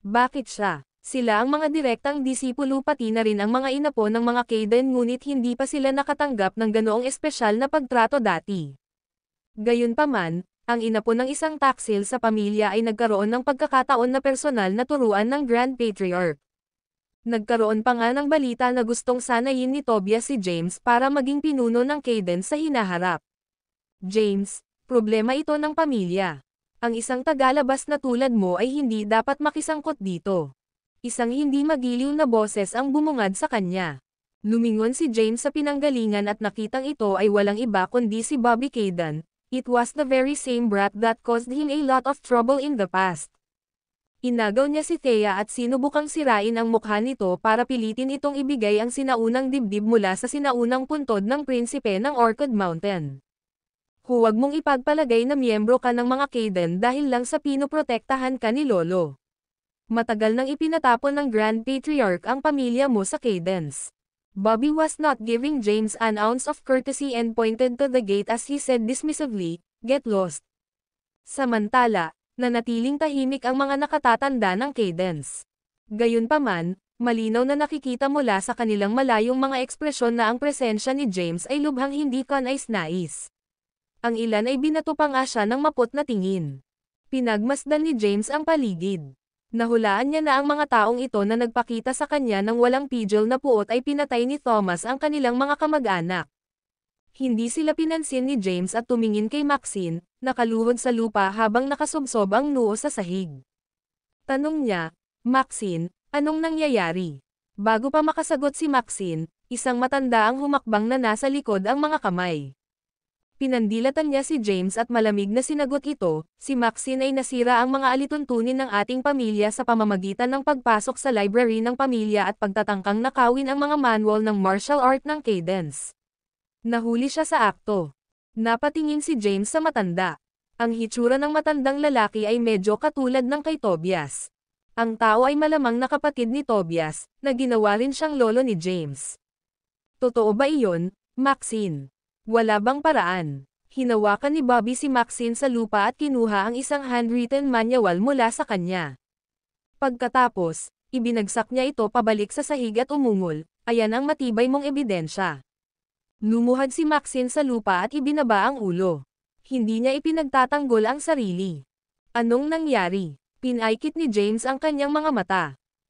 Bakit siya? Sila ang mga direktang disipulo pati na rin ang mga inapo ng mga Kaden ngunit hindi pa sila nakatanggap ng ganoong espesyal na pagtrato dati. Gayunpaman, ang inapo ng isang taksil sa pamilya ay nagkaroon ng pagkakataon na personal na turuan ng Grand Patriarch. Nagkaroon pa nga ng balita na gustong sanayin ni Tobias si James para maging pinuno ng Kaden sa hinaharap. James, problema ito ng pamilya. Ang isang tagalabas na tulad mo ay hindi dapat makisangkot dito. Isang hindi magiliw na boses ang bumungad sa kanya. Lumingon si James sa pinanggalingan at nakitang ito ay walang iba kundi si Bobby Kaden. It was the very same brat that caused him a lot of trouble in the past. Inagaw niya si Thea at sinubukang sirain ang mukha nito para pilitin itong ibigay ang sinaunang dibdib mula sa sinaunang puntod ng prinsipe ng Orchid Mountain. Huwag mong ipagpalagay na miyembro ka ng mga Kaden dahil lang sa pinoprotektahan ka ni Lolo. Matagal nang ipinatapon ng Grand Patriarch ang pamilya mo sa Kadens. Bobby was not giving James an ounce of courtesy and pointed to the gate as he said dismissively, "Get lost." Samantala, nanatiling tahimik ang mga nakatatanda ng Kadens. Gayunpaman, malinaw na nakikita mula sa kanilang malayong mga ekspresyon na ang presensya ni James ay lubhang hindi kanais-nais. Ang ilan ay binato pa nga siya ng maput na tingin. Pinagmasdan ni James ang paligid. Nahulaan niya na ang mga taong ito na nagpakita sa kanya ng walang pidgel na puot ay pinatay ni Thomas ang kanilang mga kamag-anak. Hindi sila pinansin ni James at tumingin kay Maxine, nakaluhod sa lupa habang nakasubsob ang noo sa sahig. Tanong niya, Maxine, anong nangyayari? Bago pa makasagot si Maxine, isang matanda ang humakbang na nasa likod ang mga kamay. Pinandilatan niya si James at malamig na sinagot ito, si Maxine ay nasira ang mga alituntunin ng ating pamilya sa pamamagitan ng pagpasok sa library ng pamilya at pagtatangkang nakawin ang mga manual ng martial art ng Kadens. Nahuli siya sa akto. Napatingin si James sa matanda. Ang hitsura ng matandang lalaki ay medyo katulad ng kay Tobias. Ang tao ay malamang na kapatid ni Tobias, na ginawa rin siyang lolo ni James. Totoo ba iyon, Maxine? Wala bang paraan? Hinawakan ni Bobby si Maxine sa lupa at kinuha ang isang handwritten manual mula sa kanya. Pagkatapos, ibinagsak niya ito pabalik sa sahig at umungol, ayan ang matibay mong ebidensya. Lumuhad si Maxine sa lupa at ibinaba ang ulo. Hindi niya ipinagtatanggol ang sarili. Anong nangyari? Pinaikit ni James ang kanyang mga mata.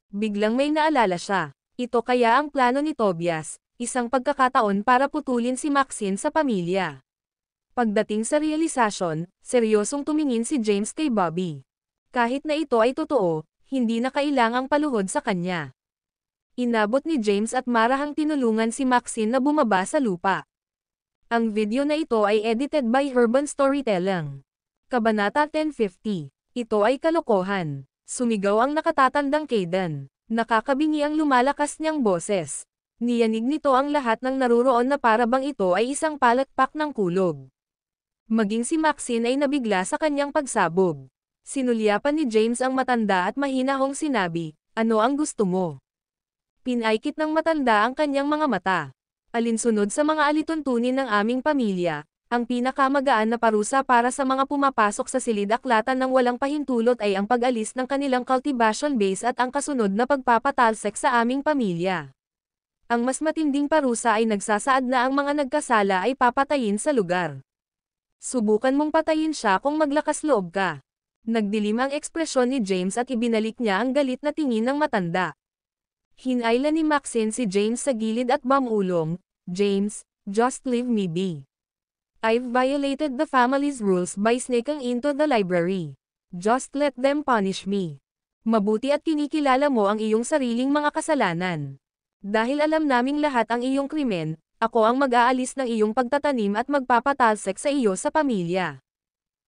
Biglang may naalala siya. Ito kaya ang plano ni Tobias. Isang pagkakataon para putulin si Maxine sa pamilya. Pagdating sa realisasyon, seryosong tumingin si James kay Bobby. Kahit na ito ay totoo, hindi na kailangang paluhod sa kanya. Inabot ni James at marahang tinulungan si Maxine na bumaba sa lupa. Ang video na ito ay edited by Urban Storytelling. Kabanata 1050. Ito ay kalokohan. Sumigaw ang nakatatandang Kaden. Nakakabingi ang lumalakas niyang boses. Niyanig nito ang lahat ng naruroon na para bang ito ay isang palakpak ng kulog. Maging si Maxine ay nabigla sa kanyang pagsabog. Sinulyapan ni James ang matanda at mahinahong sinabi, ano ang gusto mo? Pinaikit ng matanda ang kanyang mga mata. Alinsunod sa mga alituntunin ng aming pamilya, ang pinakamagaan na parusa para sa mga pumapasok sa silid-aklatan ng walang pahintulot ay ang pag-alis ng kanilang cultivation base at ang kasunod na pagpapatalsik sa aming pamilya. Ang mas matinding parusa ay nagsasaad na ang mga nagkasala ay papatayin sa lugar. Subukan mong patayin siya kung maglakas loob ka. Nagdilim ang ekspresyon ni James at ibinalik niya ang galit na tingin ng matanda. Hinayla ni Maxine si James sa gilid at bamulong, "James, just leave me be. I've violated the family's rules by sneaking into the library. Just let them punish me. Mabuti at kinikilala mo ang iyong sariling mga kasalanan. Dahil alam naming lahat ang iyong krimen, ako ang mag-aalis ng iyong pagtatanim at magpapatalsik sa iyo sa pamilya."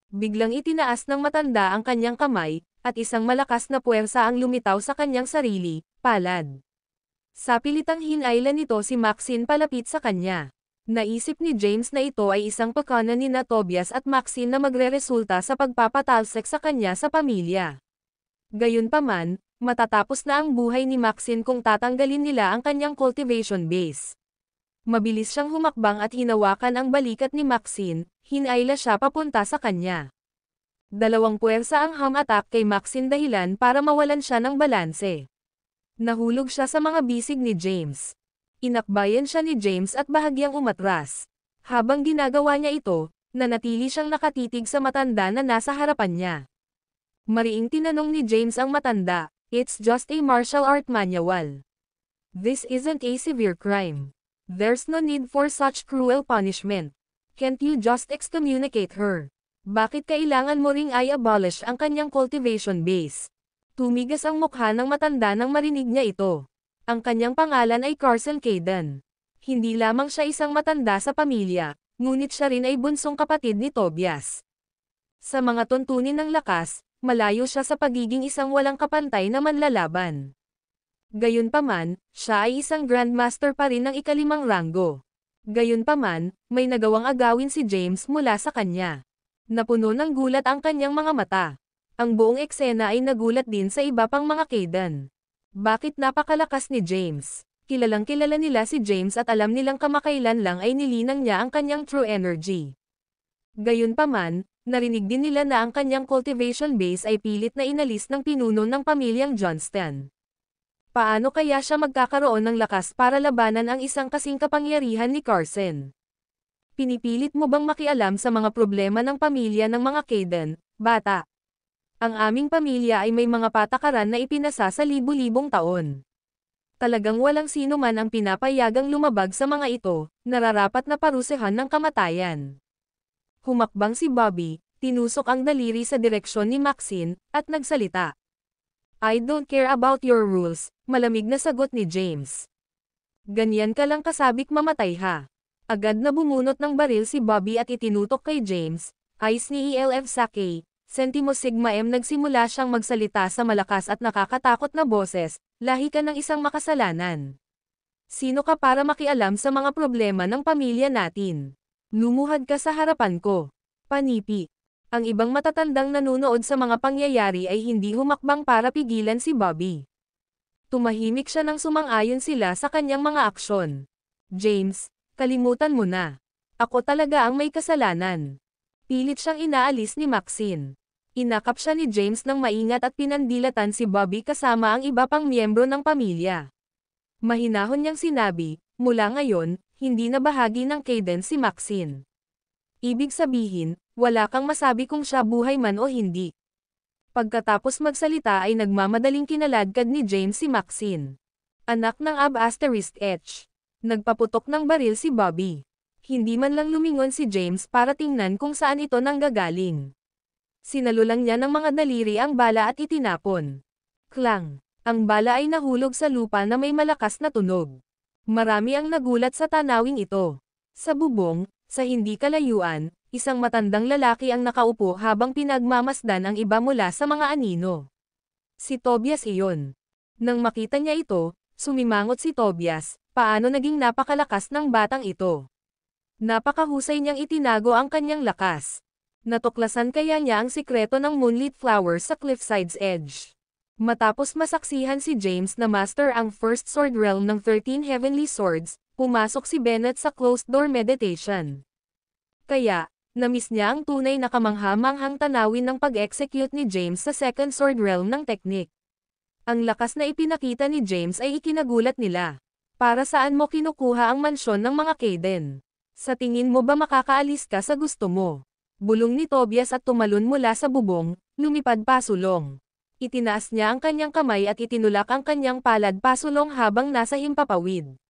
Biglang itinaas ng matanda ang kanyang kamay, at isang malakas na puwersa ang lumitaw sa kanyang sarili, palad. Sa pilitang hinayla nito si Maxine palapit sa kanya. Naisip ni James na ito ay isang pakana ni Tobias at Maxine na magreresulta sa pagpapatalsik sa kanya sa pamilya. Gayunpaman, matatapos na ang buhay ni Maxine kung tatanggalin nila ang kanyang cultivation base. Mabilis siyang humakbang at hinawakan ang balikat ni Maxine, hinayla siya papunta sa kanya. Dalawang puwersa ang ham attack kay Maxine dahilan para mawalan siya ng balanse. Nahulog siya sa mga bisig ni James. Inakbayan siya ni James at bahagyang umatras. Habang ginagawa niya ito, nanatili siyang nakatitig sa matanda na nasa harapan niya. Mariing tinanong ni James ang matanda, "It's just a martial art manual. This isn't a severe crime. There's no need for such cruel punishment. Can't you just excommunicate her? Bakit kailangan mo ring i-abolish ang kanyang cultivation base?" Tumigas ang mukha ng matanda nang marinig niya ito. Ang kanyang pangalan ay Carson Caden. Hindi lamang siya isang matanda sa pamilya, ngunit siya rin ay bunsong kapatid ni Tobias. Sa mga tuntunin ng lakas, malayo siya sa pagiging isang walang kapantay na manlalaban. Gayunpaman, siya ay isang grandmaster pa rin ng ikalimang ranggo. Gayunpaman, may nagawang agawin si James mula sa kanya. Napuno ng gulat ang kanyang mga mata. Ang buong eksena ay nagulat din sa iba pang mga Caden. Bakit napakalakas ni James? Kilalang kilala nila si James at alam nilang kamakailan lang ay nilinang niya ang kanyang true energy. Gayunpaman, narinig din nila na ang kanyang cultivation base ay pilit na inalis ng pinuno ng pamilyang Johnston. Paano kaya siya magkakaroon ng lakas para labanan ang isang kasing kapangyarihan ni Carson? Pinipilit mo bang makialam sa mga problema ng pamilya ng mga Caden, bata? Ang aming pamilya ay may mga patakaran na ipinasa sa libu-libong taon. Talagang walang sino man ang pinapayagang lumabag sa mga ito, nararapat na parusehan ng kamatayan. Humakbang si Bobby, tinusok ang daliri sa direksyon ni Maxine, at nagsalita. "I don't care about your rules," malamig na sagot ni James. "Ganyan ka lang kasabik mamatay ha." Agad na bumunot ng baril si Bobby at itinutok kay James. Ayos ni ELF Sake, Sentimo Sigma M nagsimula siyang magsalita sa malakas at nakakatakot na boses, "Lahi ka ng isang makasalanan. Sino ka para makialam sa mga problema ng pamilya natin? Lumuhad ka sa harapan ko." Panipi. Ang ibang matatandang nanunood sa mga pangyayari ay hindi humakbang para pigilan si Bobby. Tumahimik siya nang sumang-ayon sila sa kanyang mga aksyon. "James, kalimutan mo na. Ako talaga ang may kasalanan." Pilit siyang inaalis ni Maxine. Inakap siya ni James nang maingat at pinandilatan si Bobby kasama ang iba pang miyembro ng pamilya. Mahinahon niyang sinabi, "Mula ngayon, hindi na bahagi ng Caden si Maxine. Ibig sabihin, wala kang masabi kung siya buhay man o hindi." Pagkatapos magsalita ay nagmamadaling kinaladkad ni James si Maxine. Anak ng Ab***H. Nagpaputok ng baril si Bobby. Hindi man lang lumingon si James para tingnan kung saan ito nanggagaling. Sinalulang niya ng mga daliri ang bala at itinapon. Klang! Ang bala ay nahulog sa lupa na may malakas na tunog. Marami ang nagulat sa tanawing ito. Sa bubong, sa hindi kalayuan, isang matandang lalaki ang nakaupo habang pinagmamasdan ang iba mula sa mga anino. Si Tobias iyon. Nang makita niya ito, sumimangot si Tobias, paano naging napakalakas ng batang ito. Napakahusay niyang itinago ang kanyang lakas. Natuklasan kaya niya ang sikreto ng moonlit flowers sa cliffside's edge. Matapos masaksihan si James na master ang first sword realm ng 13 heavenly swords, pumasok si Bennett sa closed-door meditation. Kaya, namiss niya ang tunay na kamangha-manghang tanawin ng pag-execute ni James sa second sword realm ng technique. Ang lakas na ipinakita ni James ay ikinagulat nila. Para saan mo kinukuha ang mansyon ng mga Kaden? Sa tingin mo ba makakaalis ka sa gusto mo? Bulong ni Tobias at tumalon mula sa bubong, lumipad pasulong. Itinaas niya ang kanyang kamay at itinulak ang kanyang palad pasulong habang nasa himpapawid.